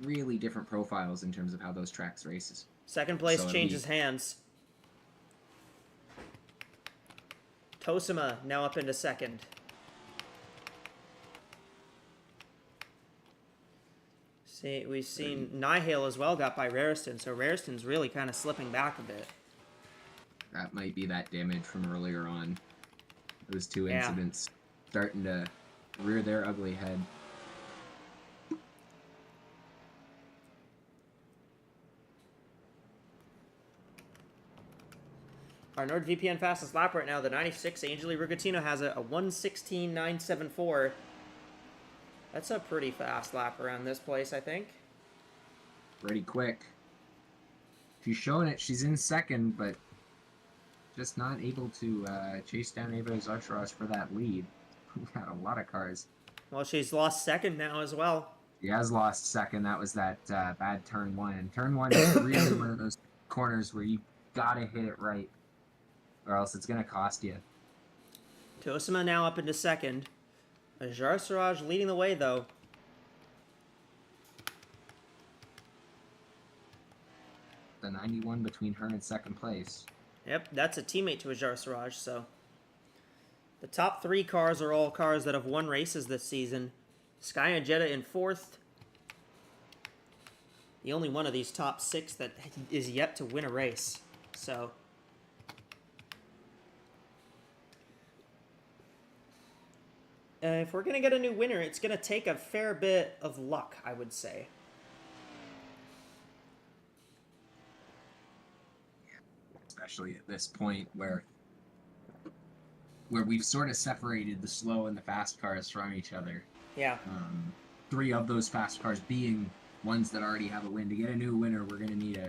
really different profiles in terms of how those tracks races. Second place changes hands. Tosima now up into second. See, we've seen Nihale as well got by Rariston, so Rariston's really kind of slipping back a bit. That might be that damage from earlier on. Those 2 incidents starting to rear their ugly head. Our NordVPN fastest lap right now, the 96, Angeli Rugatino has a 1:16.974. That's a pretty fast lap around this place, I think. Pretty quick. She's showing it. She's in second, but just not able to chase down AWSCO for that lead. We got a lot of cars. Well, she's lost second now as well. She has lost second. That was that bad turn one. And turn one is really one of those corners where you gotta hit it right, or else it's gonna cost you. Tosima now up into second. AWSCO leading the way, though. The 91 between her and second place. Yep, that's a teammate to AWSCO, so... The top 3 cars are all cars that have won races this season. Sky and Jetta in 4th. The only one of these top 6 that is yet to win a race. So... if we're going to get a new winner, it's going to take a fair bit of luck, I would say. Especially at this point where we've sort of separated the slow and the fast cars from each other. Yeah. 3 of those fast cars being ones that already have a win. To get a new winner, we're going to need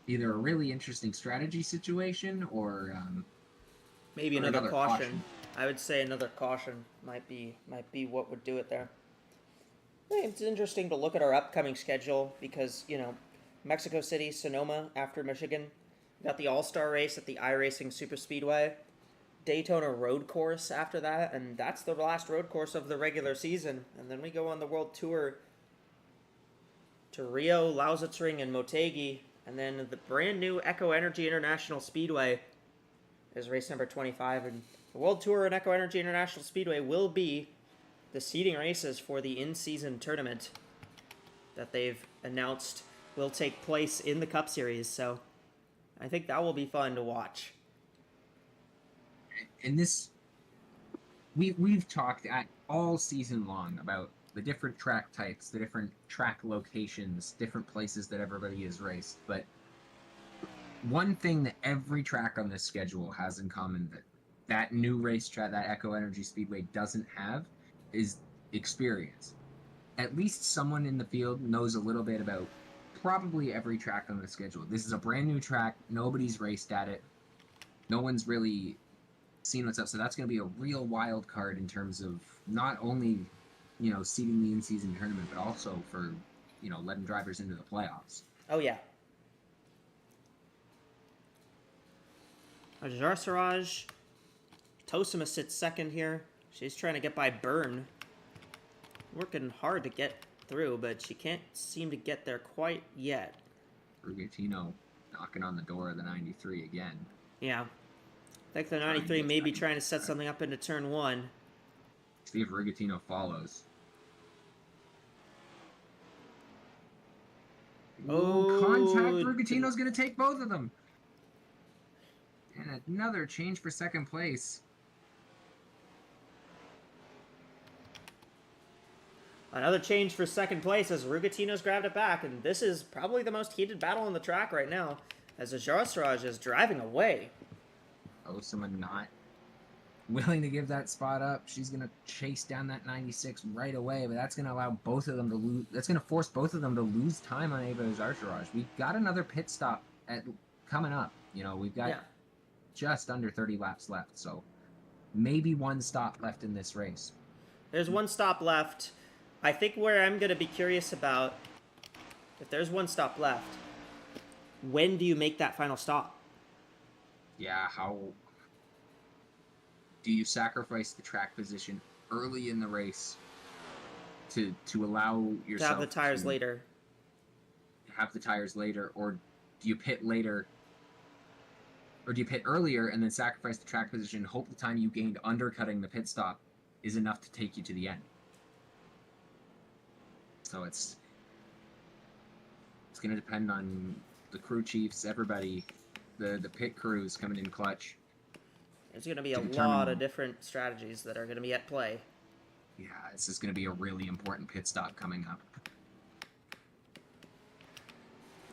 either a really interesting strategy situation or maybe or another caution. I would say another caution might be what would do it there. It's interesting to look at our upcoming schedule because, you know, Mexico City, Sonoma after Michigan. We got the All-Star race at the iRacing Superspeedway. Daytona Road Course after that, and that's the last road course of the regular season. And then we go on the World Tour to Rio, Lausitzring, and Motegi. And then the brand new Echo Energy International Speedway is race number 25. And the World Tour and Echo Energy International Speedway will be the seeding races for the in-season tournament that they've announced will take place in the Cup Series. So I think that will be fun to watch. And this, we've talked at all season long about the different track types, the different track locations, different places that everybody has raced. But one thing that every track on this schedule has in common that new racetrack, that Echo Energy Speedway doesn't have, is experience. At least someone in the field knows a little bit about probably every track on the schedule. This is a brand new track. Nobody's raced at it. No one's really seen what's up. So that's going to be a real wild card in terms of not only, you know, seeding the in-season tournament, but also for, you know, letting drivers into the playoffs. Oh, yeah. Ajar Tosima sits second here. She's trying to get by Byrne. Working hard to get through, but she can't seem to get there quite yet. Rugatino knocking on the door of the 93 again. Yeah. I think the 93 may be trying to set something up into turn 1. See if Rugatino follows. Oh, contact. Rugatino's going to take both of them. And another change for second place. Another change for second place as Rugatino's grabbed it back, and this is probably the most heated battle on the track right now, as Ajar is driving away. Osama not willing to give that spot up. She's going to chase down that 96 right away, but that's going to allow both of them to lose. That's going to force both of them to lose time on Ava's Archerage. We've got another pit stop coming up. You know, we've got just under 30 laps left, so maybe one stop left in this race. There's one stop left. I think where I'm going to be curious about, if there's one stop left, when do you make that final stop? Yeah, how do you sacrifice the track position early in the race to allow yourself to have the tires later? Have the tires later, or do you pit later? Or do you pit earlier and then sacrifice the track position, hope the time you gained undercutting the pit stop is enough to take you to the end? So it's going to depend on the crew chiefs, everybody, the pit crews coming in clutch. There's going to be a lot of different strategies that are going to be at play. Yeah, this is going to be a really important pit stop coming up.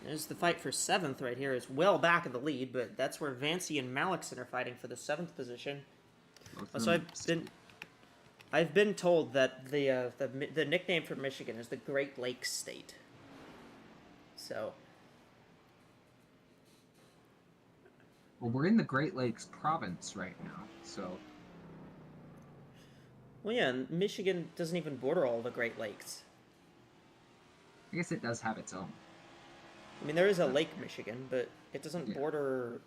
There's the fight for 7th right here. It's well back in the lead, but that's where Vancy and Malikson are fighting for the 7th position. So I've been told that the nickname for Michigan is the Great Lakes State. So, Well, we're in the Great Lakes province right now, so well, yeah, and Michigan doesn't even border all the Great Lakes. I guess it does have its own. I mean, there is a Lake Michigan, but it doesn't Yeah. border.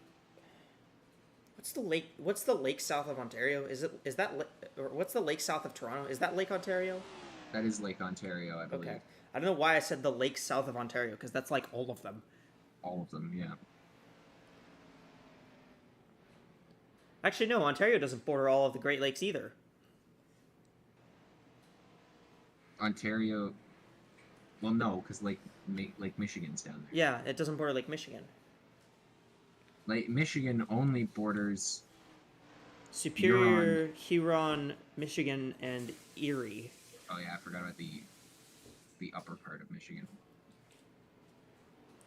What's the lake? What's the lake south of Ontario? Is that or what's the lake south of Toronto? Is that Lake Ontario? That is Lake Ontario, I believe. Okay. I don't know why I said the lake south of Ontario because that's like all of them. All of them, yeah. Actually, no. Ontario doesn't border all of the Great Lakes either. Ontario. Well, no, because Lake Michigan's down there. Yeah, it doesn't border Lake Michigan. Lake Michigan only borders. Superior, Huron, Michigan, and Erie. Oh yeah, I forgot about the upper part of Michigan.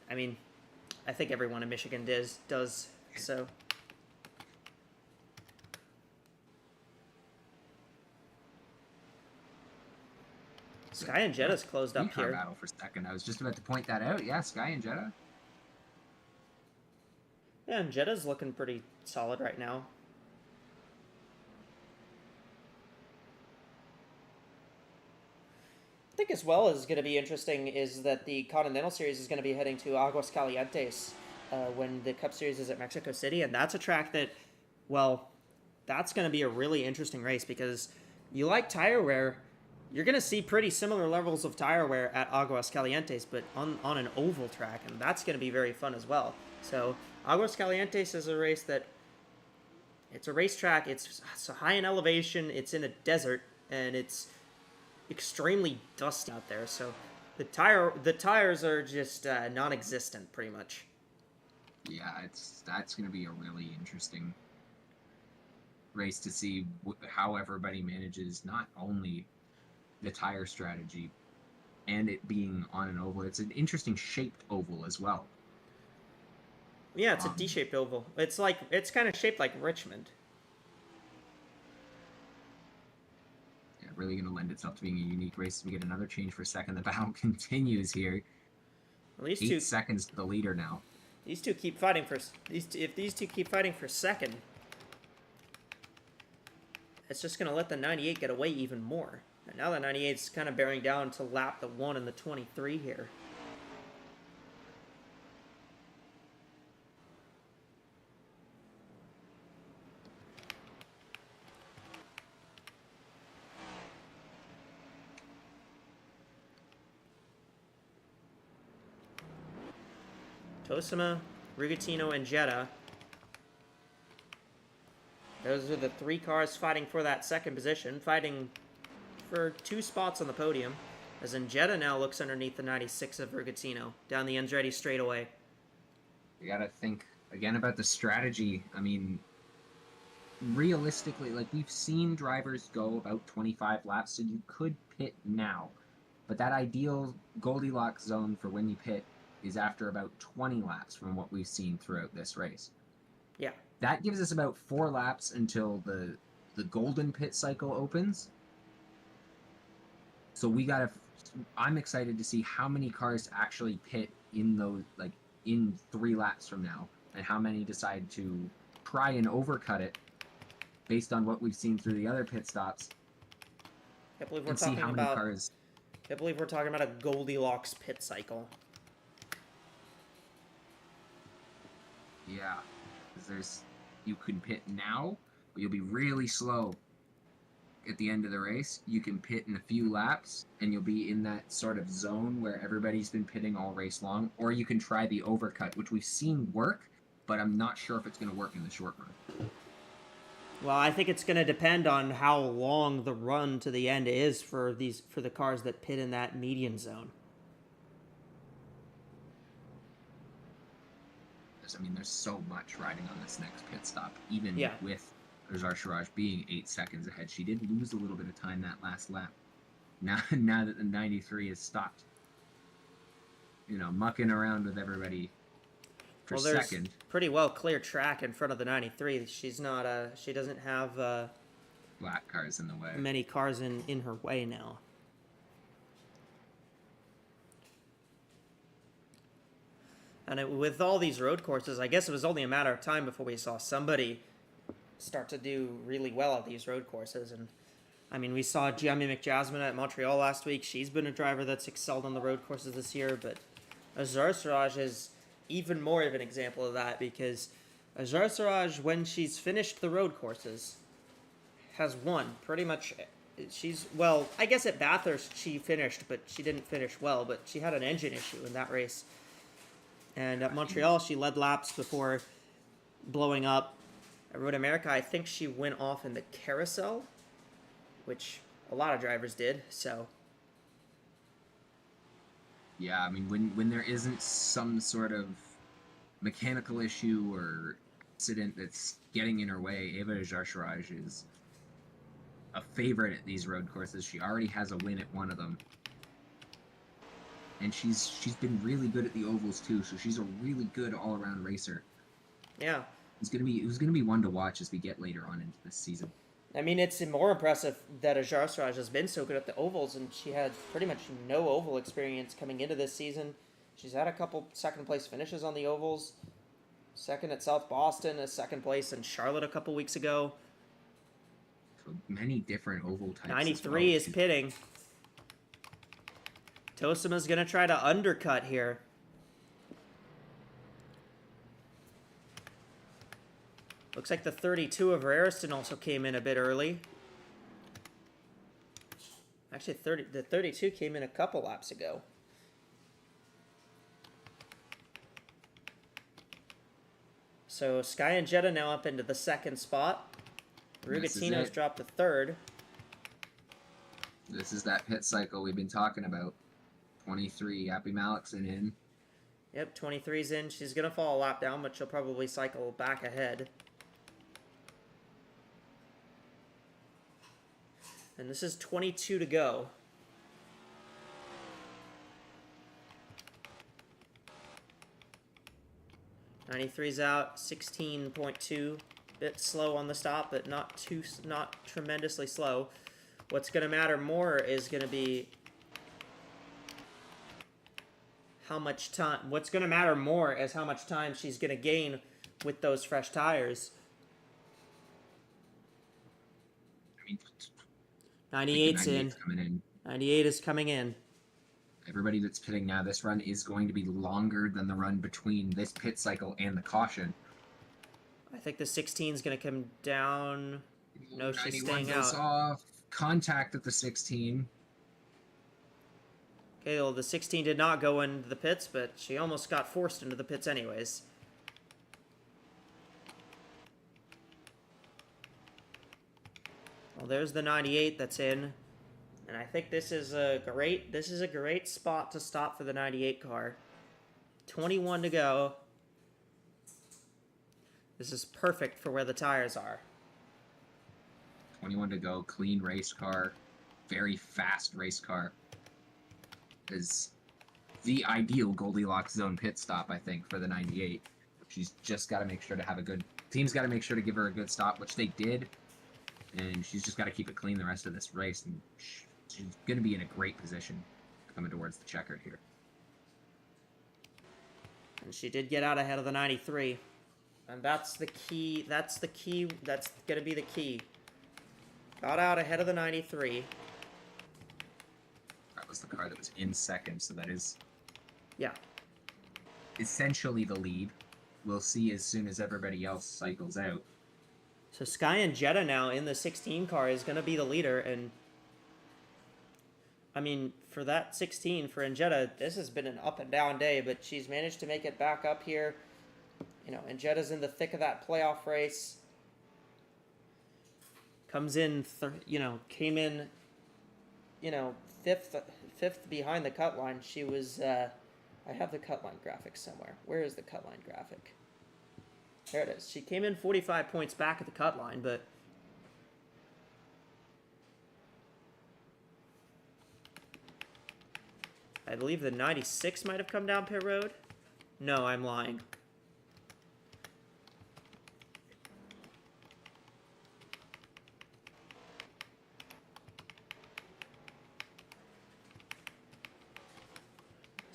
I mean, I think everyone in Michigan does so. Sky and Jetta's closed up Three-car here. battle for second. I was just about to point that out. Yeah, Sky and Jetta. Yeah, and Jetta's looking pretty solid right now. I think as well is going to be interesting is that the Continental Series is going to be heading to Aguascalientes when the Cup Series is at Mexico City, and that's a track that, well, that's going to be a really interesting race because you like tire wear, you're going to see pretty similar levels of tire wear at Aguascalientes, but on an oval track, and that's going to be very fun as well. So Aguascalientes is a race that it's a racetrack. It's so high in elevation. It's in a desert, and it's extremely dusty out there. So the tires are just non-existent pretty much. Yeah, that's going to be a really interesting race to see how everybody manages not only the tire strategy and it being on an oval. It's an interesting shaped oval as well. Yeah, it's a D-shaped oval. It's kind of shaped like Richmond. Yeah, really going to lend itself to being a unique race. We get another change for second. The battle continues here. Well, these 8 two seconds to the leader now. These two keep fighting for if these two keep fighting for second, it's just gonna let the 98 get away even more. And now the 98's kind of bearing down to lap the 1 and the 23 here. Tosima, Rigatino, and Jetta. Those are the 3 cars fighting for that second position, fighting for 2 spots on the podium. As in Jetta now looks underneath the 96 of Rigatino, down the Andretti straightaway. You got to think again about the strategy. I mean, realistically, like we've seen drivers go about 25 laps, so you could pit now. But that ideal Goldilocks zone for when you pit is after about 20 laps from what we've seen throughout this race. Yeah. That gives us about 4 laps until the golden pit cycle opens. So I'm excited to see how many cars actually pit in those, like in 3 laps from now, and how many decide to try and overcut it based on what we've seen through the other pit stops. I believe we're And see talking how many about. cars. I believe we're talking about a Goldilocks pit cycle. Yeah, because you can pit now, but you'll be really slow at the end of the race. You can pit in a few laps, and you'll be in that sort of zone where everybody's been pitting all race long. Or you can try the overcut, which we've seen work, but I'm not sure if it's going to work in the short run. Well, I think it's going to depend on how long the run to the end is for the cars that pit in that median zone. I mean, there's so much riding on this next pit stop, even Yeah. with Sharaj being 8 seconds ahead. She did lose a little bit of time that last lap. Now that the 93 has stopped, mucking around with everybody for Well, there's second. pretty well clear track in front of the 93. She's not. She doesn't have. black cars in the way. many cars in her way now. And with all these road courses, I guess it was only a matter of time before we saw somebody start to do really well at these road courses. And I mean, we saw Gianni McJasmine at Montreal last week. She's been a driver that's excelled on the road courses this year, but Azar Siraj is even more of an example of that, because Azar Siraj, when she's finished the road courses, has won pretty much. Well, I guess at Bathurst she finished, but she didn't finish well, but she had an engine issue in that race. And at Montreal, she led laps before blowing up. At Road America, I think she went off in the carousel, which a lot of drivers did, so. Yeah, I mean, when there isn't some sort of mechanical issue or accident that's getting in her way, Ava Jarshiraj is a favorite at these road courses. She already has a win at one of them. And she's been really good at the ovals too, so she's a really good all-around racer. Yeah. It was gonna be one to watch as we get later on into this season. I mean, it's more impressive that Azar Siraj has been so good at the ovals, and she had pretty much no oval experience coming into this season. She's had a couple second-place finishes on the ovals. Second at South Boston, a second place in Charlotte a couple weeks ago. So many different oval types. 93 is pitting. Tosima's going to try to undercut here. Looks like the 32 of Rariston also came in a bit early. Actually, the 32 came in a couple laps ago. So Sky and Jetta now up into the second spot. Rugatino's dropped to third. This is that pit cycle we've been talking about. 23, Happy Malikson in. Yep, 23's in. She's going to fall a lap down, but she'll probably cycle back ahead. And this is 22 to go. '93's out, 16.2. Bit slow on the stop, but not tremendously slow. What's going to matter more is going to be how much time. What's going to matter more is how much time she's going to gain with those fresh tires. I mean, 98's in. 98 is coming in. Everybody that's pitting now, this run is going to be longer than the run between this pit cycle and the caution. I think the 16 is going to come down. No, she's 91 staying goes out. off. Contact at the 16. Okay, well, the 16 did not go into the pits, but she almost got forced into the pits anyways. Well, there's the 98 that's in. And I think this is a great spot to stop for the 98 car. 21 to go. This is perfect for where the tires are. 21 to go. Clean race car. Very fast race car. Is the ideal Goldilocks zone pit stop, I think, for the 98. She's just got to make sure to have a good... Team's got to make sure to give her a good stop, which they did. And she's just got to keep it clean the rest of this race. And she's going to be in a great position coming towards the checkered here. And she did get out ahead of the 93. And that's the key. That's the key. That's going to be the key. Got out ahead of the 93. That was the car that was in second, so that is... Yeah. essentially the lead. We'll see as soon as everybody else cycles out. So Sky and Jetta now in the 16 car is going to be the leader, and I mean, for that 16 for Anjetta, this has been an up and down day, but she's managed to make it back up here. You know, Anjetta's in the thick of that playoff race. Comes in, came in, fifth behind the cut line. She was, I have the cut line graphic somewhere. Where is the cut line graphic? There it is. She came in 45 points back at the cut line, but I believe the 96 might have come down pit road. No, I'm lying.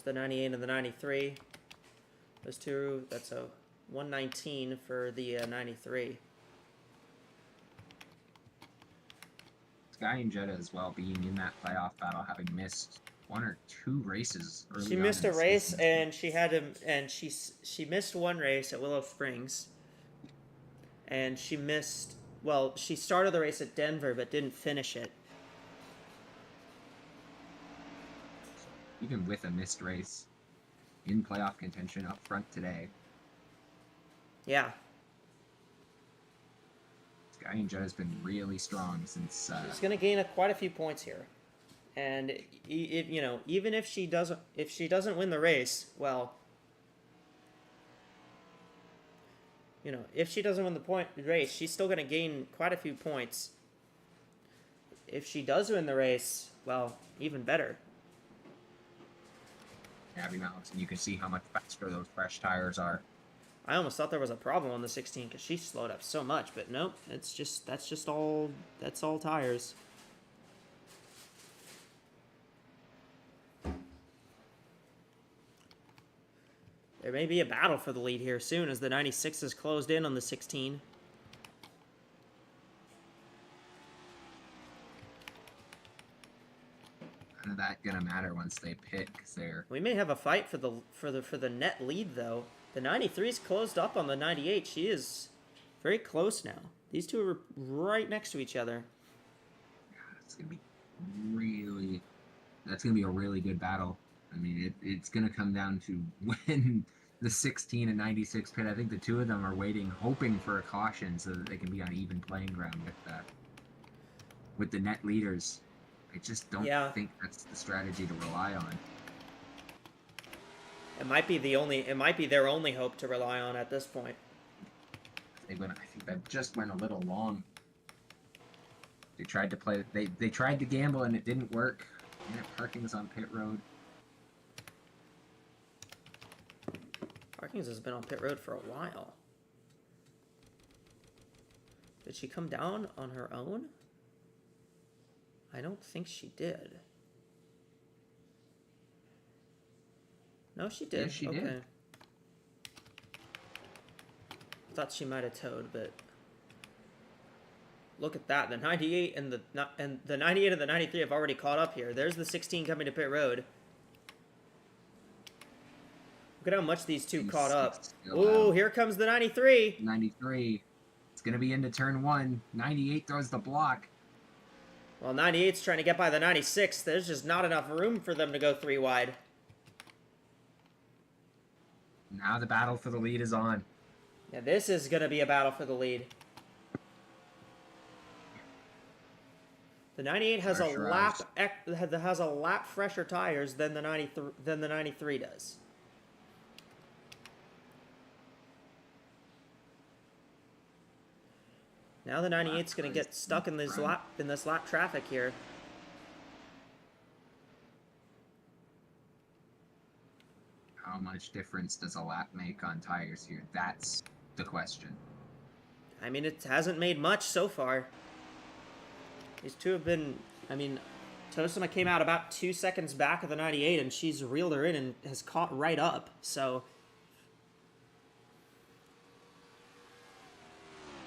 the 98 and the 93. Those two, that's a 119 for the 93. Sky and Jetta as well being in that playoff battle, having missed 1 or 2 races early She on missed in a the race, season. and she had to, and she missed one race at Willow Springs, and she missed. Well, she started the race at Denver, but didn't finish it. Even with a missed race, in playoff contention up front today, Yeah, Sky and Jetta has been really strong since. she's gonna gain quite a few points here, and you know, even if she doesn't win the race, well, you know, if she doesn't win the race, she's still gonna gain quite a few points. If she does win the race, well, even better. Abby Mallix, and you can see how much faster those fresh tires are. I almost thought there was a problem on the 16 because she slowed up so much, but nope, that's all tires. There may be a battle for the lead here soon as the 96 is closed in on the 16. None of that gonna matter once they pit, because they're We may have a fight for the net lead though. The 93's closed up on the 98. She is very close now. These two are right next to each other. it's gonna be really. That's gonna be a really good battle. I mean, it's gonna come down to when the 16 and 96 pit. I think the two of them are waiting, hoping for a caution so that they can be on even playing ground with the net leaders. I just don't think that's the strategy to rely on. It might be their only hope to rely on at this point. I think that just went a little long. They tried to play. They tried to gamble and it didn't work. Yeah, Parking's on pit road. Parkins has been on pit road for a while. Did she come down on her own? I don't think she did. No, she did. Yeah, she did. Thought she might have towed, but look at that. The 98 and the 98 and the 93 have already caught up here. There's the 16 coming to pit road. Look at how much these two caught up. Oh, here comes the 93. 93. It's going to be into turn 1. 98 throws the block. Well, 98's trying to get by the 96. There's just not enough room for them to go 3 wide. Now the battle for the lead is on. Yeah, this is going to be a battle for the lead. The 98 has a lap fresher tires than the 93 does. Now the 98's going to get stuck in this lap traffic here. How much difference does a lap make on tires here? That's the question. I mean, it hasn't made much so far. These two have been, I mean, Tosima came out about 2 seconds back of the 98, and she's reeled her in and has caught right up. So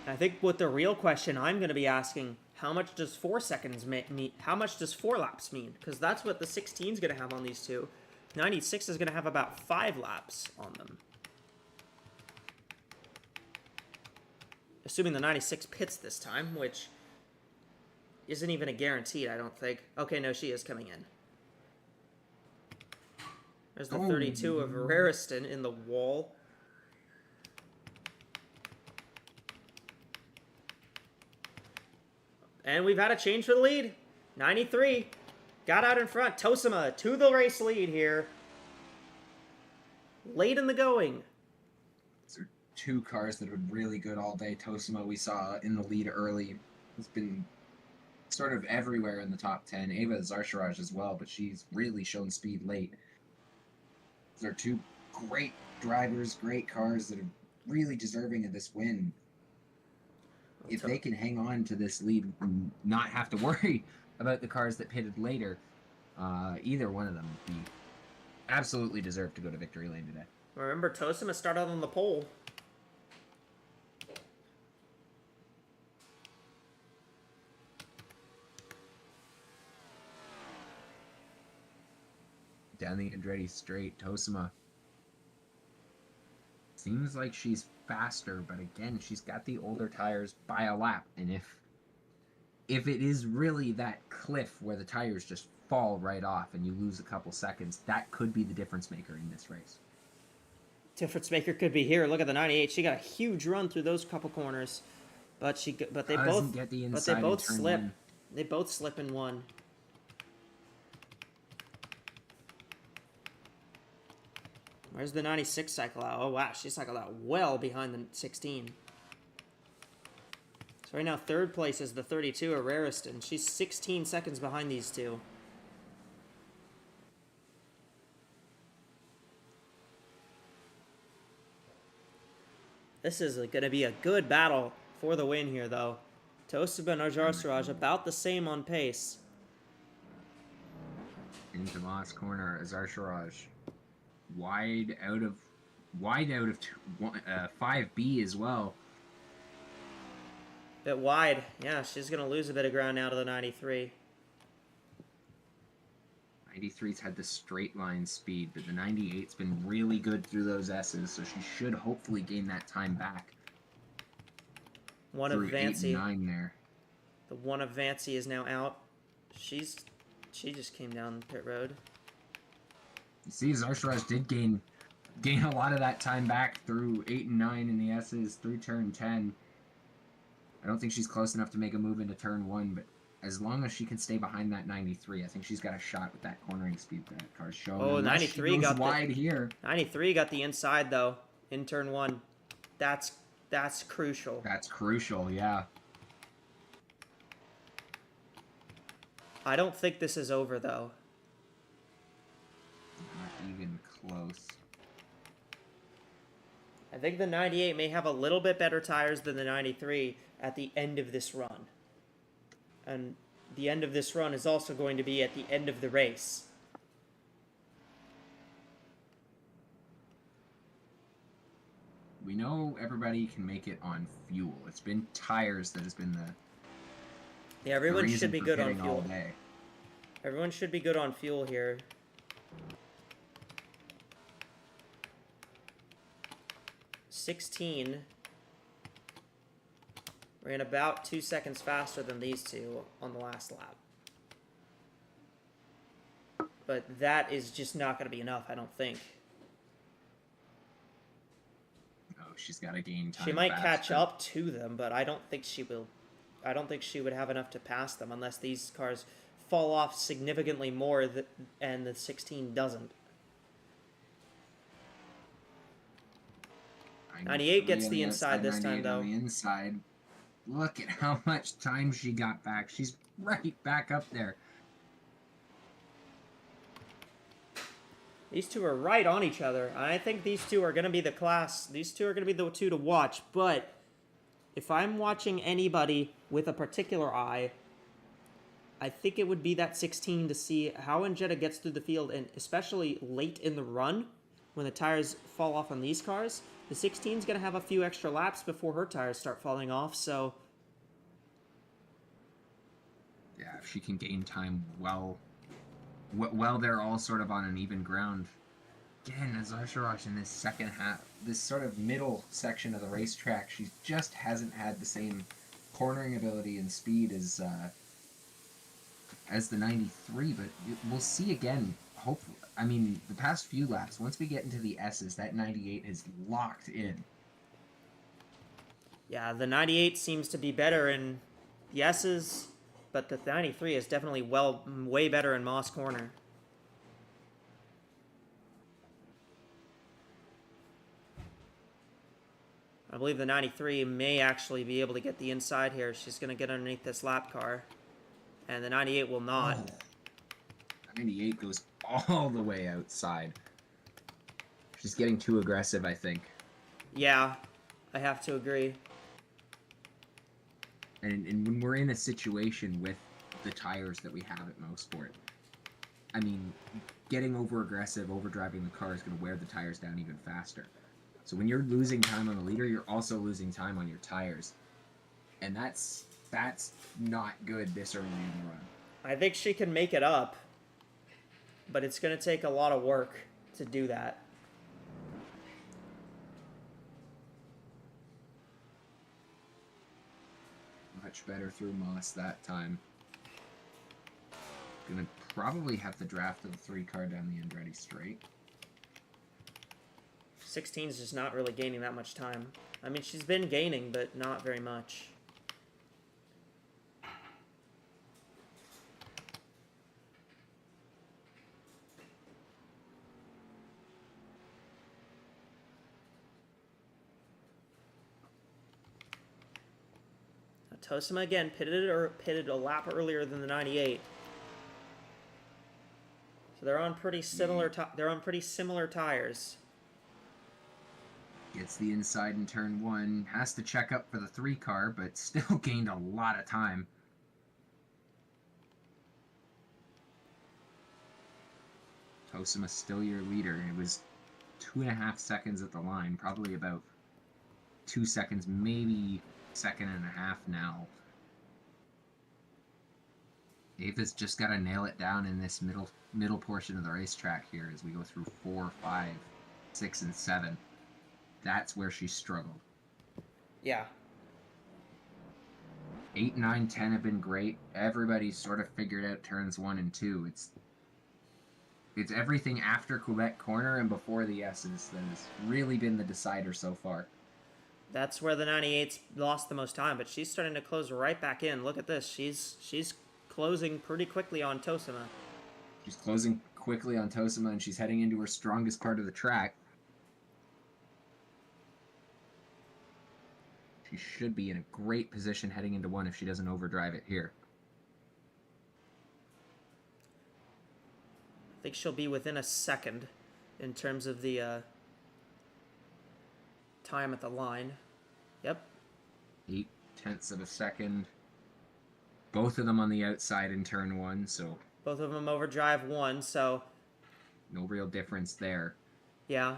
I think what the real question I'm going to be asking, how much does 4 seconds mean? How much does 4 laps mean? Because that's what the 16 is going to have on these two. 96 is going to have about 5 laps on them. Assuming the 96 pits this time, which isn't even a guaranteed, I don't think. Okay, no, she is coming in. There's the 32 of Rariston in the wall. And we've had a change for the lead. 93 got out in front. Tosima to the race lead here. Late in the going. These are two cars that have been really good all day. Tosima, we saw in the lead early, has been sort of everywhere in the top 10. Ava Zarsharaj as well, but she's really shown speed late. These are two great drivers, great cars that are really deserving of this win. If they can hang on to this lead and not have to worry about the cars that pitted later, either one of them would be absolutely deserve to go to victory lane today. Remember, Tosima started on the pole. Down the Andretti straight, Tosima. Seems like she's faster, but again, she's got the older tires by a lap. And if it is really that cliff where the tires just fall right off and you lose a couple seconds, that could be the difference maker in this race. Difference maker could be here. Look at the 98. She got a huge run through those couple corners, but they both get the but inside they both in turn slip. one. They both slip in one. Where's the 96 cycle out? Oh wow, she cycled out well behind the 16. So right now, third place is the 32 at Rariston. She's 16 seconds behind these two. This is going to be a good battle for the win here, though. Tosima and Ajar Siraj about the same on pace. Into Moss corner, Azar Sharaj. Wide out of 5B as well. Bit wide. Yeah, she's going to lose a bit of ground now to the 93. 93's had the straight line speed, but the 98's been really good through those S's, so she should hopefully gain that time back. One of through 8 and Vancy. 9 there. The one of Vancy is now out. She just came down pit road. You see, Zarsharaj did gain a lot of that time back through 8 and 9 in the S's, through turn 10. I don't think she's close enough to make a move into turn 1, but as long as she can stay behind that 93, I think she's got a shot with that cornering speed that car's showing. Oh, Unless 93 she goes got wide here. 93 got the inside though in turn 1. That's crucial. That's crucial, yeah. I don't think this is over though. Not even close. I think the 98 may have a little bit better tires than the 93 at the end of this run. And the end of this run is also going to be at the end of the race. We know everybody can make it on fuel. It's been tires that has been Yeah, everyone reason should be for good on pitting all fuel. day. Everyone should be good on fuel here. $16 ran about 2 seconds faster than these two on the last lap. But that is just not going to be enough, I don't think. Oh, she's got to gain time. She might faster. catch up to them, but I don't think she will. I don't think she would have enough to pass them unless these cars fall off significantly more and the 16 doesn't. 98 gets the inside this time, though. On the inside. Look at how much time she got back. She's right back up there. These two are right on each other. I think these two are going to be the class. These two are going to be the two to watch. But if I'm watching anybody with a particular eye, I think it would be that 16 to see how Angetta gets through the field, and especially late in the run when the tires fall off on these cars. The 16 is going to have a few extra laps before her tires start falling off, so... Yeah, if she can gain time while they're all sort of on an even ground. Again, Azar in this second half, this sort of middle section of the racetrack, she just hasn't had the same cornering ability and speed as the 93, but we'll see again, hopefully. I mean, the past few laps, once we get into the S's, that 98 is locked in. Yeah, the 98 seems to be better in the S's, but the 93 is definitely way better in Moss Corner. I believe the 93 may actually be able to get the inside here. She's going to get underneath this lap car, and the 98 will not. Oh. 98 goes all the way outside. She's getting too aggressive, I think. Yeah, I have to agree. And when we're in a situation with the tires that we have at Mosport, I mean, getting over aggressive, overdriving the car is going to wear the tires down even faster. So when you're losing time on the leader, you're also losing time on your tires, and that's not good this early in the run. I think she can make it up, but it's going to take a lot of work to do that. Much better through Moss that time. Gonna probably have the draft of the 3 car down the Andretti straight. 16's just not really gaining that much time. I mean, she's been gaining, but not very much. Tosima again pitted a lap earlier than the 98. So they're on pretty similar tires. Gets the inside in turn 1. Has to check up for the 3 car, but still gained a lot of time. Tosima still your leader. It was 2.5 seconds at the line, probably about 2 seconds, maybe second and a half now. Ava's just got to nail it down in this middle portion of the racetrack here as we go through 4, 5, 6, and 7. That's where she struggled. Yeah. 8, 9, 10 have been great. Everybody's sort of figured out turns 1 and 2. It's everything after Quebec Corner and before the S's that has really been the decider so far. That's where the 98's lost the most time, but she's starting to close right back in. Look at this. She's closing pretty quickly on Tosima. She's closing quickly on Tosima, and she's heading into her strongest part of the track. She should be in a great position heading into 1 if she doesn't overdrive it here. I think she'll be within a second in terms of the time at the line. Yep. 0.8 of a second. Both of them on the outside in turn 1, so Both of them overdrive 1, so no real difference there. yeah.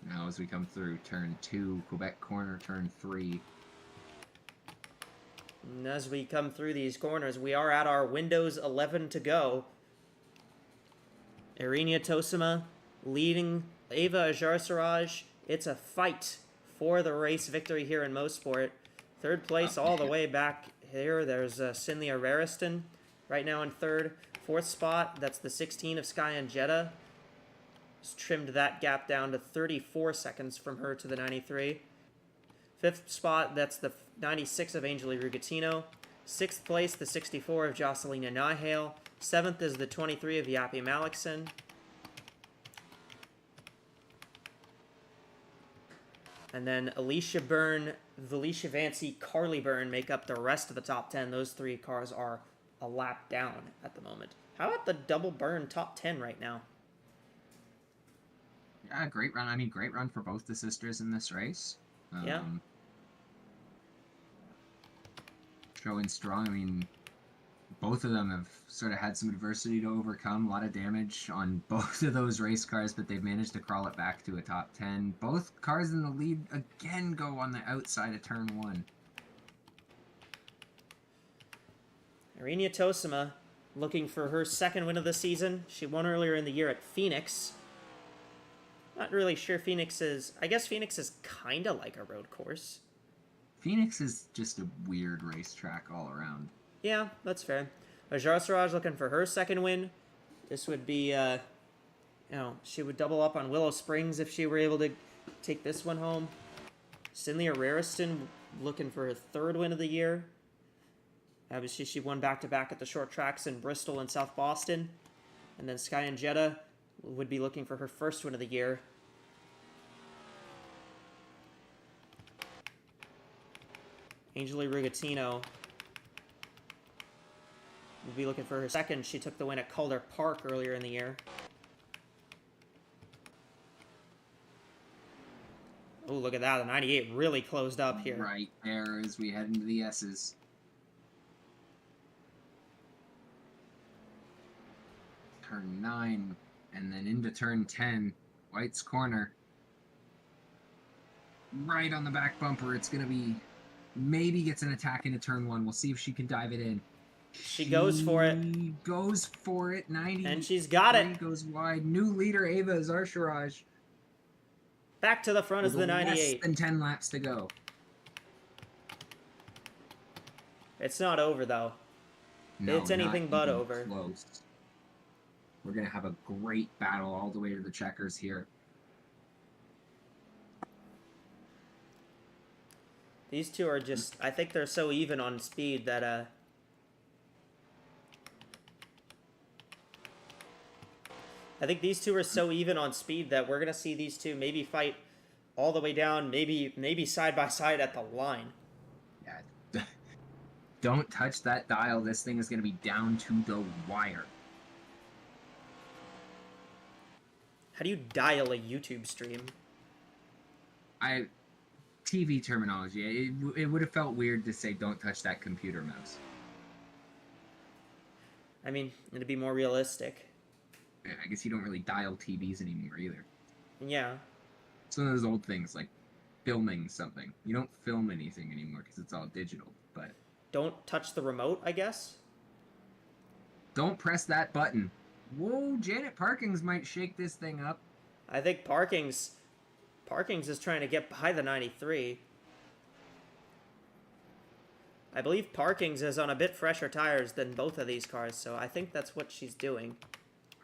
Now as we come through turn 2, Quebec Corner, turn 3. And as we come through these corners, we are at our Windows 11 to go. Irina Tosima leading Ava Ajarsaraj. It's a fight for the race victory here in Mosport. Third place all the way back here. There's Cynthia Rariston right now in third. Fourth spot, that's the 16 of Sky and Jetta. Just trimmed that gap down to 34 seconds from her to the 93. Fifth spot, that's the 96 of Angeli Rugatino. Sixth place, the 64 of Jocelina Nihale. Seventh is the 23 of Yappy Malikson. And then Alicia Byrne, Valicia Vancy, Carly Byrne make up the rest of the top 10. Those 3 cars are a lap down at the moment. How about the double Byrne top 10 right now? Yeah, great run. I mean, great run for both the sisters in this race. Yeah. Showing strong. I mean, both of them have sort of had some adversity to overcome, a lot of damage on both of those race cars, but they've managed to crawl it back to a top 10. Both cars in the lead again go on the outside of turn 1. Irina Tosima looking for her second win of the season. She won earlier in the year at Phoenix. Not really sure Phoenix is... I guess Phoenix is kind of like a road course. Phoenix is just a weird racetrack all around. Yeah, that's fair. Ajarsaraj looking for her second win. This would be, she would double up on Willow Springs if she were able to take this one home. Cynthia Rariston looking for her third win of the year. Obviously, she won back-to-back at the short tracks in Bristol and South Boston. And then Sky and Jetta would be looking for her first win of the year. Angeli Rugatino will be looking for her second. She took the win at Calder Park earlier in the year. Oh, look at that. The 98 really closed up here. Right there as we head into the S's. turn 9, and then into turn 10. White's corner. Right on the back bumper. It's going to be... Maybe gets an attack into turn 1. We'll see if she can dive it in. She goes for it. She goes for it. 90. And she's got it. Goes wide. New leader, Ava Zarsharaj. Back to the front is the 98. Less than 10 laps to go. It's not over, though. No, It's anything not but even over. Close. We're going to have a great battle all the way to the checkers here. These two are just... I think they're so even on speed that, I think these two are so even on speed that we're going to see these two maybe fight all the way down, maybe side by side at the line. Yeah. Don't touch that dial. This thing is going to be down to the wire. How do you dial a YouTube stream? TV terminology. It would have felt weird to say don't touch that computer mouse. I mean, it'd be more realistic. I guess you don't really dial TVs anymore either. Yeah. It's one of those old things, like filming something. You don't film anything anymore because it's all digital, but... Don't touch the remote, I guess? Don't press that button. Whoa, Janet Parkins might shake this thing up. I think Parkins is trying to get by the 93. I believe Parkins is on a bit fresher tires than both of these cars, so I think that's what she's doing.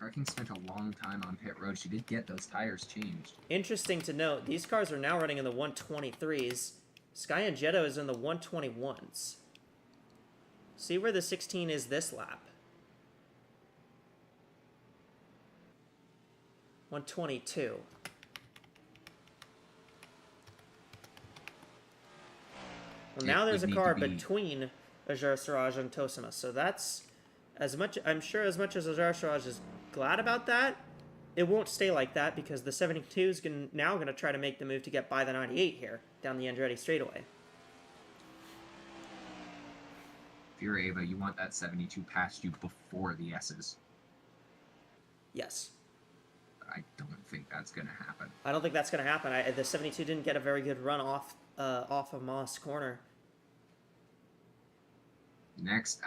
Parkins spent a long time on pit road. She did get those tires changed. Interesting to note, these cars are now running in the 123s. Sky and Jetto is in the 121s. See where the 16 is this lap. 122. Well, now there's a car between Ajar Siraj and Tosima, so that's I'm sure as much as Ajar Siraj is glad about that, it won't stay like that because the 72 is now going to try to make the move to get by the 98 here down the Andretti straightaway. If you're Ava, you want that 72 past you before the S's. Yes. I don't think that's going to happen. I don't think that's going to happen. The 72 didn't get a very good run off of Moss corner. Next,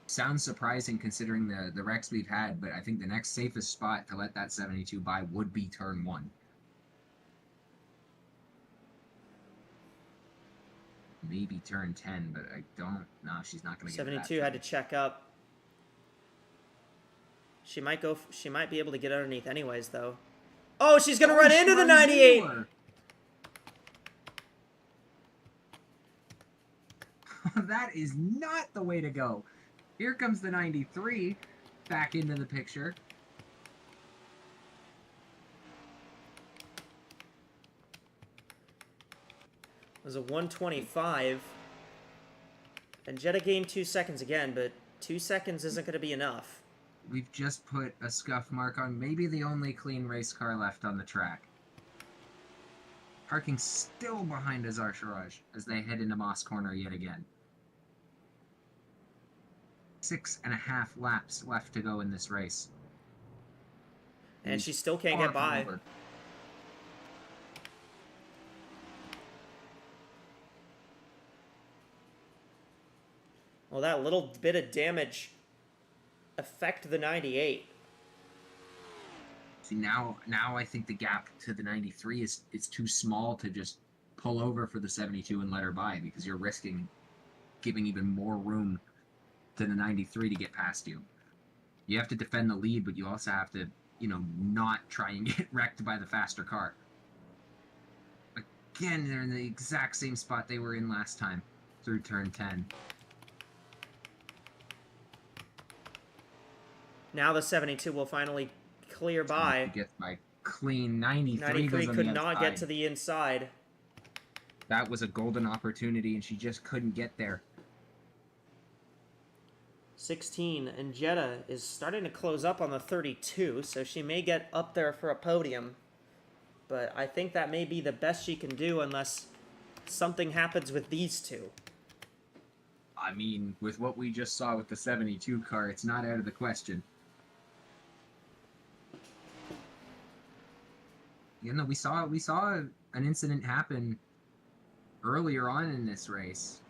sounds surprising considering the wrecks we've had, but I think the next safest spot to let that 72 by would be turn 1. Maybe turn 10, but I don't... No, she's not going to get that. 72 had to check up. She might be able to get underneath anyways, though. Oh, she's going to run into the 98! That is not the way to go. Here comes the 93 back into the picture. It was a 125. And Jetta gained 2 seconds again, but 2 seconds isn't going to be enough. We've just put a scuff mark on maybe the only clean race car left on the track. Parking still behind Azar Sharaj as they head into Moss Corner yet again. 6.5 laps left to go in this race. And she still can't get by. Over. Well, that little bit of damage affect the 98. See, now I think the gap to the 93 is too small to just pull over for the 72 and let her by, because you're risking giving even more room to the 93 to get past you. You have to defend the lead, but you also have to, not try and get wrecked by the faster car. Again, they're in the exact same spot they were in last time through turn 10. Now the 72 will finally clear by. Gets by clean. 93 93 goes on could the not outside. get to the inside. That was a golden opportunity, and she just couldn't get there. 16, and Jetta is starting to close up on the 32, so she may get up there for a podium. But I think that may be the best she can do unless something happens with these two. I mean, with what we just saw with the 72 car, it's not out of the question. You know, we saw an incident happen earlier on in this race,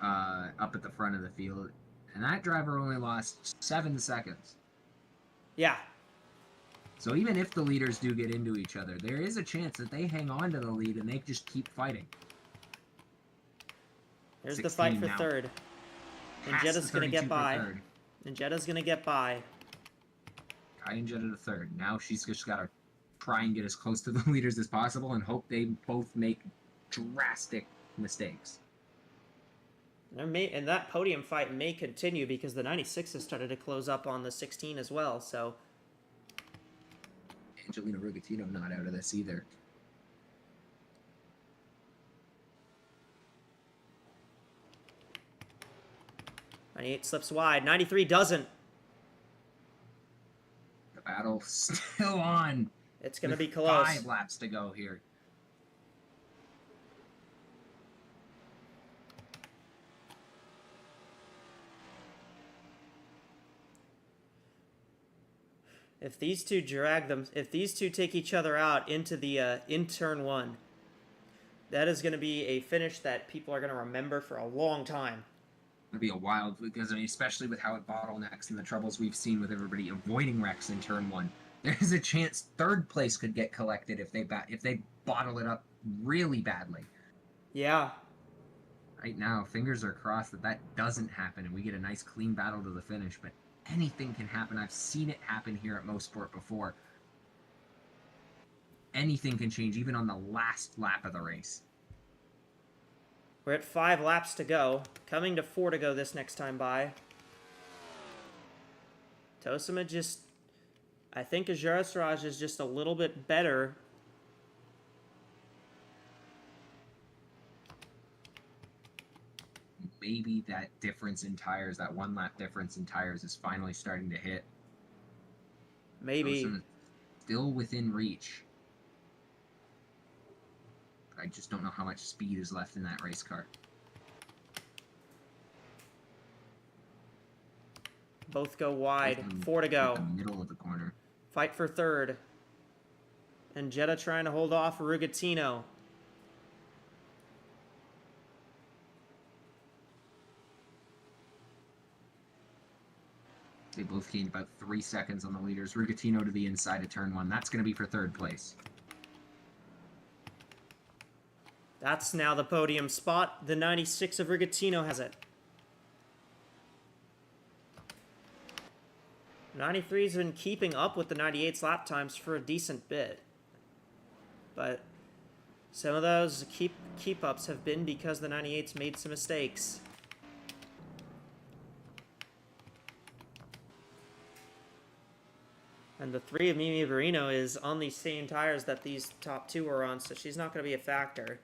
up at the front of the field, and that driver only lost 7 seconds. Yeah. So even if the leaders do get into each other, there is a chance that they hang on to the lead and they just keep fighting. There's the fight for now. third. And Past Jetta's the going to 32 get for by. third. And Jetta's going to get by. Kai and Jetta to third. Now she's just got to try and get as close to the leaders as possible and hope they both make drastic mistakes. And that podium fight may continue because the 96 has started to close up on the 16 as well, so... Angelina Rugatino not out of this either. '98 slips wide. 93 doesn't. The battle still on. It's going to with be close. 5 laps to go here. If these two take each other out into the in turn 1, that is going to be a finish that people are going to remember for a long time. It'll be a wild, because I mean, especially with how it bottlenecks and the troubles we've seen with everybody avoiding wrecks in turn 1, there's a chance third place could get collected if they bottle it up really badly. Yeah. Right now, fingers are crossed that doesn't happen and we get a nice clean battle to the finish, but anything can happen. I've seen it happen here at Mosport before. Anything can change, even on the last lap of the race. We're at 5 laps to go. Coming to 4 to go this next time by. Tosima just... I think Ajara Siraj is just a little bit better. Maybe that difference in tires, that 1 lap difference in tires is finally starting to hit. Maybe. Still within reach. I just don't know how much speed is left in that race car. Both go wide. 4 to go. In the middle of the corner. Fight for third. And Jetta trying to hold off Rugatino. They both gained about 3 seconds on the leaders. Rugatino to the inside of turn 1. That's going to be for third place. That's now the podium spot. The 96 of Rugatino has it. 93's been keeping up with the 98's lap times for a decent bit. But some of those keep-ups have been because the 98's made some mistakes. And the 3 of Mimi Verino is on the same tires that these top 2 are on, so she's not going to be a factor.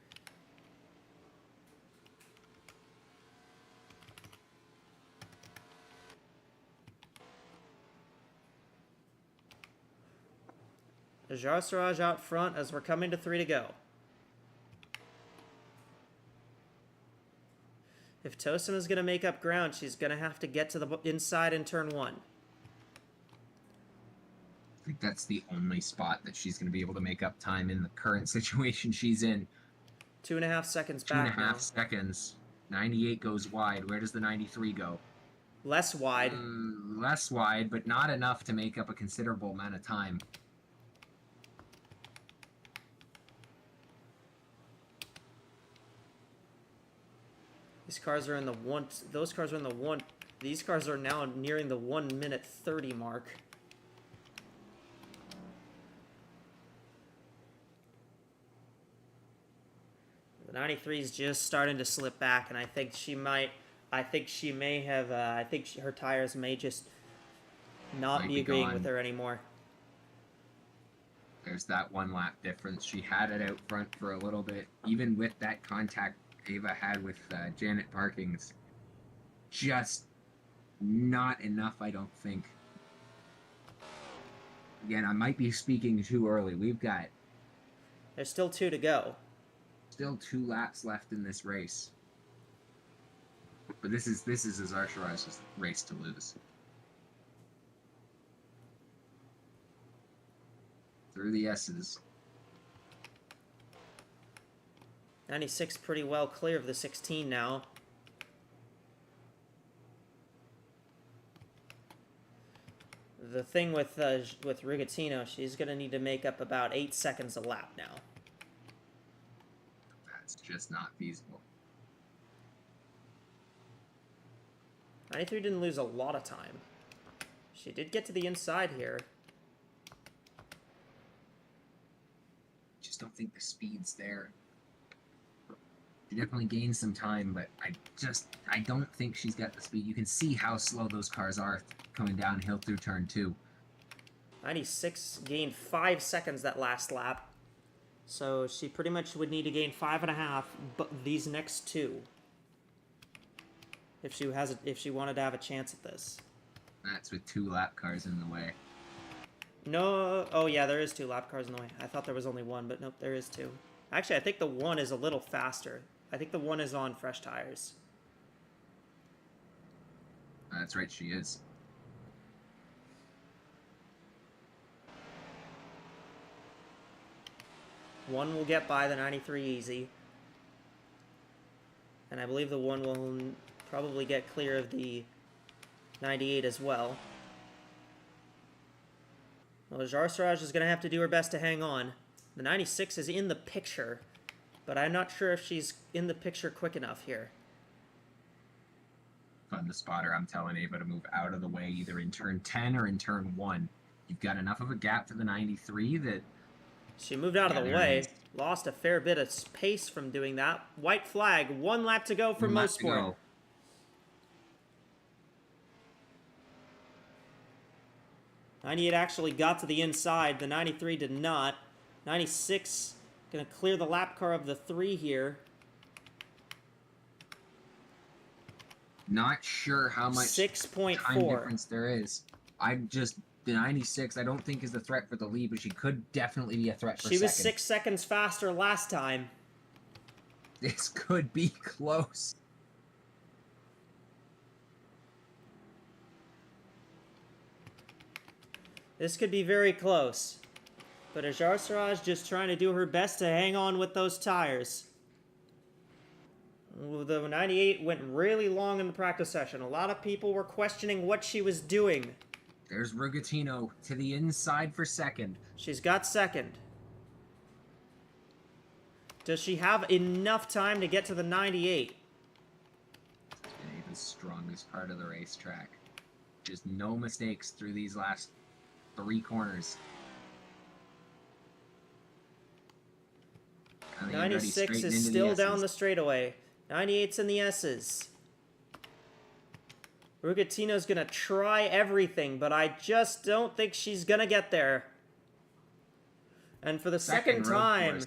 Ajara Siraj out front as we're coming to 3 to go. If Tosima is going to make up ground, she's going to have to get to the inside in turn 1. I think that's the only spot that she's going to be able to make up time in the current situation she's in. 2.5 seconds back. 2.5 seconds. 98 goes wide. Where does the 93 go? Less wide. Less wide, but not enough to make up a considerable amount of time. These cars are in the one. Those cars are in the one. These cars are now nearing the 1 minute 30 mark. The 93 is just starting to slip back, and I think she might. I think she may have. I think her tires may just not be agreeing with her anymore. There's that 1 lap difference. She had it out front for a little bit, even with that contact Ava had with Janet Parkins. Just not enough, I don't think. Again, I might be speaking too early. We've got... There's still 2 to go. Still 2 laps left in this race. But this is Azar Shiraj's race to lose. through the S's. 96 pretty well clear of the 16 now. The thing with Rigatino, she's going to need to make up about 8 seconds a lap now. That's just not feasible. 93 didn't lose a lot of time. She did get to the inside here. Just don't think the speed's there. She definitely gained some time, but I don't think she's got the speed. You can see how slow those cars are coming downhill through turn 2. 96 gained 5 seconds that last lap. So she pretty much would need to gain 5.5, but these next 2. If she wanted to have a chance at this. That's with 2 lap cars in the way. No, oh yeah, there is 2 lap cars in the way. I thought there was only 1, but nope, there is 2. Actually, I think the 1 is a little faster. I think the 1 is on fresh tires. That's right, she is. One will get by the 93 easy. And I believe the 1 will probably get clear of the 98 as well. Well, Jarsaraj is going to have to do her best to hang on. The 96 is in the picture, but I'm not sure if she's in the picture quick enough here. On the spotter, I'm telling Ava to move out of the way, either in turn 10 or in turn 1. You've got enough of a gap for the 93 that... She moved out of the way, lost a fair bit of pace from doing that. White flag, 1 lap to go for Mosport. 98 actually got to the inside. The 93 did not. 96 going to clear the lap car of the 3 here. Not sure how much 6.4 time difference there is. The 96, I don't think is the threat for the lead, but she could definitely be a threat for second. She was 6 seconds faster last time. This could be close. This could be very close. But Ajar Siraj just trying to do her best to hang on with those tires. The 98 went really long in the practice session. A lot of people were questioning what she was doing. There's Rugatino to the inside for second. She's got second. Does she have enough time to get to the 98? It's been Ava's strongest part of the racetrack. Just no mistakes through these last 3 corners. 96 is still down the straightaway. 98's in the S's. Rugatino's gonna try everything, but I just don't think she's gonna get there. And for the second time,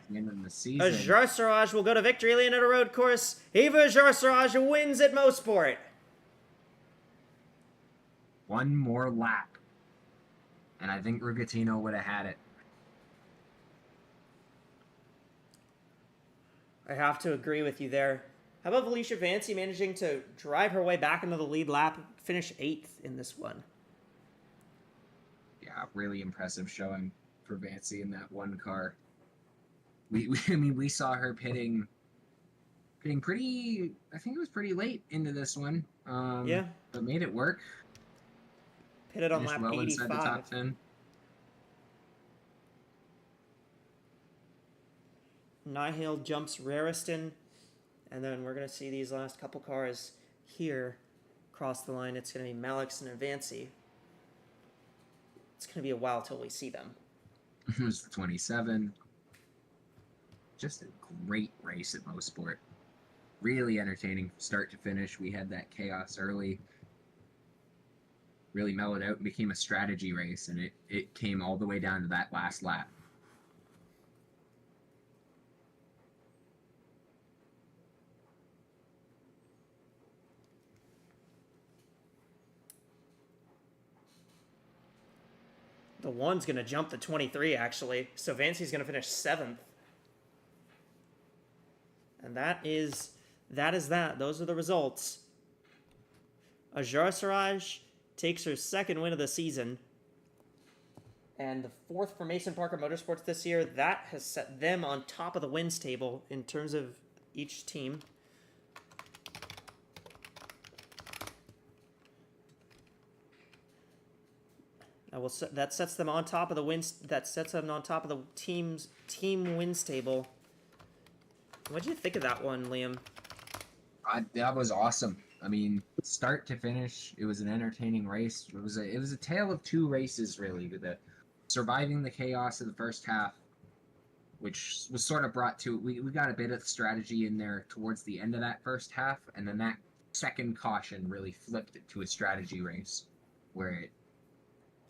Ajar Siraj will go to victory lane at a road course. Eva Ajar Siraj wins at Mosport. 1 more lap. And I think Rugatino would have had it. I have to agree with you there. How about Felicia Vancy managing to drive her way back into the lead lap, finish 8th in this one? Yeah, really impressive showing for Vancy in that 1 car. We saw her pitting pretty, I think it was pretty late into this one. Yeah. But made it work. Pitted on lap well 85. inside the top 10. Nihil jumps Rariston. And then we're going to see these last couple cars here cross the line. It's going to be Malix and Avanci. It's going to be a while till we see them. It was 27. Just a great race at Mosport. Really entertaining from start to finish. We had that chaos early. Really mellowed out and became a strategy race. And it came all the way down to that last lap. The 1's going to jump the 23, actually. So Vancy's going to finish 7th. And that is that. Those are the results. Ajar Siraj takes her 2nd win of the season. and the 4th for Mason Parker Motorsports this year. That has set them on top of the wins table in terms of each team. That sets them on top of the wins. That sets them on top of the team wins table. What did you think of that one, Liam? That was awesome. I mean, start to finish, it was an entertaining race. It was a tale of two races, really. With surviving the chaos of the first half, which was sort of brought to we got a bit of strategy in there towards the end of that first half, and then that second caution really flipped it to a strategy race, where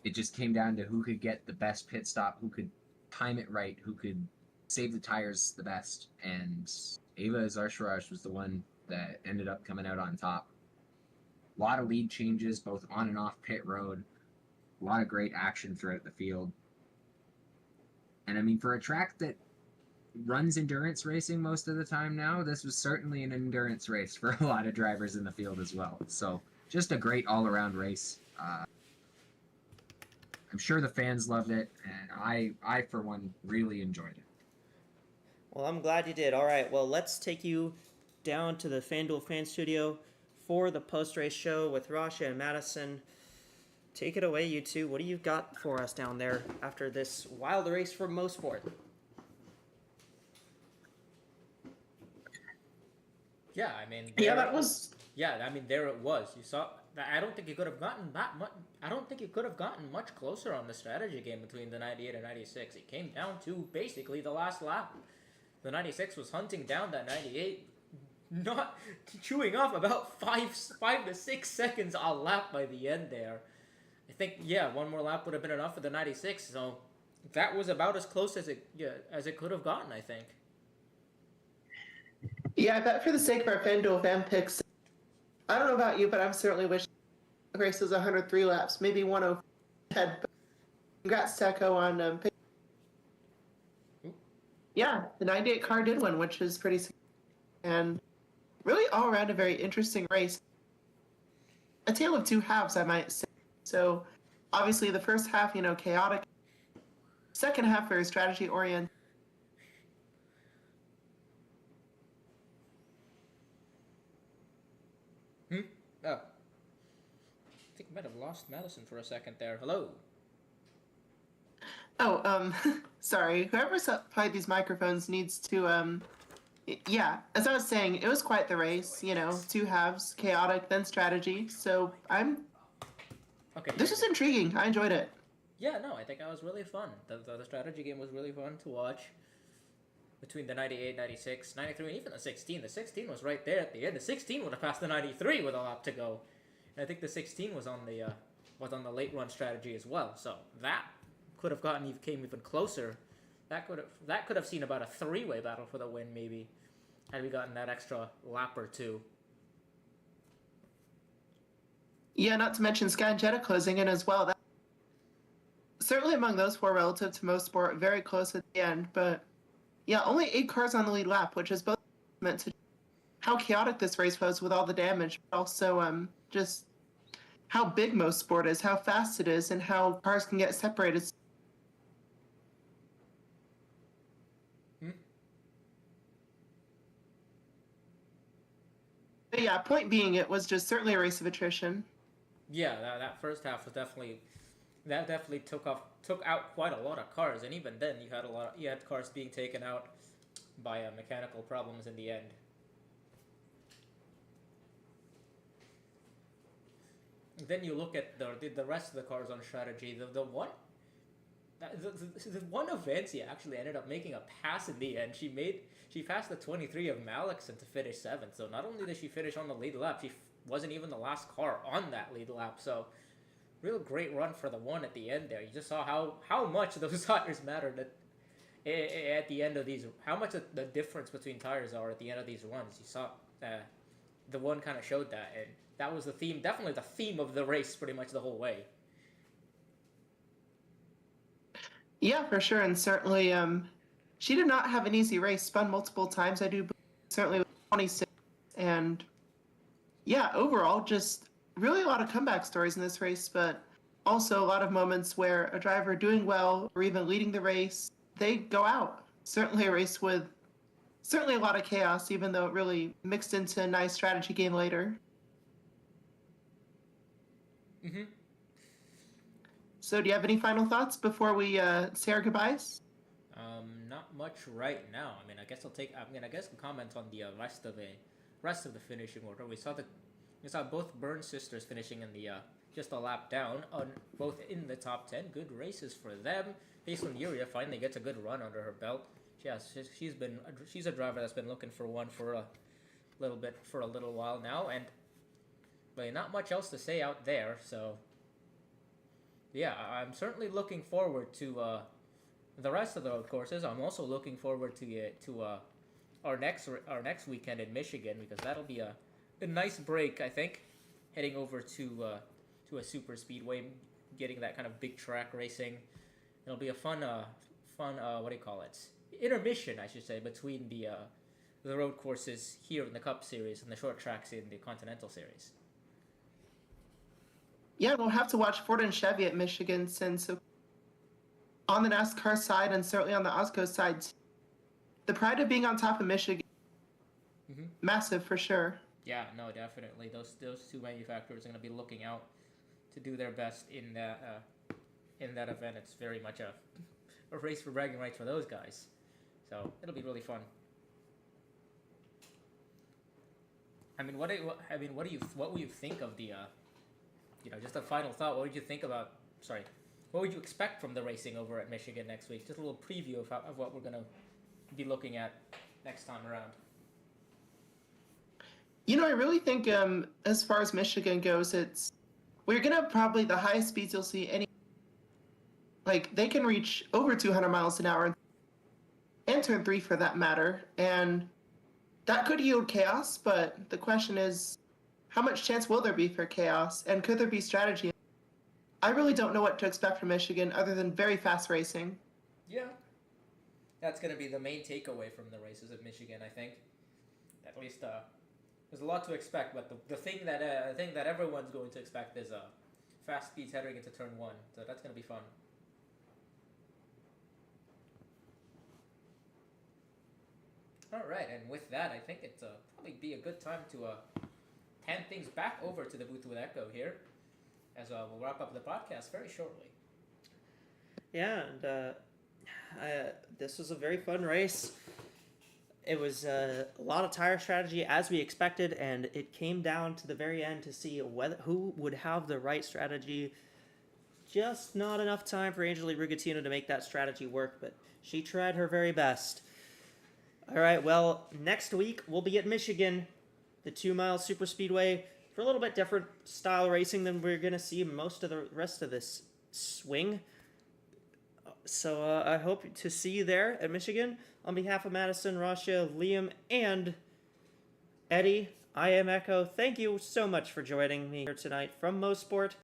it just came down to who could get the best pit stop, who could time it right, who could save the tires the best, and Ava Zarsharaj was the one that ended up coming out on top. A lot of lead changes, both on and off pit road. A lot of great action throughout the field. And I mean, for a track that runs endurance racing most of the time now, this was certainly an endurance race for a lot of drivers in the field as well. So just a great all-around race. I'm sure the fans loved it, and I for one, really enjoyed it. Well, I'm glad you did. All right, well, let's take you down to the FanDuel Fan Studio for the post-race show with Rasha and Madison. Take it away, you two. What do you got for us down there after this wild race for Mosport? Yeah, I mean... Yeah, that was... Yeah, I mean, there it was. You saw... I don't think you could have gotten that much... I don't think you could have gotten much closer on the strategy game between the 98 and 96. It came down to basically the last lap. The 96 was hunting down that 98, not chewing off about 5 to 6 seconds a lap by the end there. I think, yeah, one more lap would have been enough for the 96, so that was about as close as it could have gotten, I think. Yeah, I bet for the sake of our FanDuel fan picks, I don't know about you, but I'm certainly wishing the race was 103 laps, maybe 105. But congrats, Teco, on yeah, the 98 car did win, which is pretty significant. And really all around a very interesting race. A tale of two halves, I might say. So obviously the first half, chaotic. Second half, very strategy oriented. Oh. I think I might have lost Madison for a second there. Hello. Oh, sorry. Whoever supplied these microphones needs to, yeah, as I was saying, it was quite the race, two halves, chaotic, then strategy. So Okay. This is intriguing. I enjoyed it. Yeah, no, I think that was really fun. The strategy game was really fun to watch. Between the 98, 96, 93, and even the 16. The 16 was right there at the end. The 16 would have passed the 93 with a lap to go. And I think the 16 was on the late run strategy as well. So that could have came even closer. That could have seen about a three-way battle for the win, maybe, had we gotten that extra lap or two. Yeah, not to mention Sky and Jetta closing in as well. That certainly among those four relative to most sport, very close at the end. But yeah, only 8 cars on the lead lap, which is both meant to how chaotic this race was with all the damage, but also just how big most sport is, how fast it is, and how cars can get separated. But yeah, point being, it was just certainly a race of attrition. Yeah, that first half was definitely took out quite a lot of cars, and even then you had cars being taken out by mechanical problems in the end. Then you look at the rest of the cars on strategy. The one Avancia actually ended up making a pass in the end. She passed the 23 of Malixon to finish 7th. So not only did she finish on the lead lap, she wasn't even the last car on that lead lap. So real great run for the one at the end there. You just saw how much those tires mattered at the end of these. How much the difference between tires are at the end of these runs. You saw the one kind of showed that, and that was the theme. Definitely the theme of the race, pretty much the whole way. Yeah, for sure, and certainly, she did not have an easy race. Spun multiple times. I do believe, certainly with 26, and yeah, overall, just really a lot of comeback stories in this race. But also a lot of moments where a driver doing well or even leading the race, they go out. Certainly a race with certainly a lot of chaos, even though it really mixed into a nice strategy game later. Mm-hmm. So do you have any final thoughts before we say our goodbyes? Not much right now. I mean, I guess I guess I'll comment on the rest of the finishing order. We saw both Burn sisters finishing in the just a lap down, on both in the top 10. Good races for them. Hazelin Yuria finally gets a good run under her belt. She's a driver that's been looking for one for a little while now, and but not much else to say out there. So yeah, I'm certainly looking forward to the rest of the road courses. I'm also looking forward to our next weekend in Michigan, because that'll be a nice break, I think, heading over to a super speedway, getting that kind of big track racing. It'll be a fun what do you call it? Intermission, I should say, between the road courses here in the Cup Series and the short tracks in the Continental Series. Yeah, we'll have to watch Ford and Chevy at Michigan, since on the NASCAR side and certainly on the AWSCO side, the pride of being on top of Michigan, massive for sure. Yeah, no, definitely. Those two manufacturers are going to be looking out to do their best in that event. It's very much a race for bragging rights for those guys. So it'll be really fun. I mean, what do you think of the just a final thought? What would you think about? Sorry, what would you expect from the racing over at Michigan next week? Just a little preview of what we're gonna be looking at next time around. I really think as far as Michigan goes, we're gonna probably the highest speeds you'll see any. Like, they can reach over 200 miles an hour, and turn 3 for that matter, and that could yield chaos. But the question is, how much chance will there be for chaos, and could there be strategy? I really don't know what to expect from Michigan other than very fast racing. Yeah, that's gonna be the main takeaway from the races at Michigan, I think. At least there's a lot to expect, but the thing that everyone's going to expect is fast speeds heading into turn 1. So that's gonna be fun. All right, and with that, I think it's probably be a good time to hand things back over to the booth with Echo here, as we'll wrap up the podcast very shortly. Yeah, and this was a very fun race. It was a lot of tire strategy, as we expected, and it came down to the very end to see who would have the right strategy. Just not enough time for Angeli Rigatino to make that strategy work, but she tried her very best. All right, well, next week we'll be at Michigan, the 2-mile super speedway, for a little bit different style racing than we're going to see most of the rest of this swing. So I hope to see you there at Michigan. On behalf of Madison, Rasha, Liam, and Eddie, I am Echo. Thank you so much for joining me here tonight from Mosport.